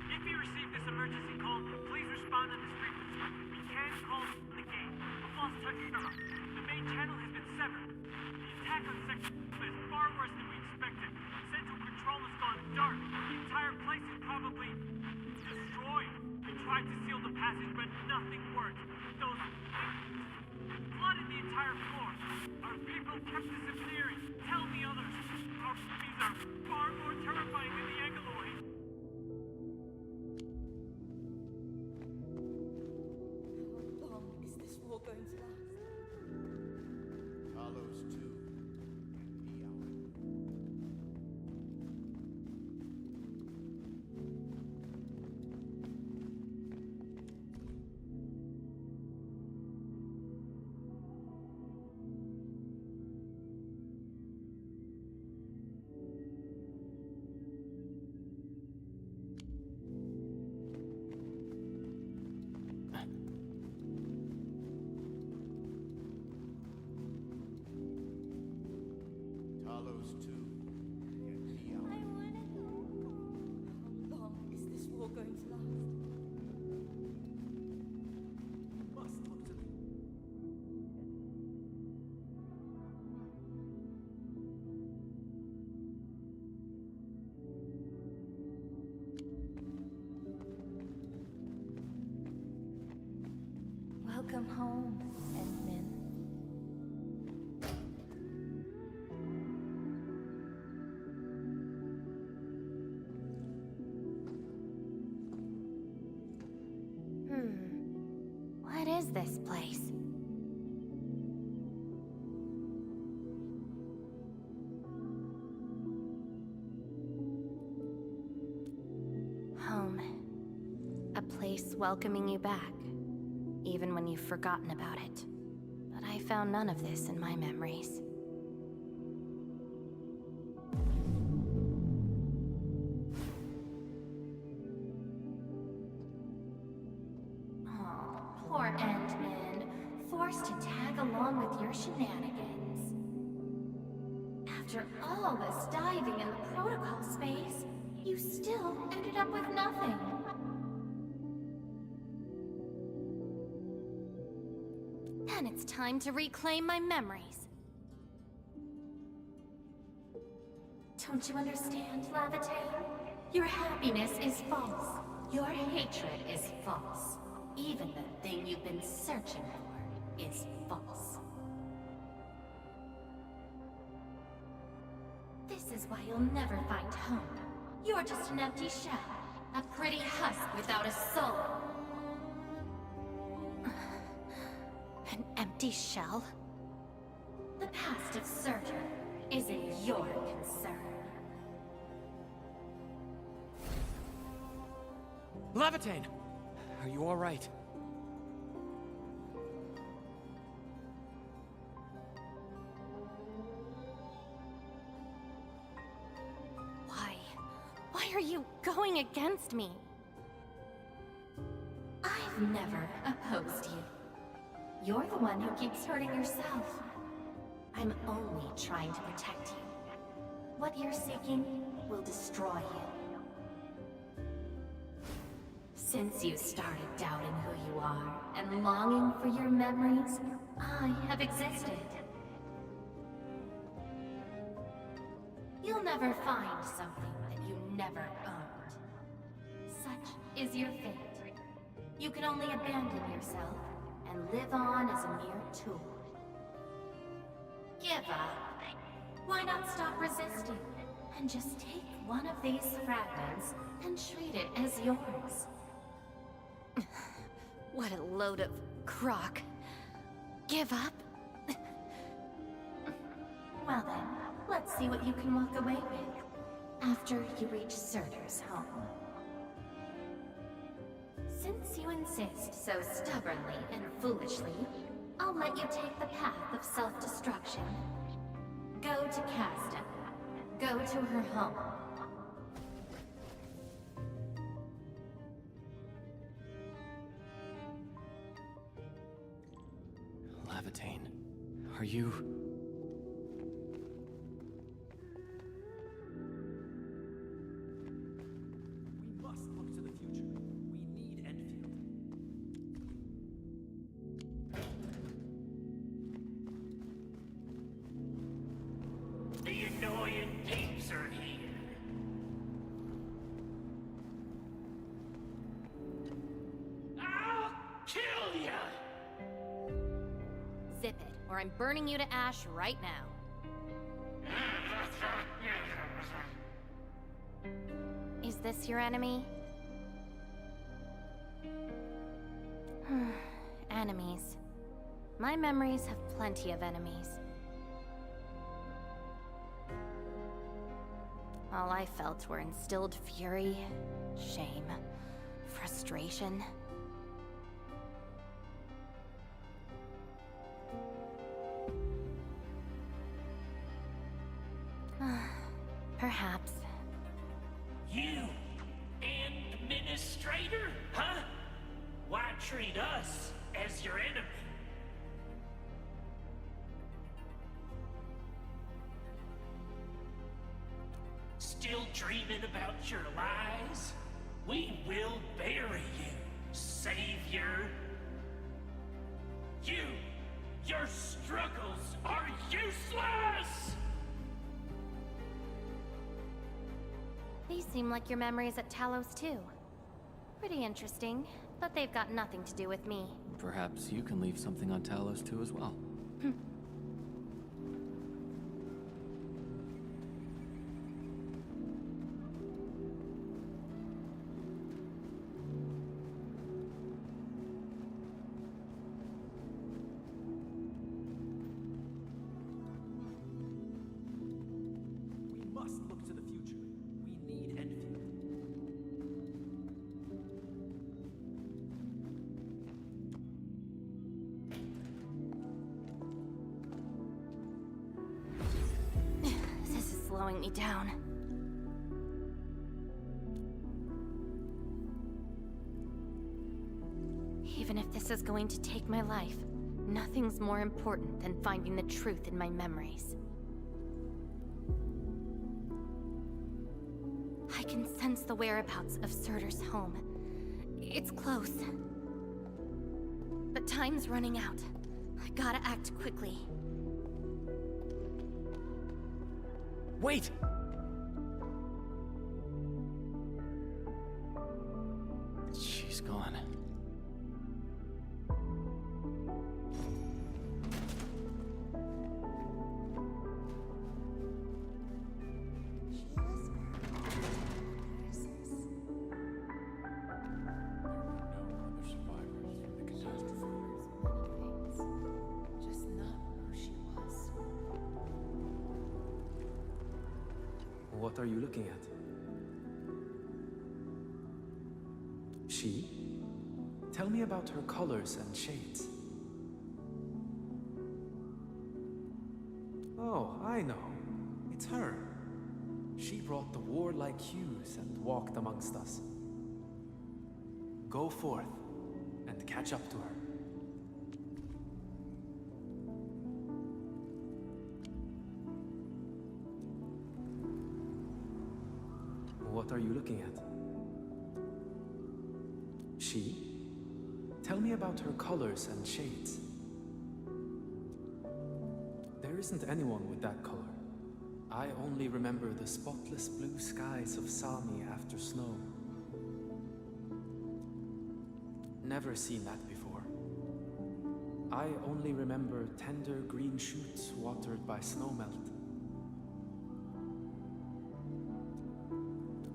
If you receive this emergency call, please respond on this frequency. We can't call the gate. A false touchdown. The main channel has been severed. The attack on Sector is far worse than we expected. Central control has gone dark. The entire place is probably destroyed. We tried to seal the passage, but nothing worked. Those flooded the entire floor. Our people kept disappearing. Tell the others. Our enemies are far more terrifying than the Angaloid. How long is this war going to last? Talos 2 can be our Talos 2 can be our I wanna go home. How long is this war going to last? You must talk to me. Welcome home, Endman. What is this place? Home. A place welcoming you back, even when you've forgotten about it. But I found none of this in my memories. Oh, poor Endman, forced to tag along with your shenanigans. After all this diving in the protocol space, you still ended up with nothing. Then it's time to reclaim my memories. Don't you understand, Lavatane? Your happiness is false. Your hatred is false. Even the thing you've been searching for is false. This is why you'll never find home. You're just an empty shell. A pretty husk without a soul. An empty shell? The past of Surtur isn't your concern. Lavatane! Are you alright? are you going against me? I've never opposed you. You're the one who keeps hurting yourself. I'm only trying to protect you. What you're seeking will destroy you. Since you started doubting who you are and longing for your memories, I have existed. You'll never find something that you never owned. Such is your fate. You can only abandon yourself and live on as a mere tool. Give up. Why not stop resisting and just take one of these fragments and treat it as yours? What a load of crock. Give up? Well then, let's see what you can walk away with after you reach Surtur's home. Since you insist so stubbornly and foolishly, I'll let you take the path of self-destruction. Go to Casta. Go to her home. Levitain, are you... We must look to the future. We need Endfield. The annoying peeps are here. I'll kill ya! Zip it, or I'm burning you to ash right now. Is this your enemy? Enemies. My memories have plenty of enemies. All I felt were instilled fury, shame, frustration. Perhaps. You, administrator, huh? Why treat us as your enemy? Still dreaming about your lies? We will bury you, savior. Your struggles are useless! These seem like your memories at Talos too. Pretty interesting, but they've got nothing to do with me. Perhaps you can leave something on Talos too as well. We must look to the future. We need Endfield. This is slowing me down. Even if this is going to take my life, nothing's more important than finding the truth in my memories. I can sense the whereabouts of Surtur's home. It's close. But time's running out. I gotta act quickly. Wait! She's gone. What are you looking at? She? Tell me about her colors and shades. Oh, I know. It's her. She brought the warlike hues and walked amongst us. Go forth and catch up to her. What are you looking at? She? Tell me about her colors and shades. There isn't anyone with that color. I only remember the spotless blue skies of Sami after snow. Never seen that before. I only remember tender green shoots watered by snowmelt.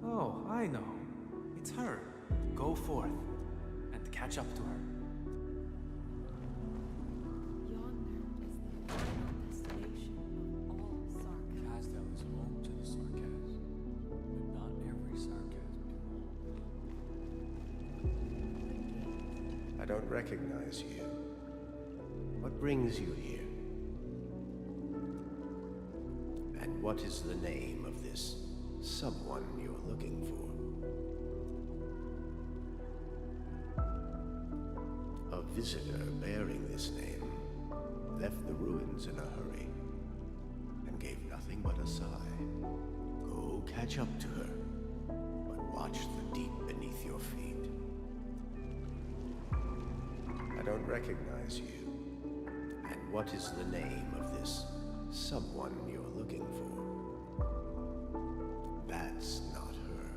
Oh, I know. It's her. Go forth and catch up to her. Casdell is home to the Sarkaz, but not every Sarkaz belongs. I don't recognize you. What brings you here? And what is the name of this someone you're looking for? A visitor bearing this name left the ruins in a hurry and gave nothing but a sigh. Go catch up to her, but watch the deep beneath your feet. I don't recognize you. And what is the name of this someone you're looking for? That's not her.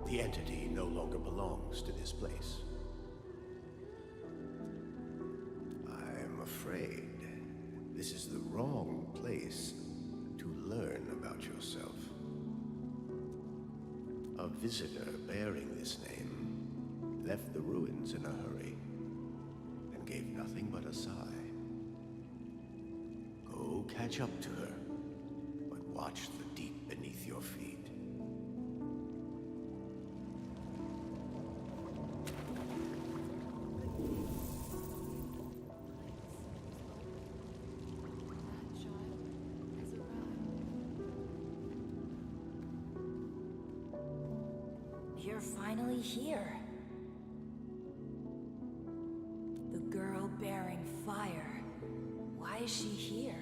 The entity no longer belongs to this place. I'm afraid this is the wrong place to learn about yourself. A visitor bearing this name left the ruins in a hurry and gave nothing but a sigh. Go catch up to her, but watch the deep beneath your feet. You're finally here. The girl bearing fire. Why is she here?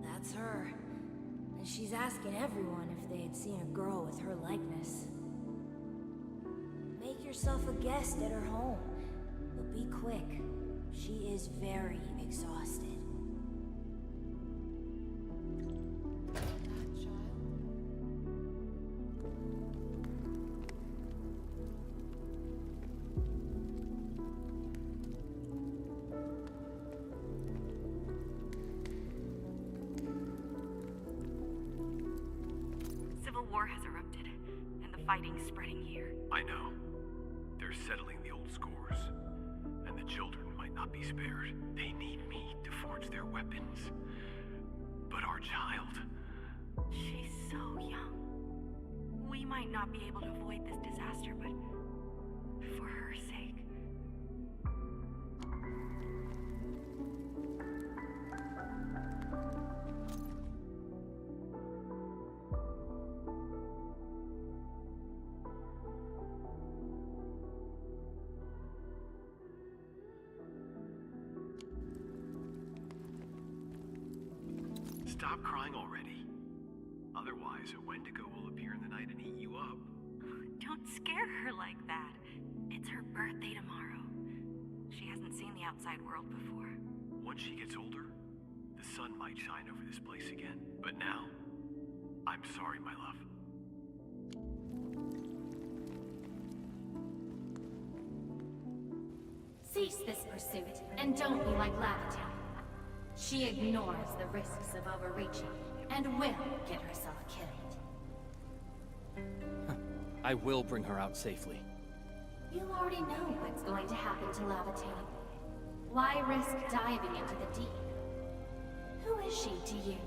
That's her. And she's asking everyone if they had seen a girl with her likeness. Make yourself a guest at her home. But be quick. She is very exhausted. Civil war has erupted, and the fighting's spreading here. I know. They're settling the old scores, and the children might not be spared. They need me to forge their weapons. But our child... She's so young. We might not be able to avoid this disaster, but for her sake. Stop crying already. Otherwise, a Wendigo will appear in the night and eat you up. Don't scare her like that. It's her birthday tomorrow. She hasn't seen the outside world before. Once she gets older, the sun might shine over this place again. But now, I'm sorry, my love. Cease this pursuit, and don't be like Lavitia. She ignores the risks of overreaching, and will get herself killed. I will bring her out safely. You already know what's going to happen to Lavitia. Why risk diving into the deep? Who is she to you?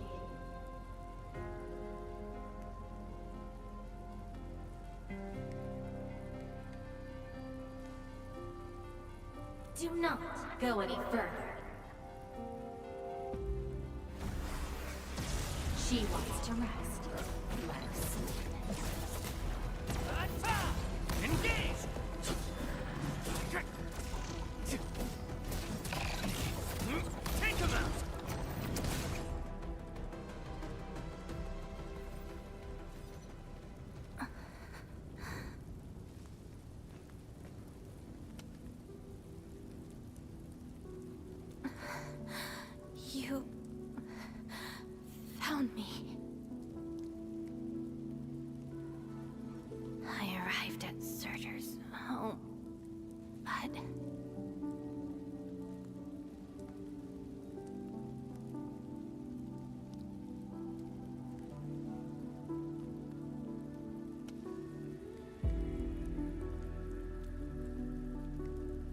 Do not go any further. She wants to rest. Let her sleep. Engage! Take him out! You found me. I arrived at Surtur's home, but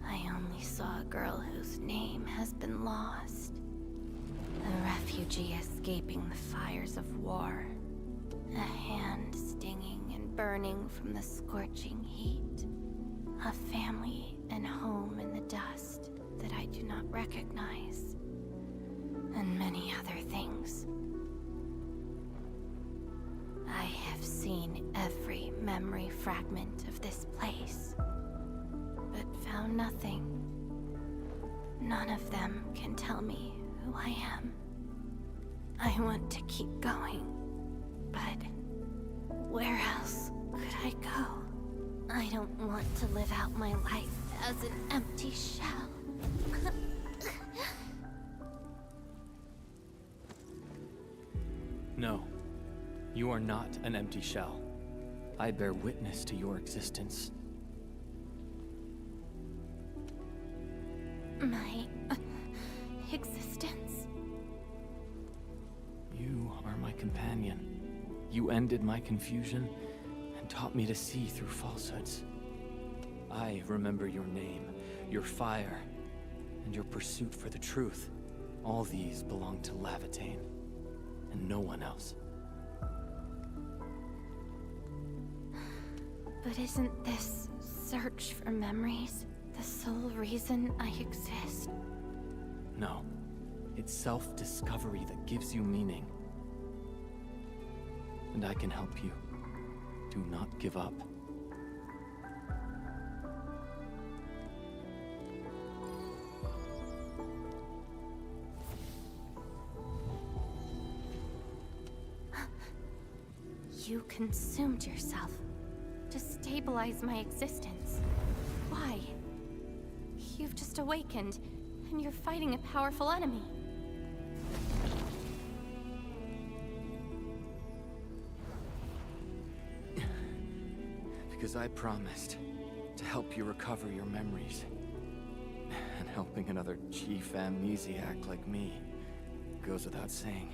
I only saw a girl whose name has been lost. A refugee escaping the fires of war. A hand stinging and burning from the scorching heat. A family and home in the dust that I do not recognize. And many other things. I have seen every memory fragment of this place, but found nothing. None of them can tell me who I am. I want to keep going, but where else could I go? I don't want to live out my life as an empty shell. No, you are not an empty shell. I bear witness to your existence. My existence? You are my companion. You ended my confusion and taught me to see through falsehoods. I remember your name, your fire, and your pursuit for the truth. All these belong to Lavatane, and no one else. But isn't this search for memories the sole reason I exist? No. It's self-discovery that gives you meaning. And I can help you. Do not give up. You consumed yourself to stabilize my existence. Why? You've just awakened, and you're fighting a powerful enemy. Because I promised to help you recover your memories. And helping another chief amnesiac like me goes without saying.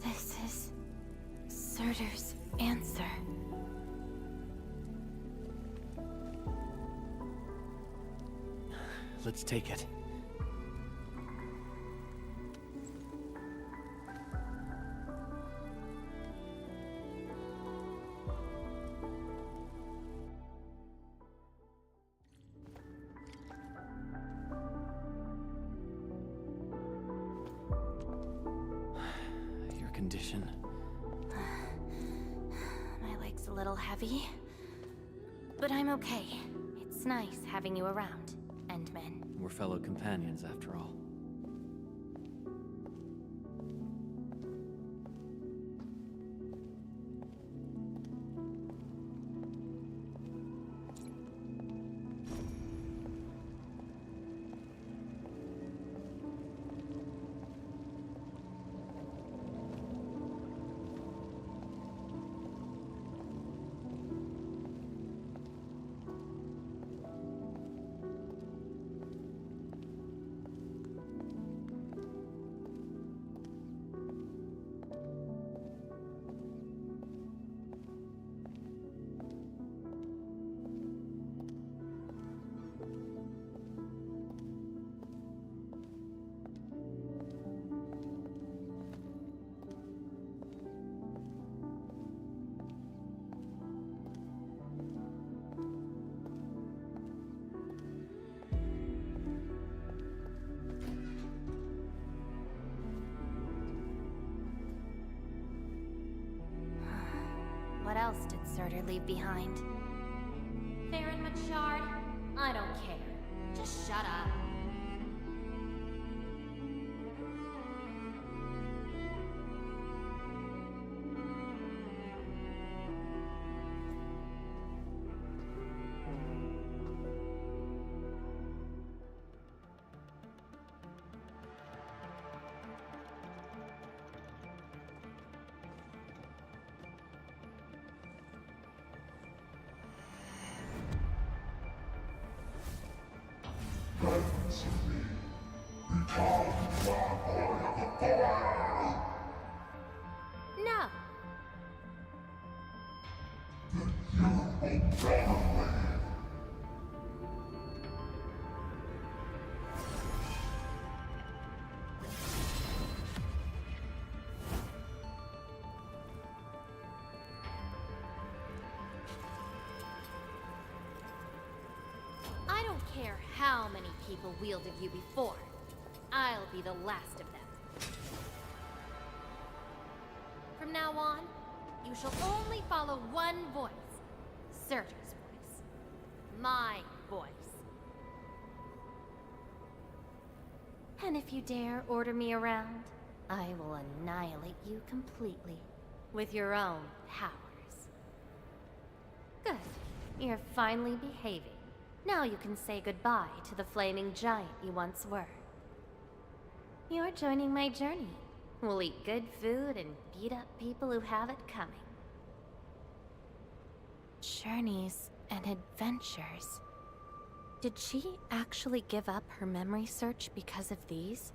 This is Surtur's answer. Let's take it. Your condition. My leg's a little heavy, but I'm okay. It's nice having you around, Endman. We're fellow companions, after all. What else did Surtur leave behind? Farron Machard? I don't care. Just shut up. No. I don't care how many people wielded you before. I'll be the last of them. From now on, you shall only follow one voice. Surtur's voice. My voice. And if you dare order me around, I will annihilate you completely. With your own powers. Good. You're finally behaving. Now you can say goodbye to the flaming giant you once were. You're joining my journey. We'll eat good food and beat up people who have it coming. Journeys and adventures. Did she actually give up her memory search because of these?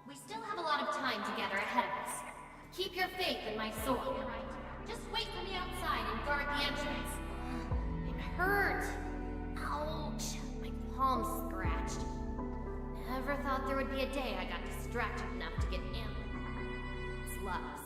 We still have a lot of time together ahead of us. Keep your faith in my sword. Just wait for me outside and guard the entrance. I'm hurt. Ouch. My palm's scratched. Never thought there would be a day I got distracted enough to get ambushed. It's loves.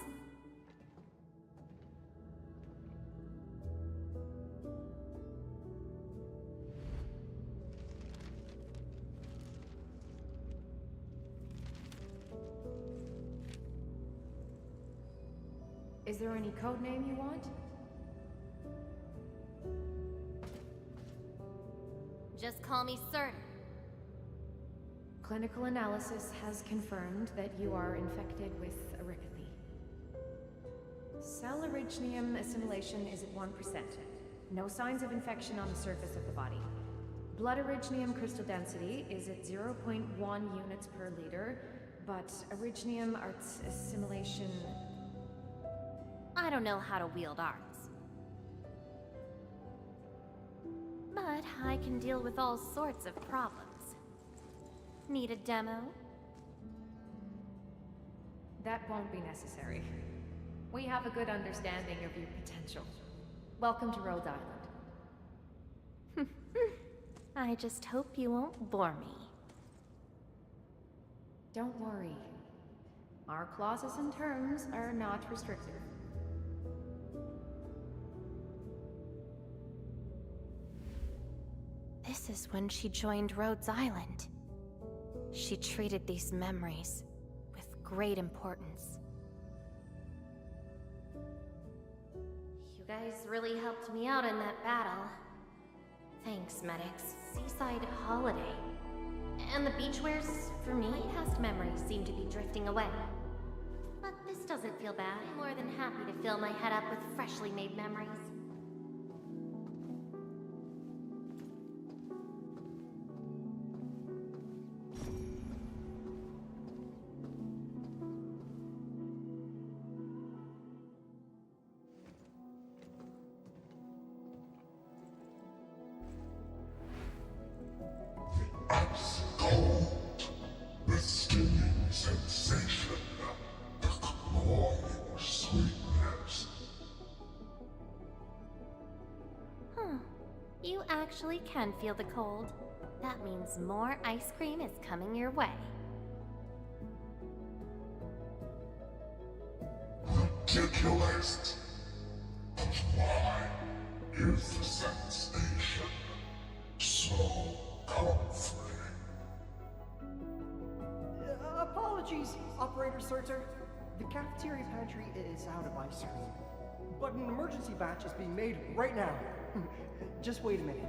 Is there any code name you want? Just call me Surtur. Clinical analysis has confirmed that you are infected with arachne. Cell originium assimilation is at 1%. No signs of infection on the surface of the body. Blood originium crystal density is at 0.1 units per liter, but originium arts assimilation... I don't know how to wield arts. But I can deal with all sorts of problems. Need a demo? That won't be necessary. We have a good understanding of your potential. Welcome to Rhode Island. I just hope you won't bore me. Don't worry. Our clauses and terms are not restrictive. This is when she joined Rhodes Island. She treated these memories with great importance. You guys really helped me out in that battle. Thanks, medics. Seaside holiday. And the beachwares, for me, past memories seem to be drifting away. But this doesn't feel bad. I'm more than happy to fill my head up with freshly made memories. The stinging sensation, the cloying sweetness. Huh. You actually can feel the cold. That means more ice cream is coming your way. Ridiculous. But why is the sensation? Apologies, Operator Sorter. The cafeteria pantry is out of ice cream, but an emergency batch is being made right now. Just wait a minute.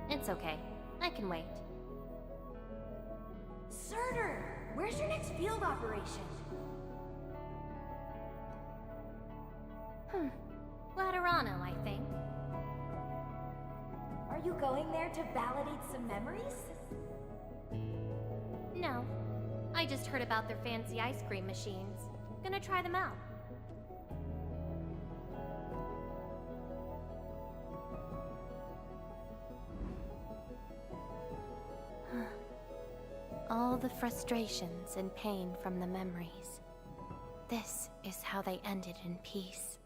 It's okay. I can wait. Surtur, where's your next field operation? Laterano, I think. Are you going there to validate some memories? No. I just heard about their fancy ice cream machines. Gonna try them out. All the frustrations and pain from the memories. This is how they ended in peace.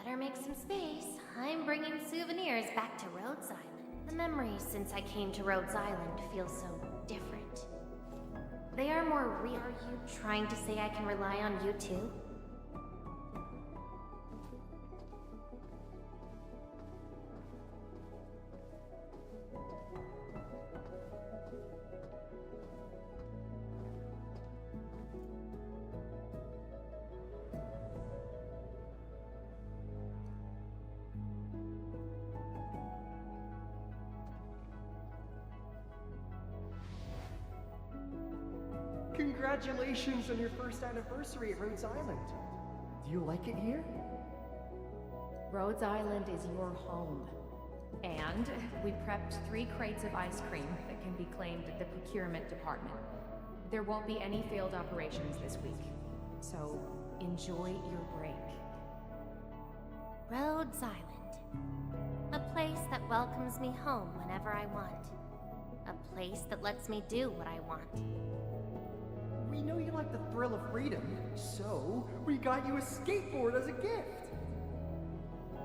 Better make some space. I'm bringing souvenirs back to Rhodes Island. The memories since I came to Rhodes Island feel so different. They are more real. Are you trying to say I can rely on you too? Congratulations on your first anniversary at Rhodes Island. Do you like it here? Rhodes Island is your home. And we prepped 3 crates of ice cream that can be claimed at the procurement department. There won't be any failed operations this week, so enjoy your break. Rhodes Island. A place that welcomes me home whenever I want. A place that lets me do what I want. We know you like the thrill of freedom, so we got you a skateboard as a gift.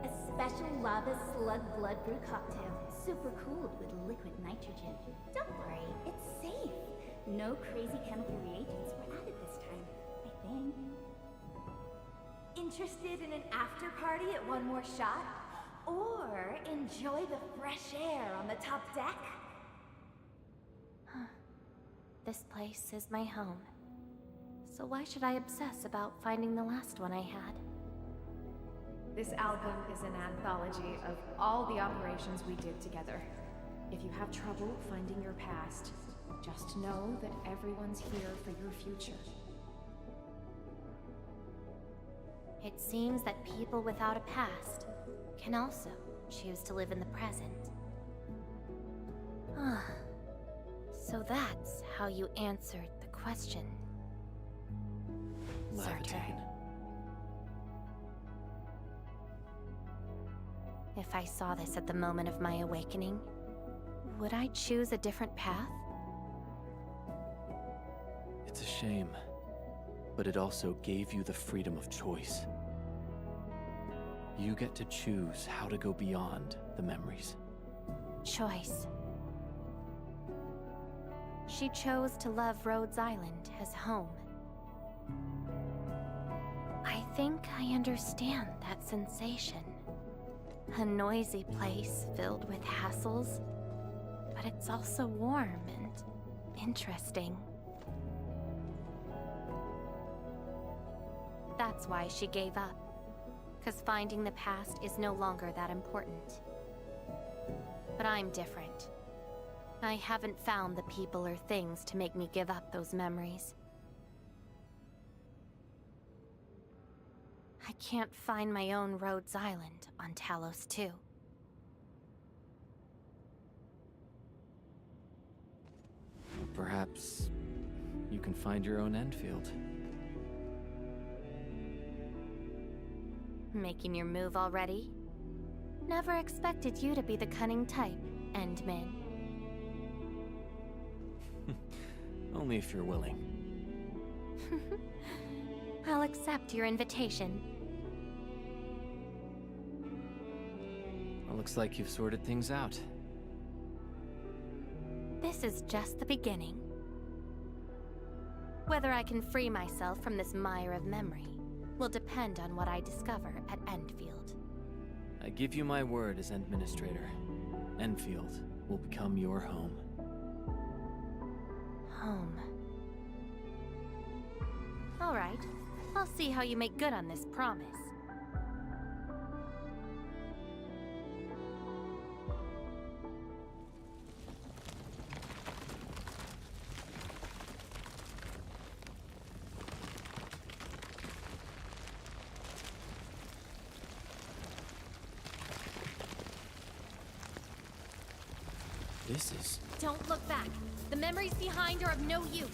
A special lava slug blood brew cocktail, super cooled with liquid nitrogen. Don't worry, it's safe. No crazy chemical reagents were added this time, I think. Interested in an after party at One More Shot? Or enjoy the fresh air on the top deck? This place is my home. So why should I obsess about finding the last one I had? This album is an anthology of all the operations we did together. If you have trouble finding your past, just know that everyone's here for your future. It seems that people without a past can also choose to live in the present. So that's how you answered the question. Levitate. If I saw this at the moment of my awakening, would I choose a different path? It's a shame, but it also gave you the freedom of choice. You get to choose how to go beyond the memories. Choice. She chose to love Rhodes Island as home. I think I understand that sensation. A noisy place filled with hassles, but it's also warm and interesting. That's why she gave up, 'cause finding the past is no longer that important. But I'm different. I haven't found the people or things to make me give up those memories. I can't find my own Rhodes Island on Talos 2. Perhaps you can find your own Endfield. Making your move already? Never expected you to be the cunning type, Endmin. Only if you're willing. I'll accept your invitation. Well, looks like you've sorted things out. This is just the beginning. Whether I can free myself from this mire of memory will depend on what I discover at Endfield. I give you my word as Administrator. Endfield will become your home. Home. All right. I'll see how you make good on this promise. This is... Don't look back. The memories behind are of no use.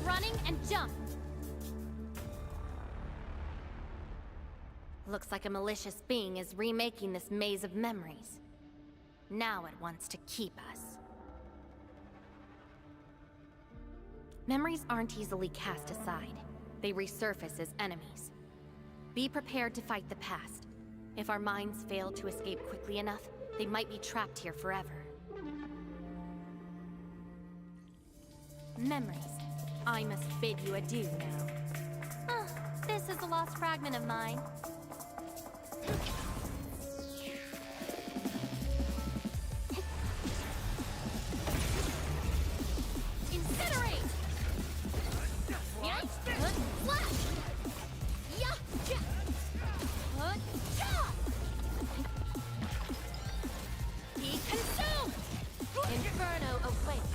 Running and jump! Looks like a malicious being is remaking this maze of memories. Now it wants to keep us. Memories aren't easily cast aside. They resurface as enemies. Be prepared to fight the past. If our minds fail to escape quickly enough, they might be trapped here forever. Memories. I must bid you adieu now. This is a lost fragment of mine. Incinerate! Flash! Be consumed! Inferno awaits.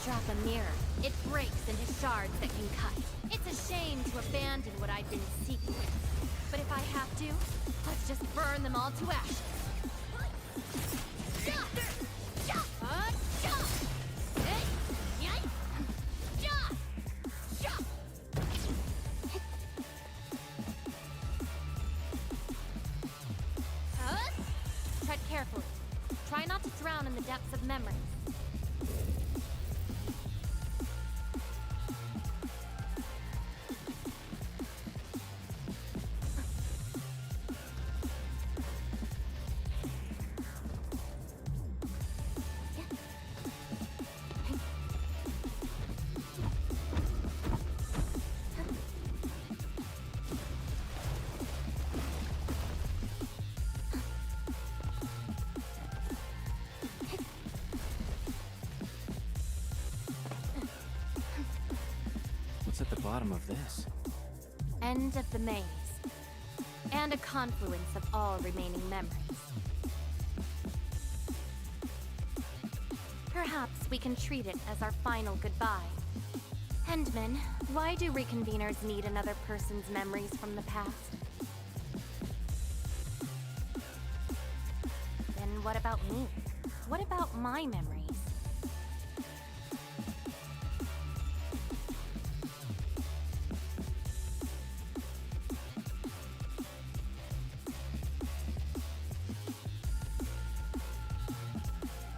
Drop a mirror. It breaks into shards that can cut. It's a shame to abandon what I've been seeking. But if I have to, let's just burn them all to ashes. Tread carefully. Try not to drown in the depths of memory. bottom of this? End of the maze. And a confluence of all remaining memories. Perhaps we can treat it as our final goodbye. Endman, why do reconveners need another person's memories from the past? Then what about me? What about my memories?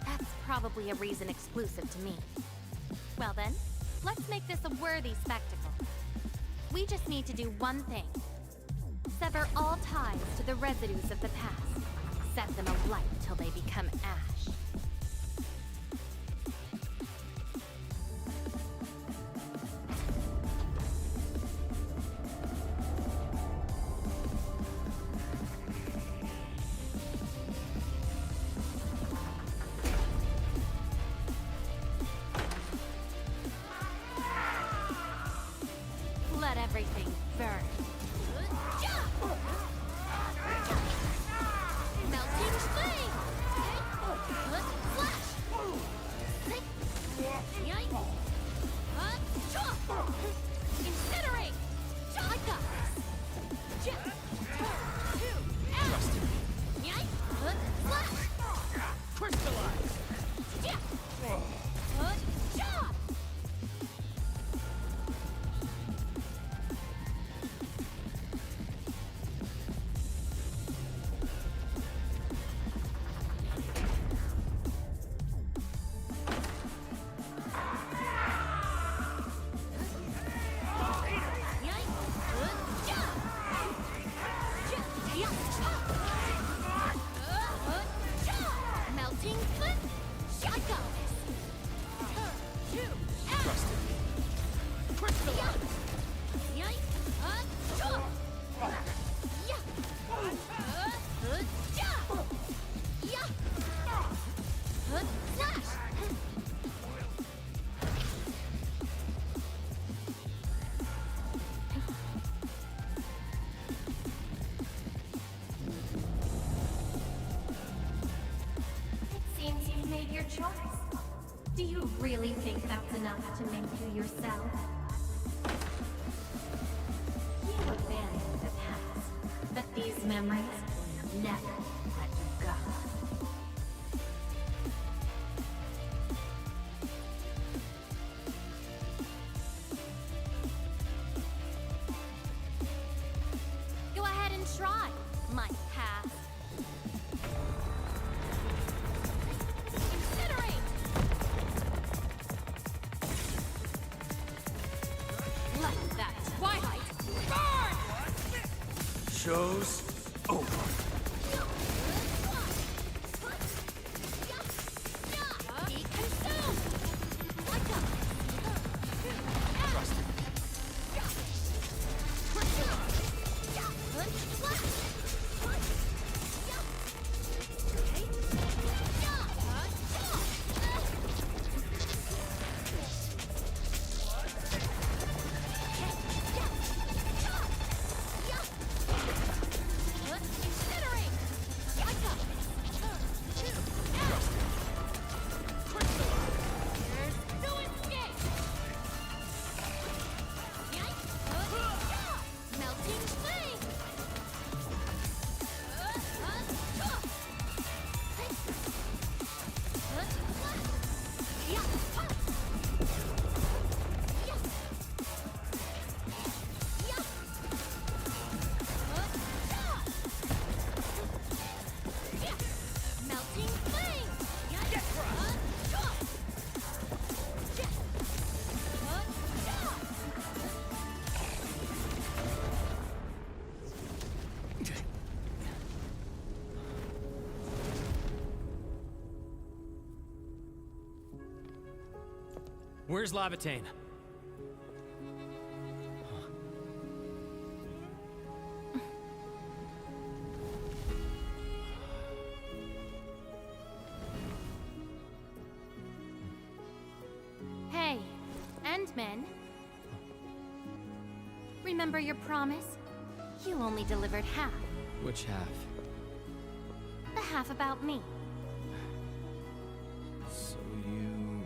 That's probably a reason exclusive to me. Well then, let's make this a worthy spectacle. We just need to do one thing. Sever all ties to the residues of the past. Set them alight till they become ash. Let everything burn. Melting flame! Flash! Incinerate! I got this! Flash! Crystallize! Melting foot! I got this! Seems you've made your choice. Do you really think that's enough to make you yourself? You abandoned the past, but these memories will never let you go. Go ahead and try, my past. Let that twilight burn! Show's over. Be consumed! Like a... Trust me. Where's Lavatane? Hey, Endman. Remember your promise? You only delivered half. Which half? The half about me. So you...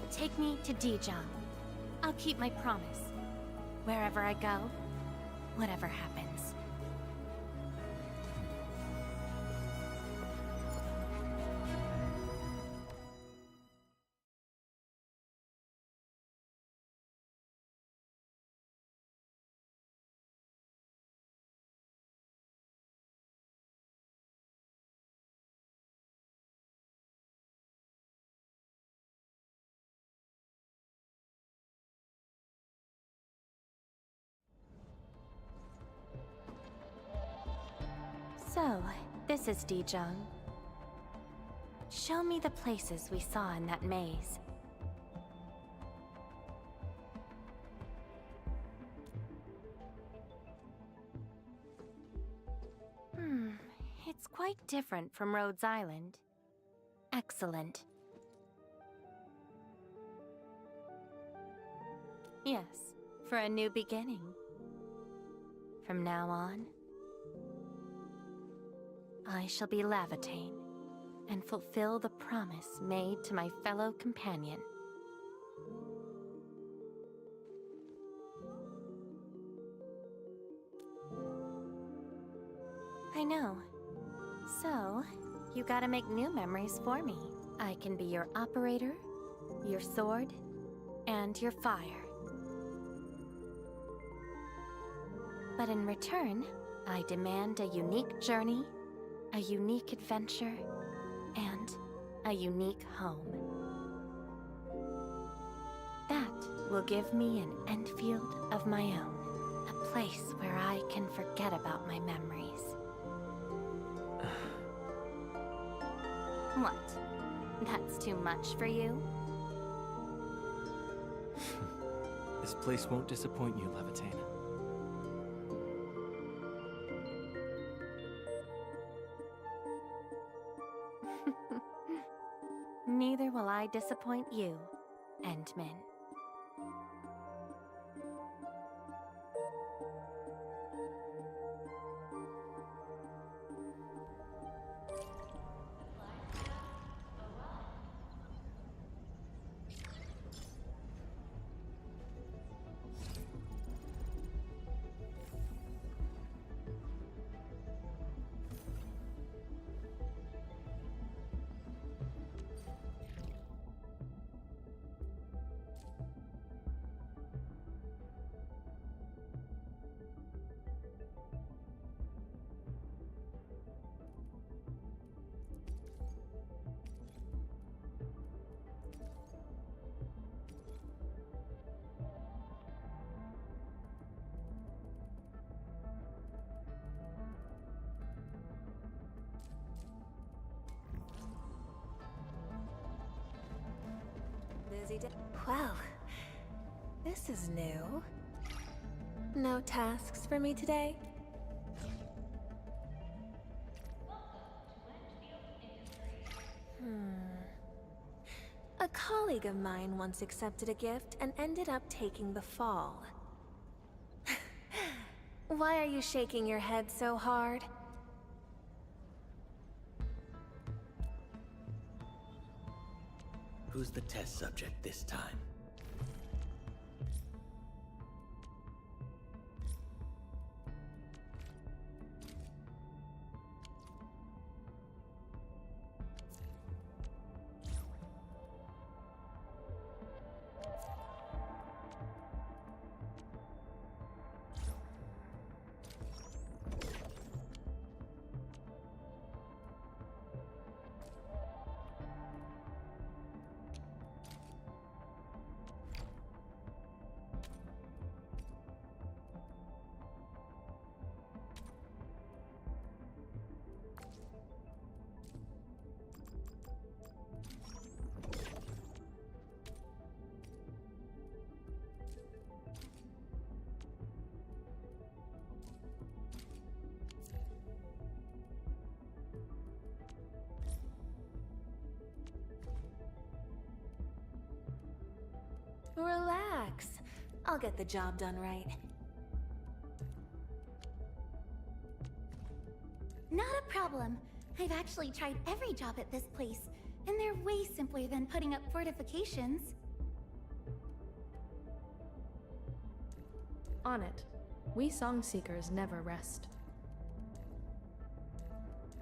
Take me to Dijon. I'll keep my promise. Wherever I go, whatever happens. So, this is Dijon. Show me the places we saw in that maze. It's quite different from Rhodes Island. Excellent. Yes, for a new beginning. From now on, I shall be Lavatane, and fulfill the promise made to my fellow companion. I know. So, you gotta make new memories for me. I can be your operator, your sword, and your fire. But in return, I demand a unique journey, a unique adventure, and a unique home. That will give me an Endfield of my own, a place where I can forget about my memories. What? That's too much for you? This place won't disappoint you, Levitain. Neither will I disappoint you, Endman. Busy day. Wow, this is new. No tasks for me today? A colleague of mine once accepted a gift and ended up taking the fall. Why are you shaking your head so hard? Who's the test subject this time? Relax. I'll get the job done right. Not a problem. I've actually tried every job at this place, and they're way simpler than putting up fortifications. On it. We song seekers never rest.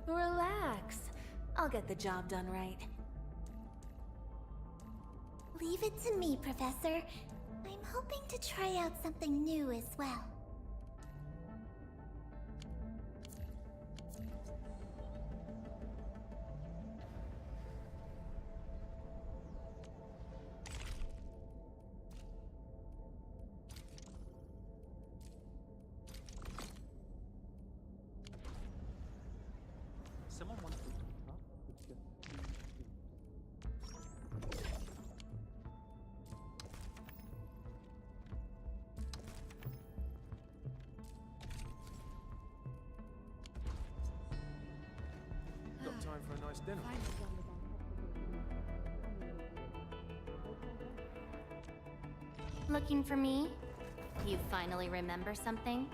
Relax. I'll get the job done right. Leave it to me, Professor. I'm hoping to try out something new as well. Someone wants to... Got time for a nice dinner. Looking for me? You finally remember something?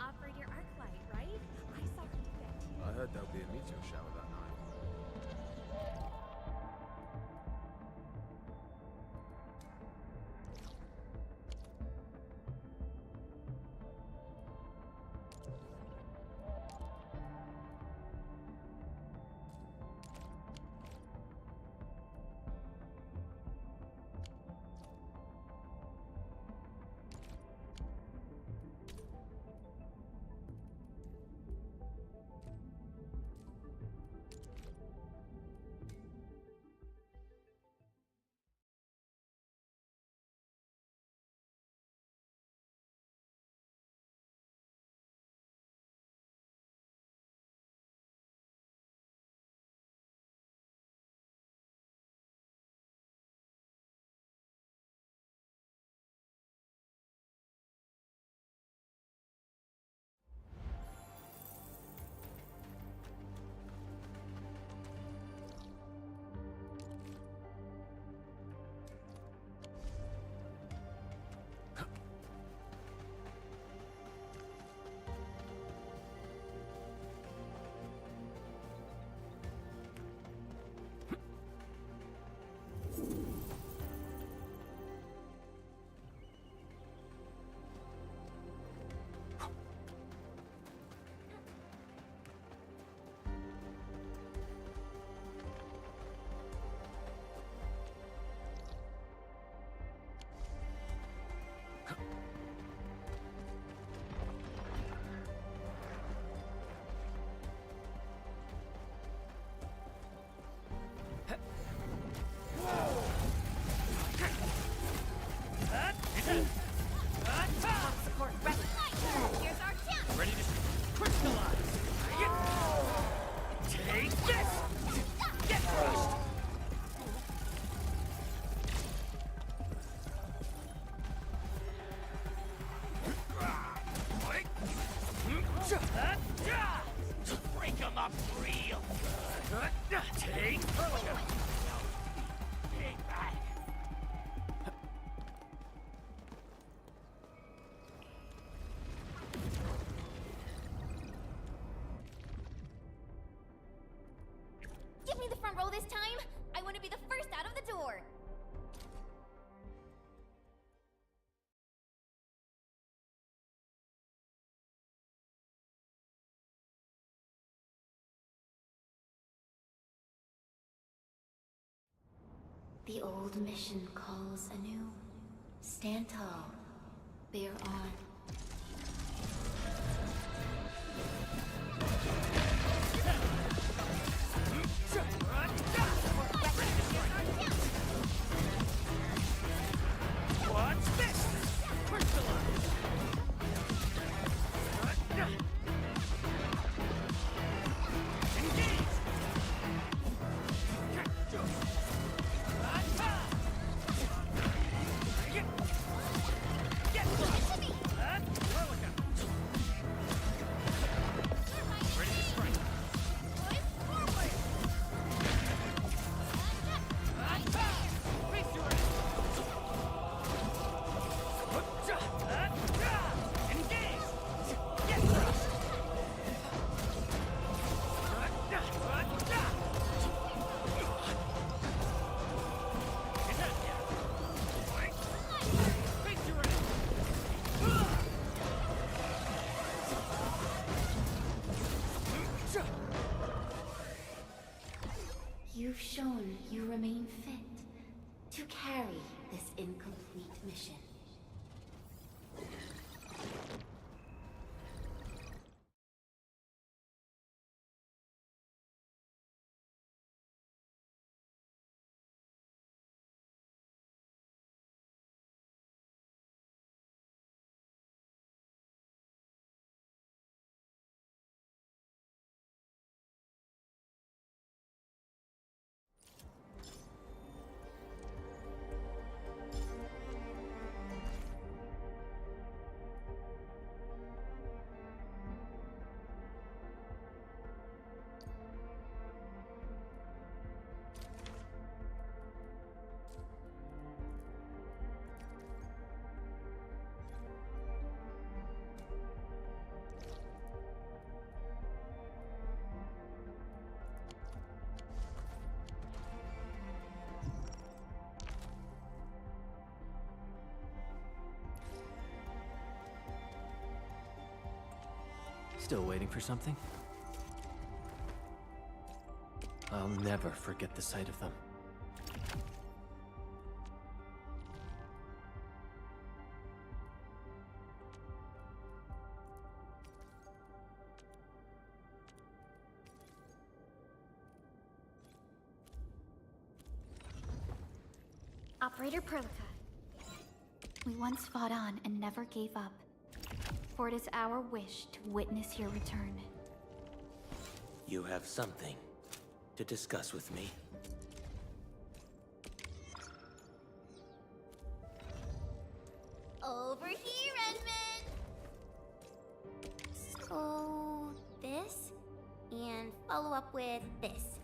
Operate your arc light, right? I saw her do that too. I heard there'll be a meteor shower that night. Support ready. Here's our chance. Ready to crystallize! Take this! Get crushed! Break 'em up real good. Take back. Give me the front row this time. I want to be the first out of the door. The old mission calls anew. Stand tall. Bear on. What's this? Crystallize! Engage! Get close! Ready to strike. Face your engage! Get thrust! Face your You've shown you remain fit to carry this incomplete mission. Still waiting for something? I'll never forget the sight of them. Operator Perlica. We once fought on and never gave up. For it is our wish to witness your return. You have something to discuss with me. Over here, Edmund! So, this? And follow up with this.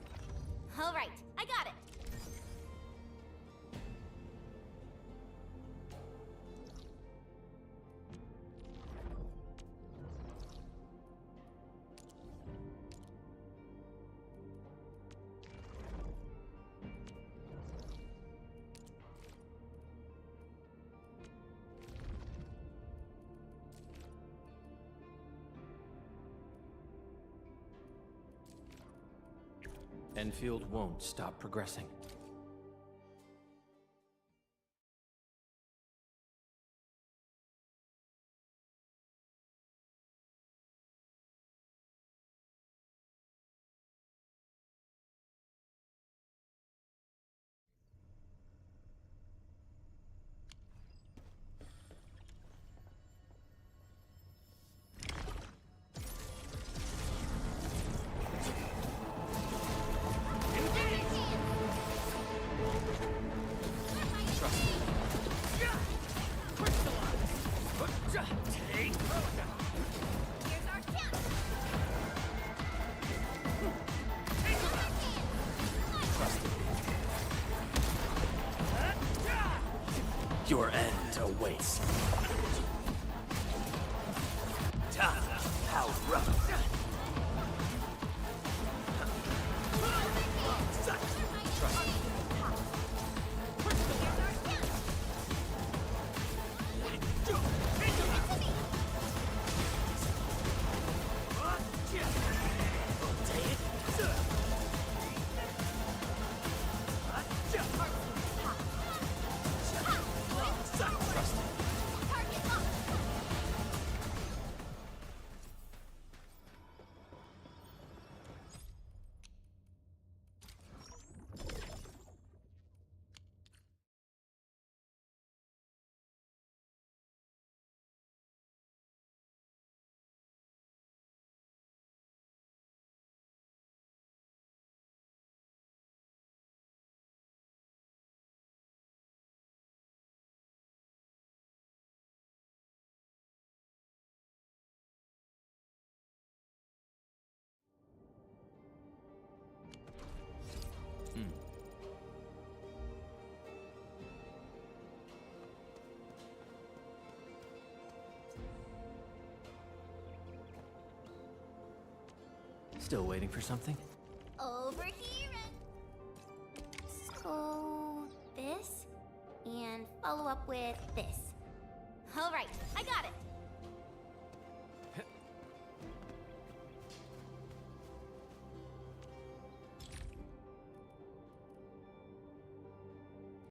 Alright, I got it! Endfield won't stop progressing. Your end awaits. How rough. Still waiting for something? Over here. So, this, and follow up with this. All right, I got it.